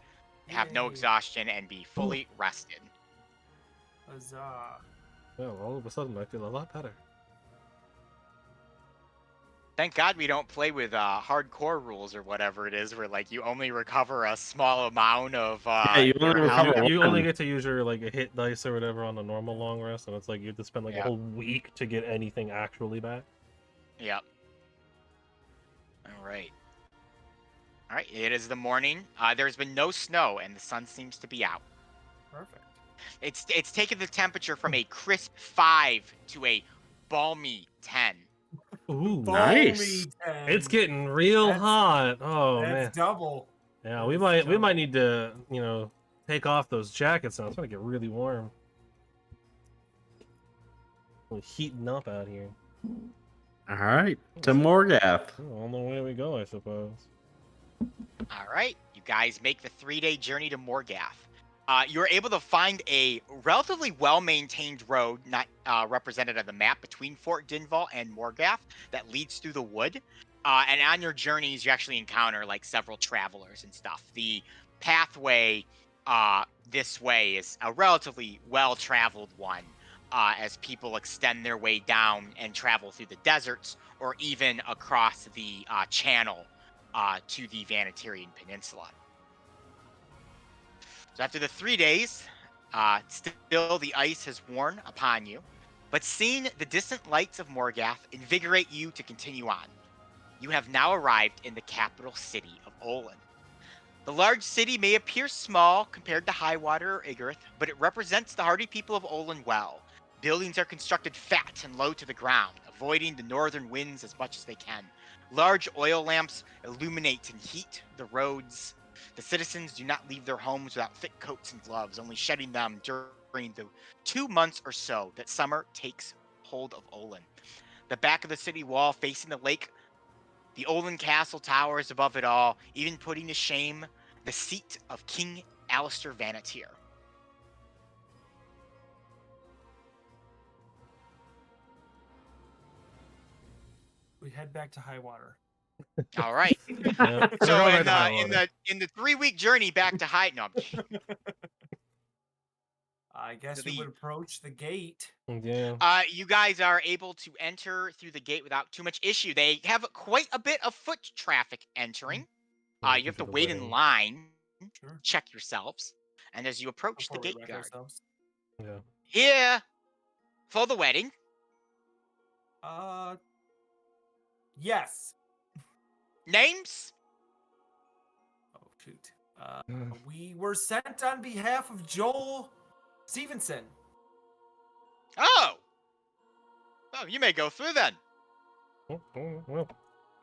have no Yay. exhaustion and be fully rested. Huzzah. Well, all of a sudden I feel a lot better. Thank God we don't play with hardcore rules or whatever it is, where like you only recover a small amount of. Yeah, you only your health. recover You one. only get to use your a hit dice or whatever on the normal long rest, and it's like you have to spend like a Yeah. whole week to get anything actually back. Yep. All right. All right. It is the morning. There's been no snow, and the sun seems to be out. Perfect. It's taken the temperature from a crisp 5 to a balmy 10. Ooh, Nice. Balmy 10. it's getting real That's- hot. Oh That's man, double. yeah, we that's might double. need to take off those jackets now. It's gonna get really warm. We're heating up out here. All right. To Morgath. On the way we go, I suppose. All right, you guys make the 3-day journey to Morgath. You're able to find a relatively well-maintained road, not represented on the map, between Fort Dinval and Morgath that leads through the wood. And on your journeys, you actually encounter like several travelers and stuff. The pathway this way is a relatively well-traveled one, as people extend their way down and travel through the deserts or even across the channel to the Vanatirian Peninsula. So after the 3 days, still the ice has worn upon you, but seeing the distant lights of Morgath invigorate you to continue on. You have now arrived in the capital city of Olin. The large city may appear small compared to Highwater or Igarth, but it represents the hardy people of Olin well. Buildings are constructed fat and low to the ground, avoiding the northern winds as much as they can. Large oil lamps illuminate and heat the roads. The citizens do not leave their homes without thick coats and gloves, only shedding them during the 2 months or so that summer takes hold of Olin. the back of the city wall facing the lake. The Olin Castle towers above it all, even putting to shame the seat of King Alistair Vanatier. We head back to high water. All right. Yeah, we're So going in back to high in water. the 3-week journey back to High, no, I guess The- we would approach the gate. Yeah. you guys are able to enter through the gate without too much issue. They have quite a bit of foot traffic entering. Yeah, You due have to the wait in wedding. line, Sure. check yourselves, and as you approach the Before we gate wreck guard, ourselves. Yeah. here for the wedding. Yes. Names? Oh shoot. We were sent on behalf of Joel Stevenson. Oh, you may go through then. Well,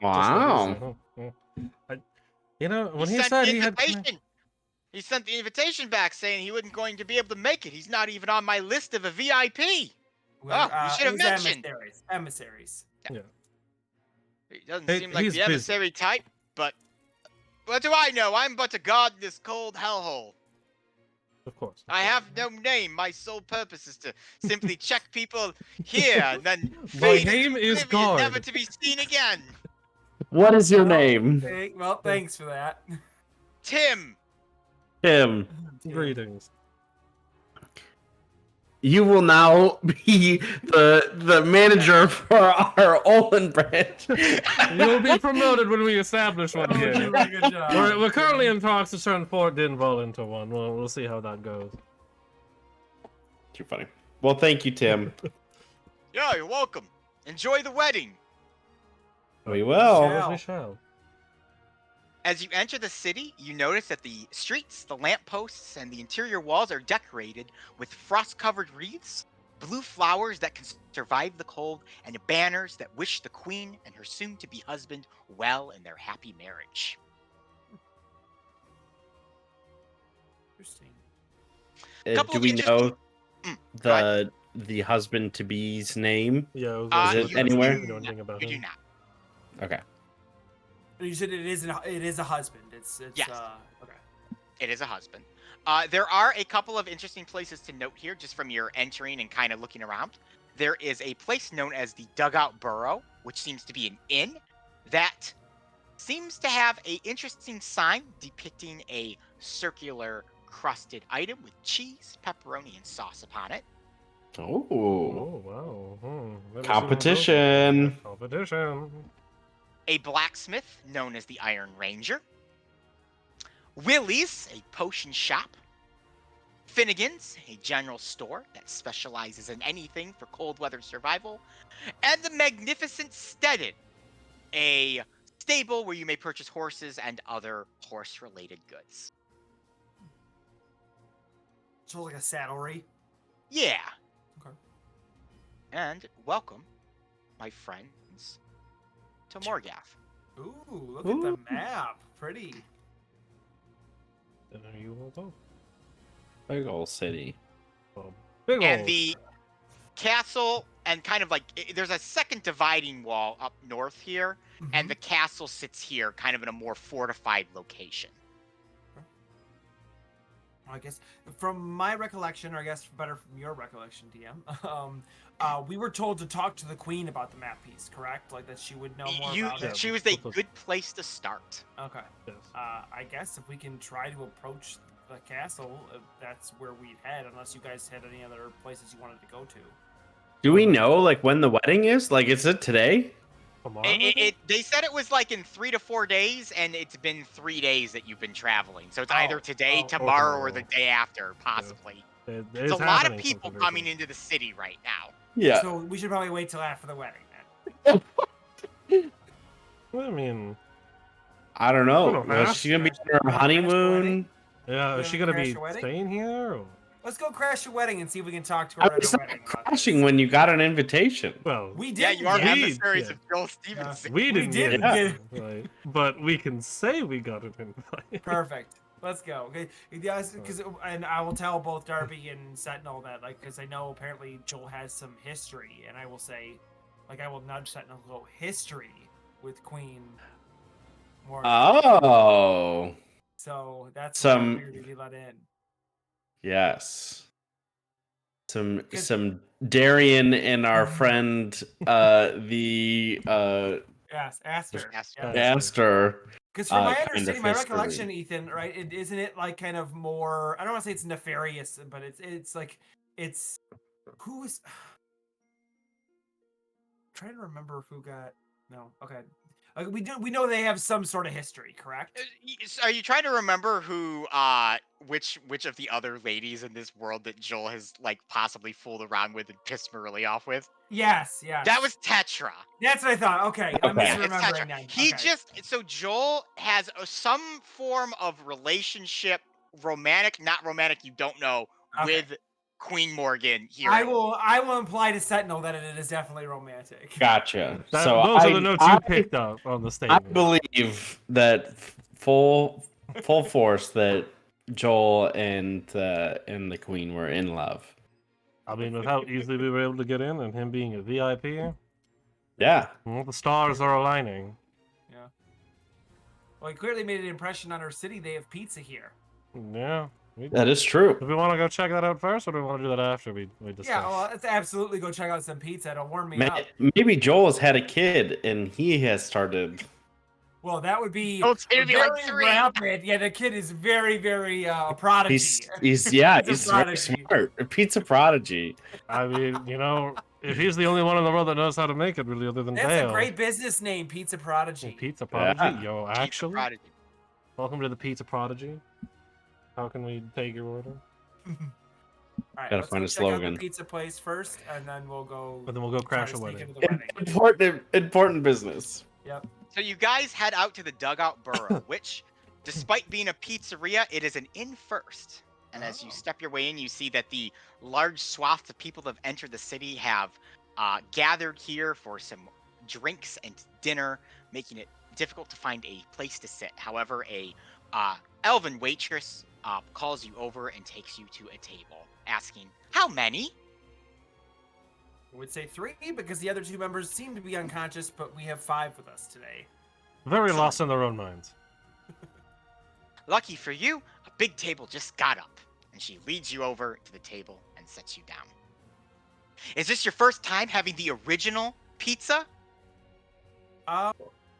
Wow. you know, when he sent said the he had invitation. He sent the invitation back saying he wasn't going to be able to make it. He's not even on my list of a VIP. Well, You should have it was mentioned. Emissaries. Yeah. He doesn't Hey, seem like he's the busy. emissary type, but what do I know? I'm but a god in this cold hellhole. Of course. I have no name. My sole purpose is to simply check people here and then My fade name into is oblivion, Guard. never to be seen again. What is your name? Well, thanks for that. Tim. Tim. Greetings. You will now be the manager for our Olin branch. You'll be promoted when we establish one Oh, here. you did a good job. We're currently in talks to turn Fort Dinval into one. We'll see how that goes. Too funny. Well, thank you, Tim. Yeah, you're welcome. Enjoy the wedding. We will. Yeah. We shall. As you enter the city, you notice that the streets, the lampposts, and the interior walls are decorated with frost-covered wreaths, blue flowers that can survive the cold, and banners that wish the queen and her soon-to-be husband well in their happy marriage. Interesting. Couple Do of we know go the husband to be's name? Yeah. Is it you anywhere? We know anything about You do him. not. Okay. You said it is a husband. It's Yes. Okay. It is a husband. There are a couple of interesting places to note here, just from your entering and kind of looking around. There is a place known as the Dugout Burrow, which seems to be an inn that seems to have a interesting sign depicting a circular crusted item with cheese, pepperoni, and sauce upon it. Oh. Oh wow. Never seen one of those. Competition. Competition. A blacksmith known as the Iron Ranger. Willie's, a potion shop. Finnegan's, a general store that specializes in anything for cold weather survival. And the magnificent Steadin, a stable where you may purchase horses and other horse-related goods. So like a saddlery. Yeah. Okay. And welcome, my friends, to Morgath. Ooh, look at the map. Pretty. And you will go. Big old city. Big And ol' the castle, and kind of like, there's a second dividing wall up north here, and the castle sits here, kind of in a more fortified location. I guess from my recollection, or I guess better from your recollection, DM, we were told to talk to the queen about the map piece, correct? Like that she would know more about it. She was a good place to start. Okay. Yes. I guess if we can try to approach the castle, that's where we'd head, unless you guys had any other places you wanted to go to. Do we know like when the wedding is? Like, is it today? Tomorrow? They said it was like in 3 to 4 days, and it's been 3 days that you've been traveling. So it's either today, tomorrow, or the day after, possibly. There's a lot of people coming into the city right now. Yeah. So we should probably wait till after the wedding then. I mean, I don't know. I don't know. Is she gonna be on her honeymoon? yeah, is she gonna crash be your wedding? staying here? Or? Let's go crash your wedding and see if we can talk to I her at was her not wedding. crashing when you got an invitation. Well, We did. Yeah, you are we- emissaries yeah. of Joel Stevenson. we didn't get didn't it, get right? But we can say we got an invite. Perfect. Let's go. Okay, because and I will tell both Darby and Sentinel that, like, because I know apparently Joel has some history, and I will say, Like I will nudge Sentinel and go history with Queen Morgan. Oh, So that's why I some figured he'd be let in. yes, some 'Cause- some Darian and our friend the Yes, Aster. Aster. Yes. Aster. Because from my kind of understanding, my history. recollection, Ethan, right? Isn't it like kind of more? I don't want to say it's nefarious, but it's like it's who is. I'm trying to remember who got no. Okay, we know they have some sort of history, correct? Are you trying to remember who which of the other ladies in this world that Joel has like possibly fooled around with and pissed Marilli off with? Yes, yes. That was Tetra. That's what I thought. Okay, I'm Okay. Yeah, it's misremembering Tetra. then. He Okay. just so Joel has some form of relationship, romantic, not romantic, you don't know, Okay. with Queen Morgan here. I will imply to Sentinel that it is definitely romantic. Gotcha. That, So those are the notes you picked up on the I statement. believe that full force that Joel and the Queen were in love. I mean, with how easily we were able to get in and him being a VIP, Yeah. well, the stars are aligning. Yeah. Well, he clearly made an impression on our city. They have pizza here. Yeah. That is true. Do we want to go check that out first, or do we want to do that after we discuss? Yeah, well, let's absolutely go check out some pizza. It'll warm me up. Maybe Joel has had a kid and he has started. Well, that would be Oh, it's gonna be like very 3. rapid. Yeah, the kid is very, very prodigy. He's He's very prodigy. smart. A pizza prodigy. I mean, if he's the only one in the world that knows how to make it, really, other than That's Dale. a great business name, Pizza Prodigy. Pizza Prodigy? Yeah. Yo, Pizza actually, Prodigy. welcome to the Pizza Prodigy. How can we take your order? All right, Gotta let's find go a check out slogan. the pizza place first, and then we'll go. And then we'll go try crash to a sneak wedding. into the wedding. Important business. Yep. So you guys head out to the Dugout Burrow, which, despite being a pizzeria, it is an inn first. And as you Oh. step your way in, you see that the large swaths of people that have entered the city have gathered here for some drinks and dinner, making it difficult to find a place to sit. However, a elven waitress calls you over and takes you to a table, asking, "How many?" I would say 3 because the other 2 members seem to be unconscious, but we have 5 with us today. Very Excellent. lost in their own minds. Lucky for you, a big table just got up, and she leads you over to the table and sets you down. Is this your first time having the original pizza?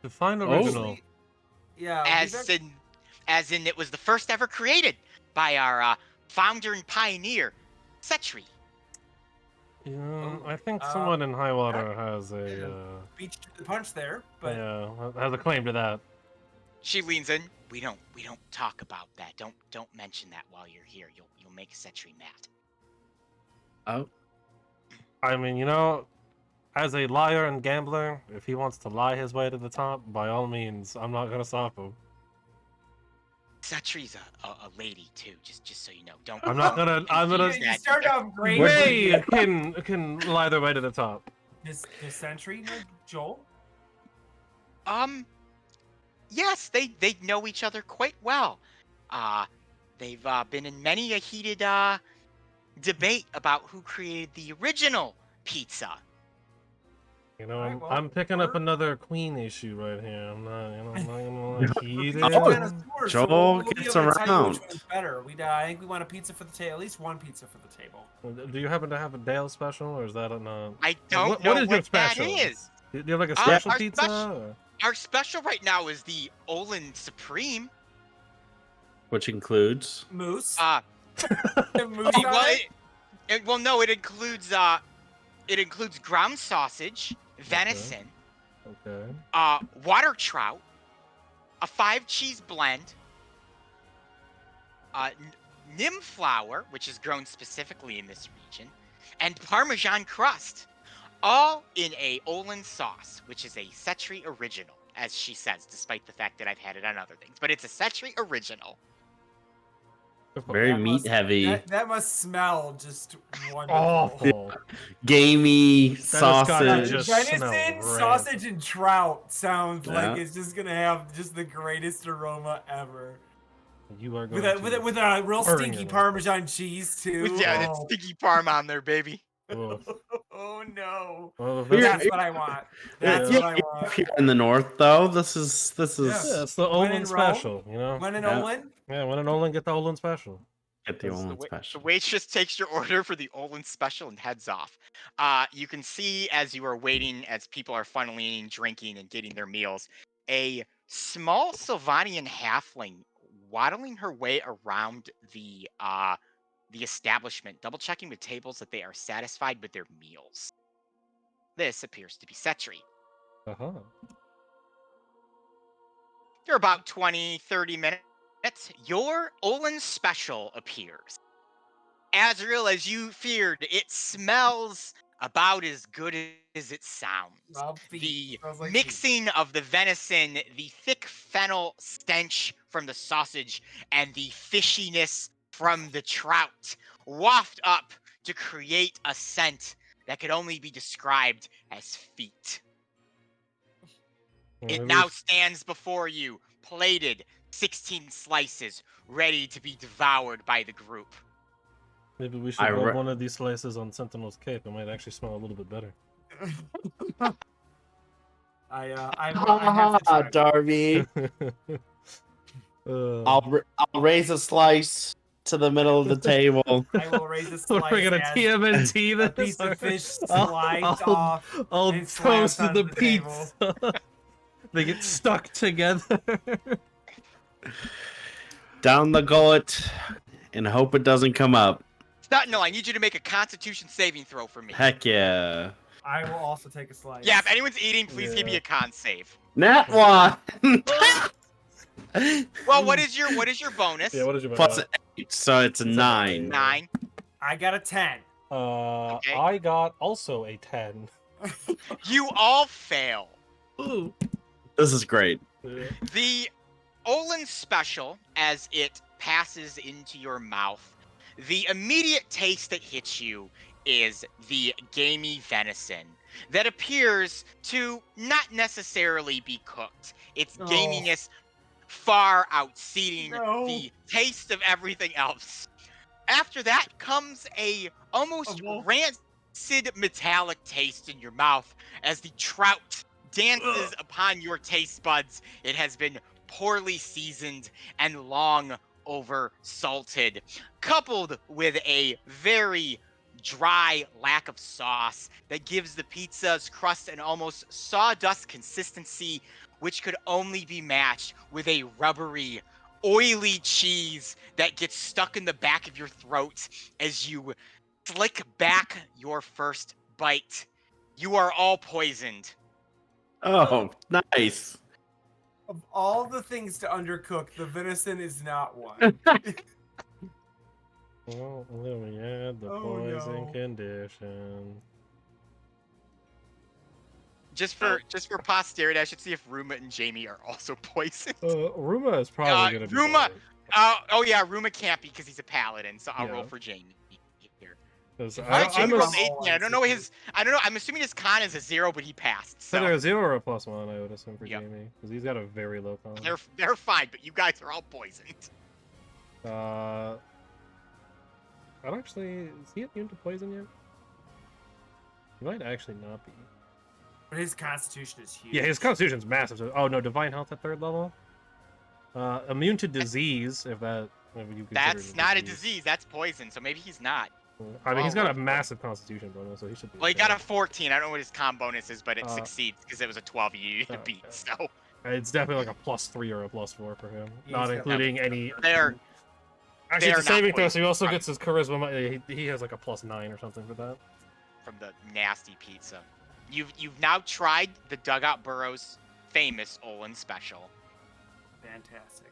Define Oh. original. Yeah. As in it was the first ever created by our founder and pioneer, Setri. Yeah, I think Oh, someone in Highwater has a beat you to the punch there, but has a claim to that. She leans in. We don't talk about that. Don't mention that while you're here. You'll make Setri mad. Oh. I mean, as a liar and gambler, if he wants to lie his way to the top, by all means, I'm not gonna stop him. Setri's a lady too, just so you know. Don't. I'm not gonna. I'm gonna. you start off great. They can lie their way to the top. This Sentry, no, Joel. Yes, they know each other quite well. They've been in many a heated debate about who created the original pizza. Alright, well, I'm picking up we're- another queen issue right here. I'm not gonna heat it. We're connoisseurs, so Joel we'll be gets able to tell you around. which one's better. I think we want a pizza for the table, at least one pizza for the table. Do you happen to have a Dale special, or is that not? I don't know What is your that special? is. Do you have like a special our pizza? special- Our special right now is the Olin Supreme. Which includes Moose. Uh, Moose well, on it? no, it includes ground sausage, venison, Okay. water trout, a 5-cheese blend, nymph flour, which is grown specifically in this region, and Parmesan crust, all in a Olin sauce, which is a Setri original, as she says, despite the fact that I've had it on other things. But it's a Setri original. very That meat must- heavy, That must smell just wonderful. Awful. gamey has gotta sausage. just Venison, smell rank. sausage, and trout sounds like Yeah. it's just gonna have just the greatest aroma ever. You are With going a real burn stinky your mouth. Parmesan cheese too. Yeah, that Oh. sticky parm on there, baby. Oof. Oh no. Well, if We're- that's, That's what I want. That's yeah, what I want. here in the north, though, this is yeah, it's the When in Olin Rome, special, you know? when in Yeah. Olin. Yeah, when an Olin, get the Olin special. get the That's The, Olin the special. waitress takes your order for the Olin special and heads off. You can see as you are waiting, as people are funneling in, drinking, and getting their meals, a small Sylvanian halfling waddling her way around the establishment, double checking with tables that they are satisfied with their meals. This appears to be Setri. Uh-huh. After about 20-30 minutes, your Olin special appears. Azrael, as you feared, it smells about as good as it sounds. Rob feet. The Smells like feet. mixing of the venison, the thick fennel stench from the sausage, and the fishiness from the trout waft up to create a scent that could only be described as feet. Well, It maybe, now stands before you, plated, 16 slices, ready to be devoured by the group. maybe we should I rub re- one of these slices on Sentinel's cape. It might actually smell a little bit better. I have to try. Darby. I'll raise a slice to the middle of the table. I will raise a We're slice gonna as TMNT a this. piece of or- fish I'll- slides I'll- off. I'll and slams toast onto the table. pizza. They get stuck together. Down the gullet and hope it doesn't come up. No, I need you to make a Constitution saving throw for me. Heck yeah. I will also take a slice. Yeah, if anyone's eating, please give me Yeah. a con save. Nat one. Well, what is your bonus? Yeah, what did you Plus buy? 8, so it's a 9. 9. I got a 10. Okay. I got also a 10. You all fail. Ooh. This is great. Yeah. The Olin special, as it passes into your mouth, the immediate taste that hits you is the gamey venison that appears to not necessarily be cooked. Its Oh. gaminess far outseating No. the taste of everything else. After that comes a almost wolf. rancid metallic taste in your mouth as the trout dances upon your taste buds. It has been poorly seasoned and long over salted, coupled with a very dry lack of sauce that gives the pizza's crust an almost sawdust consistency, which could only be matched with a rubbery, oily cheese that gets stuck in the back of your throat as you slick back your first bite. You are all poisoned. Oh, nice. Of all the things to undercook, the venison is not one. Well, then we add the Oh, poison no. condition. Just for posterity, I should see if Ruma and Jamie are also poisoned. Ruma is probably gonna be Ruma- fine. Oh yeah, Ruma can't be because he's a paladin, so I'll Yeah. roll for Jamie here. 'Cause All right, Jamie I'm rolled a, 18. I don't know I'm assuming his con is a 0, but he passed. So either a 0 or a +1, I would assume, for Yep. Jamie. Because he's got a very low con. they're fine, but you guys are all poisoned. I don't actually... Is he immune to poison yet? He might actually not be. But his constitution is huge. Yeah, his constitution's massive. So, oh, no, divine health at 3rd level? Immune to disease, if that... If you consider That's it not a disease. That's poison. So maybe he's not. I mean, he's got a Oh. massive constitution bonus, so he should be... Well, he okay. got a 14. I don't know what his con bonus is, but it Uh, succeeds because it was a 12 you needed to okay. beat. So It's definitely like a +3 or a +4 for him. He's Not got- including any... they're Actually, they're it's a not saving throw, so he poisoned. also gets his charisma. He has like a +9 or something for that. from the nasty pizza. You've now tried the Dugout Burrows famous Olin special. Fantastic.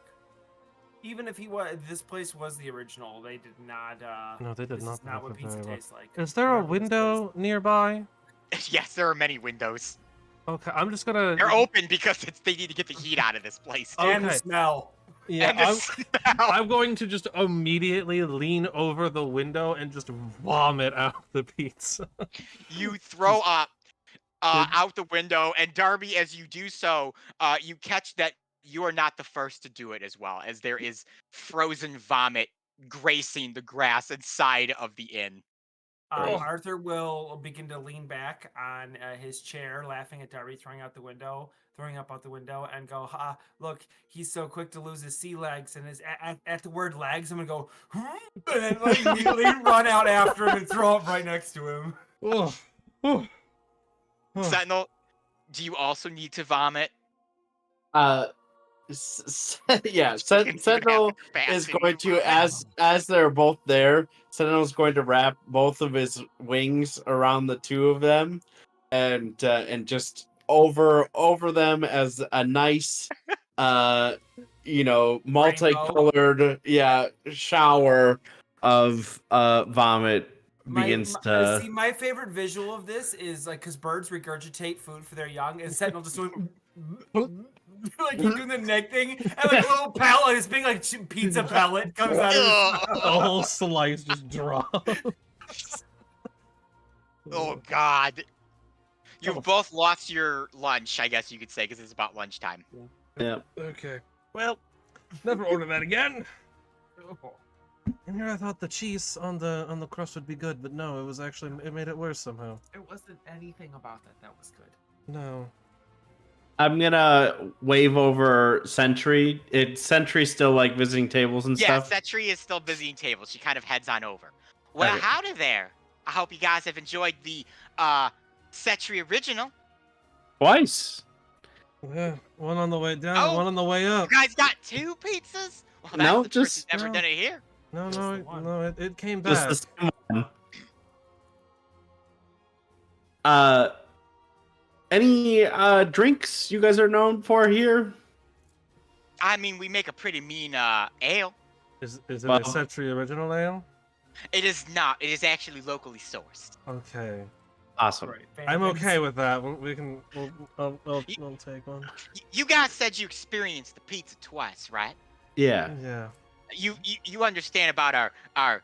Even if he was, this place was the original. They did not. No, they did this not is not make what it pizza very well. tastes like. Is there a Whatever this window nearby? Yes, there are many windows. Okay, I'm just gonna... They're open because they need to get the heat out of this place. is. And the Okay. smell. Yeah, And the smell. I'm going to just immediately lean over the window and just vomit out the pizza. You throw up out the window, and Darby, as you do so, you catch that you are not the first to do it as well, as there is frozen vomit gracing the grass inside of the inn. Great. Arthur will begin to lean back on his chair, laughing at Darby throwing up out the window, and go, "Ha! Look, he's so quick to lose his sea legs." And at the word legs, I'm gonna go, and then like immediately run out after him and throw up right next to him. Oh, oh, oh. Sentinel, do you also need to vomit? Yeah, You can have Sentinel the is capacity going to, vomit. as they're both there, Sentinel's going to wrap both of his wings around the two of them, and just over them as a nice, multicolored, shower of vomit begins to. See, my favorite visual of this is like because birds regurgitate food for their young, and Sentinel just doing like he's doing the neck thing, and like a little pellet, this big like pizza pellet comes out of his Ugh. mouth. The whole slice just drops. Oh God. You've both lost your lunch, I guess you could say, because it's about lunchtime. Yeah. Okay. Well, never order that again. And here I thought the cheese on the crust would be good, but no, it made it worse somehow. It wasn't anything about that was good. No. I'm gonna wave over Sentry. Sentry's still like visiting tables and Yeah, stuff. Sentry is still visiting tables. She kind of heads on over. Well, Okay. howdy there. I hope you guys have enjoyed the Sentry original. Twice. Yeah, one on the way down, Oh, one on the way You up. guys got 2 pizzas? Well, that's No, the first just- who's ever no. done it here. No, Just the one. no, it came Just back. the same one. Any drinks you guys are known for here? I mean, we make a pretty mean ale. Is it Well- a Century Original Ale? It is not. It is actually locally sourced. Okay. Awesome. I'm okay with that. I'll take one. You guys said you experienced the pizza twice, right? Yeah. Yeah. You understand about our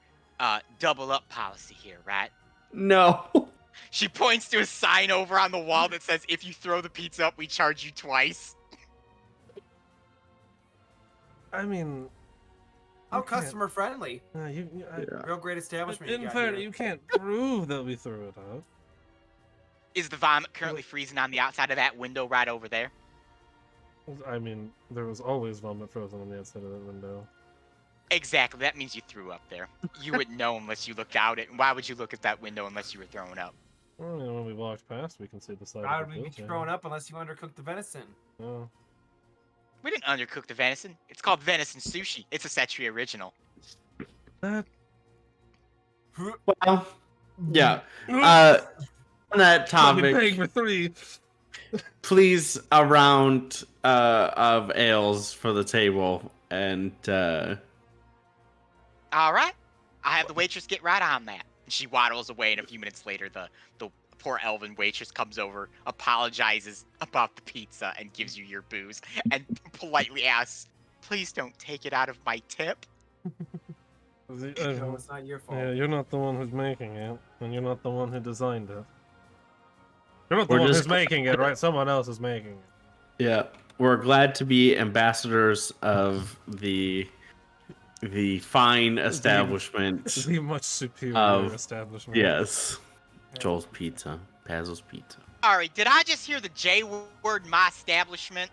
double up policy here, right? No. She points to a sign over on the wall that says, "If you throw the pizza up, we charge you twice." I mean, How you can't- customer friendly. Real great establishment. in you got fairness, here. you can't prove that we threw it up. Is the vomit currently freezing on the outside of that window right over there? I mean, there was always vomit frozen on the outside of that window. Exactly. That means you threw up there. You wouldn't know unless you looked out it. And why would you look at that window unless you were throwing up? Well, when we walked past, we can see the side How of would the we get you building. growing up unless you undercooked the venison? Oh. We didn't undercook the venison. It's called venison sushi. It's a Sentry original. That. Well, yeah. On that I'll be topic, paying for 3. please a round of ales for the table, and All right. I have the waitress get right on that. And she waddles away, and a few minutes later, the poor elven waitress comes over, apologizes about the pizza, and gives you your booze, and politely asks, "Please don't take it out of my tip." No, it's not your fault. Yeah, you're not the one who's making it, and you're not the one who designed it. You're not the We're one just- who's making it, right? Someone else is making it. yeah, we're glad to be ambassadors of the fine establishment. The much superior Of- establishment. Yes, Joel's Pizza, Pazzo's Pizza. All right, did I just hear the J word in my establishment?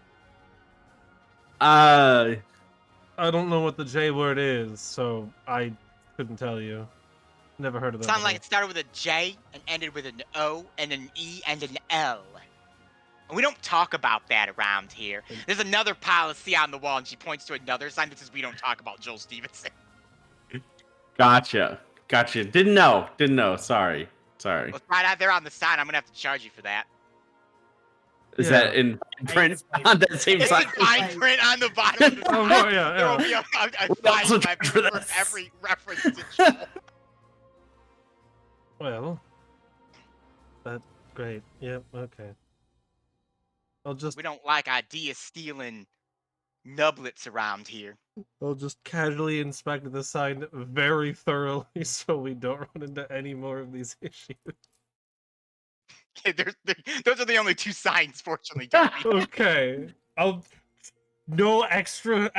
I don't know what the J word is, so I couldn't tell you. Never heard of that. Sounded like before. it started with a J and ended with an O and an E and an L. And we don't talk about that around here. There's another policy on the wall, and she points to another sign that says we don't talk about Joel Stevenson. Gotcha. Didn't know. Sorry. Well, it's right out there on the sign. I'm gonna have to charge you for that. Is Yeah. that in print on that same It's side? in fine print on the bottom of the Oh, sign. yeah, There will yeah. be a We also fine charge for for this. every reference to Joel. Well, that's great. Yep. Okay. I'll just We don't like idea stealing nublets around here. casually inspect the sign very thoroughly so we don't run into any more of these issues. Those are the only 2 signs, fortunately. Darby. Okay. No extra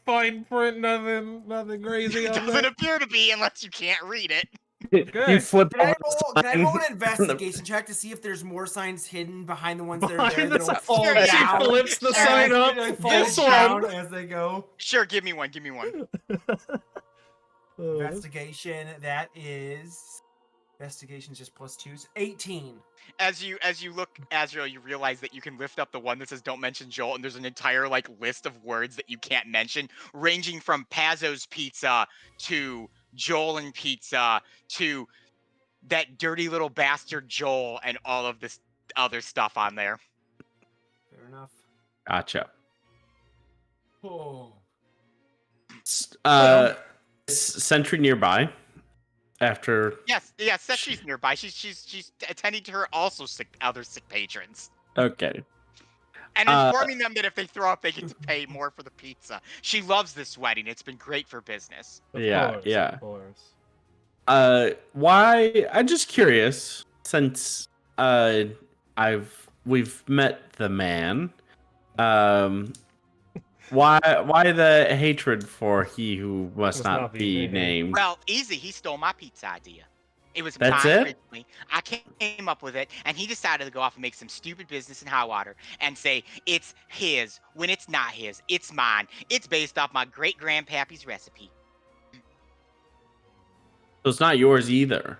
fine print, nothing crazy It on doesn't that. appear to be unless you can't read it. Okay. You flip Can I over roll? the Can I roll sign an investigation check to see if there's more signs hidden behind the ones that are there Behind the that'll sign. fall Sure, She yeah. down? flips the Sure. sign up. It This falls down one. as they go. Sure, give me one. Give me one. Investigation. That is investigation's just +2. So 18. As you look, Azrael, you realize that you can lift up the one that says "Don't mention Joel," and there's an entire like list of words that you can't mention, ranging from Pazzo's Pizza to Joel and Pizza to that dirty little bastard Joel and all of this other stuff on there. Fair enough. Gotcha. Oh. Is Sentry nearby? After Yes, she's nearby. She's attending to her also other sick patrons. okay, And informing them that if they throw up, they get to pay more for the pizza. She loves this wedding. It's been great for business. Of Yeah, course, yeah. Of course. why? I'm just curious since we've met the man. Why the hatred for he who must not be named? Well, easy. He stole my pizza idea. It was That's mine it? originally. I came up with it, and he decided to go off and make some stupid business in high water and say it's his when it's not his. It's mine. It's based off my great grandpappy's recipe. So it's not yours either.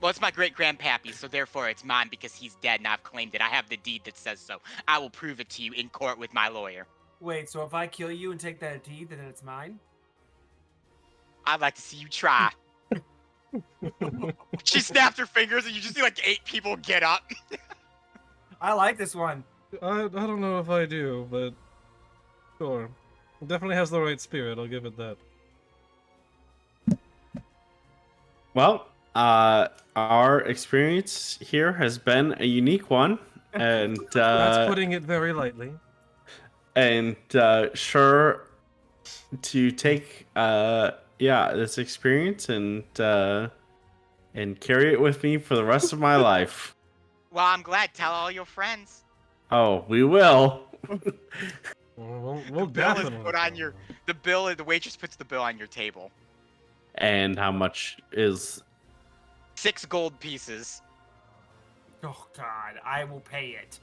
Well, it's my great grandpappy, so therefore it's mine because he's dead and I've claimed it. I have the deed that says so. I will prove it to you in court with my lawyer. Wait, so if I kill you and take that deed, then it's mine? I'd like to see you try. She snapped her fingers, and you just see like 8 people get up. I like this one. I don't know if I do, but sure. It definitely has the right spirit, I'll give it that. Well, our experience here has been a unique one, and That's putting it very lightly. And sure to take this experience and carry it with me for the rest of my life. Well, I'm glad. Tell all your friends. Oh, we will. We'll The bill is definitely put on your the waitress puts the bill on your table. And how much is 6 gold pieces. Oh God, I will pay it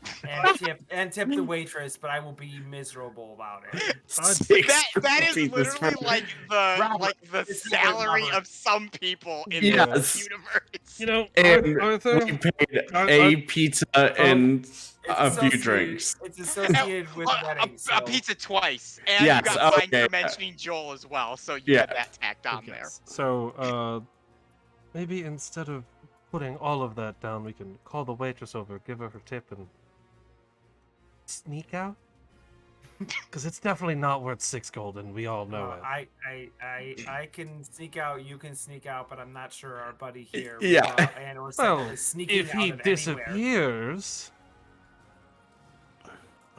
and tip the waitress, but I will be miserable about it. That is pieces literally for- like the It's salary Robert. of some people in Yes. this universe. You know, And Arthur, we paid Ar- a pizza and It's a few associated- drinks. It's associated with weddings. A So. pizza twice, and Yes, you got fined okay. for mentioning Joel as well, so you Yeah. had that tacked on there. yes. So, maybe instead of putting all of that down, we can call the waitress over, give her her tip, and sneak out? Because it's definitely not worth 6 gold, and we all know it. I can sneak out. You can sneak out, but I'm not sure our buddy here. Yeah. And or Well, is sneaking if out he of anywhere. disappears,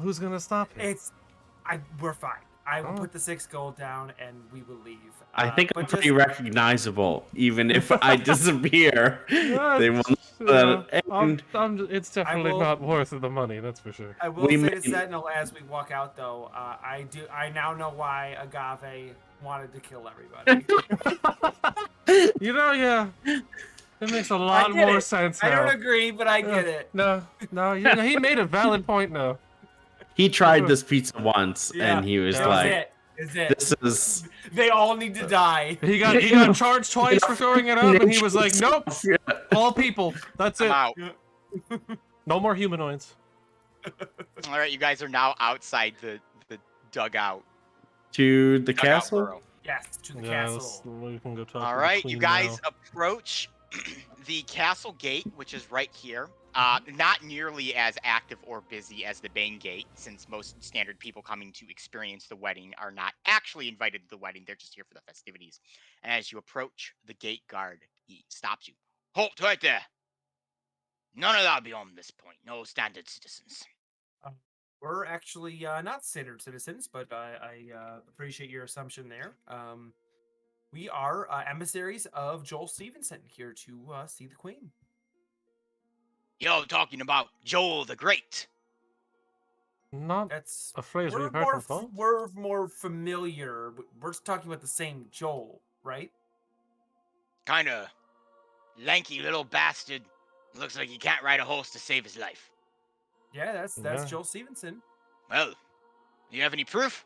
who's gonna stop him? We're fine. I will Oh. put the 6 gold down and we will leave. I think but I'm pretty recognizable, even if I disappear. Yeah, They will yeah, and it's definitely will- not worth the money, that's for sure. I will we say may- to Sentinel as we walk out, though, I now know why Agave wanted to kill everybody. You know, yeah. It makes a lot get more it. sense I now. don't agree, but I get it. No, he made a valid point now. he tried this pizza once, Yeah, and he was that like, it. Is it? "This is." They all need to die. He got charged twice for throwing it up, and he was like, "Nope, all people. That's I'm it. out. No more humanoids." All right, you guys are now outside the dugout. To the dugout castle. burrow. Yes, to the Yeah, castle. we can go talk. All to the right, you queen guys now. approach the castle gate, which is right here. Not nearly as active or busy as the main gate, since most standard people coming to experience the wedding are not actually invited to the wedding. They're just here for the festivities. And as you approach, the gate guard, he stops you. Halt right there. None of that beyond this point. No standard citizens. We're actually not standard citizens, but I appreciate your assumption there. We are emissaries of Joel Stevenson here to see the Queen. You're talking about Joel the Great. Not That's a phrase we're we've heard more before. we're more familiar. We're talking about the same Joel, right? Kinda. lanky little bastard. Looks like he can't ride a horse to save his life. Yeah, that's Yeah. Joel Stevenson. Well, do you have any proof?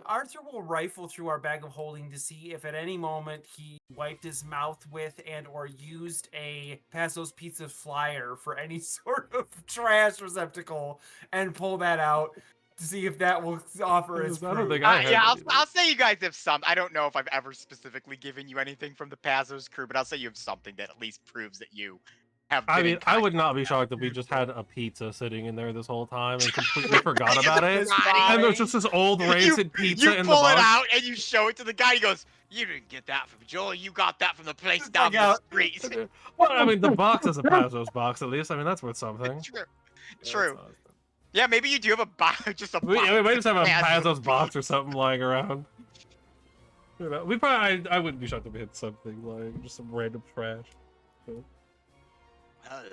Arthur will rifle through our bag of holding to see if at any moment he wiped his mouth with and or used a Passo's Pizza flyer for any sort of trash receptacle and pull that out to see if that will offer as I don't proof. think I Yeah, have. I'll say you guys have some. I don't know if I've ever specifically given you anything from the Pazos crew, but I'll say you have something that at least proves that you have been I in mean, I would contact not be with them. shocked if we just had a pizza sitting in there this whole time and completely forgot about it. It's And there's fine. just this old rancid pizza You in the pull it box. out and you show it to the guy. He goes, "You didn't get that from Joel. You got that from the place It's down like the out. street." Well, I mean, the box is a Pazos box, at least. I mean, that's worth something. True. That's True. awesome. Yeah, maybe you do have a box, just a box. We might just have a Pazos Pazos box pizza. or something lying around. You know, we probably. I wouldn't be shocked if we had something like just some random trash. So, Well,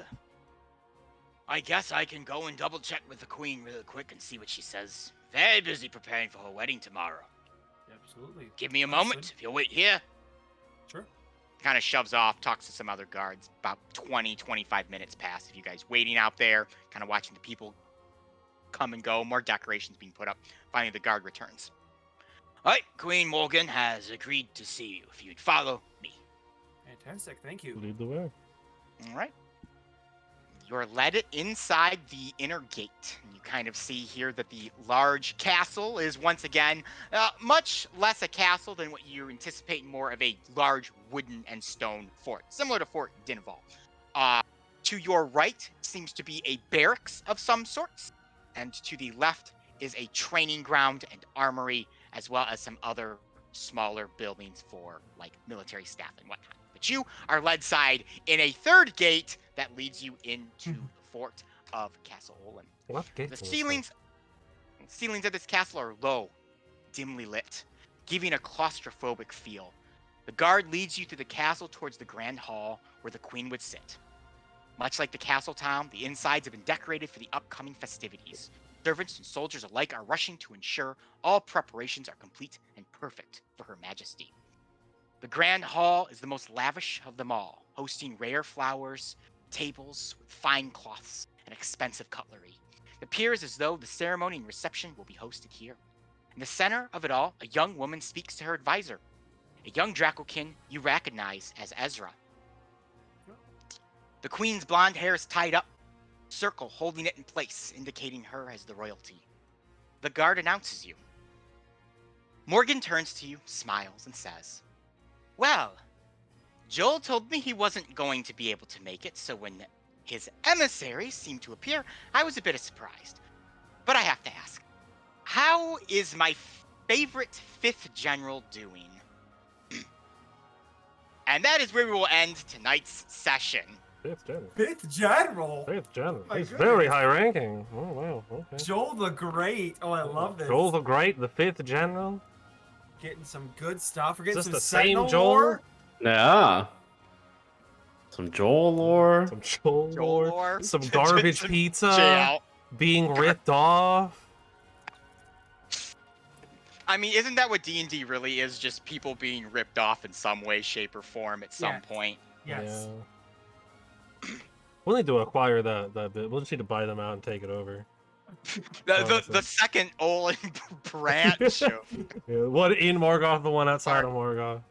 I guess I can go and double check with the queen real quick and see what she says. Very busy preparing for her wedding tomorrow. Absolutely. Give me a moment Understood. if you'll wait here. Sure. Kind of shoves off, talks to some other guards. About 25 minutes pass of you guys waiting out there, kind of watching the people come and go, more decorations being put up. Finally, the guard returns. All right, Queen Morgan has agreed to see you if you'd follow me. Fantastic. Thank you. lead the way. All right. You're led inside the inner gate. And you kind of see here that the large castle is once again much less a castle than what you're anticipating, more of a large wooden and stone fort, similar to Fort Dinaval. To your right seems to be a barracks of some sorts, and to the left is a training ground and armory, as well as some other smaller buildings for like military staff and whatnot. But you are led side in a third gate that leads you into the fort of Castle Olin. What gate The is this? ceilings of this castle are low, dimly lit, giving a claustrophobic feel. The guard leads you through the castle towards the grand hall where the queen would sit. Much like the castle town, the insides have been decorated for the upcoming festivities. Servants and soldiers alike are rushing to ensure all preparations are complete and perfect for Her Majesty. The grand hall is the most lavish of them all, hosting rare flowers, tables with fine cloths, and expensive cutlery. It appears as though the ceremony and reception will be hosted here. In the center of it all, a young woman speaks to her advisor, a young Dracokin you recognize as Ezra. The queen's blonde hair is tied up, circle holding it in place, indicating her as the royalty. The guard announces you. Morgan turns to you, smiles, and says, "Well, Joel told me he wasn't going to be able to make it, so when his emissaries seemed to appear, I was a bit surprised. But I have to ask, how is my favorite 5th General doing?" And that is where we will end tonight's session. 5th general. 5th General. 5th general. My He's goodness. very high ranking. Oh wow. Okay. Joel the Great. Oh, I love this. Joel the Great, the 5th general. Getting some good stuff. We're Is getting this some the same Sentinel Joel? lore. Yeah. Some Joel lore. Some Joel Joel lore. lore. Some garbage Some pizza. jail. Being ripped off. I mean, isn't that what D&D really is? Just people being ripped off in some way, shape, or form at some Yeah. point. Yes. Yeah. We'll need to acquire that bit. We'll just need to buy them out and take it over. The second Olin branch of Yeah, one in Morgoth, the one outside of Morgoth.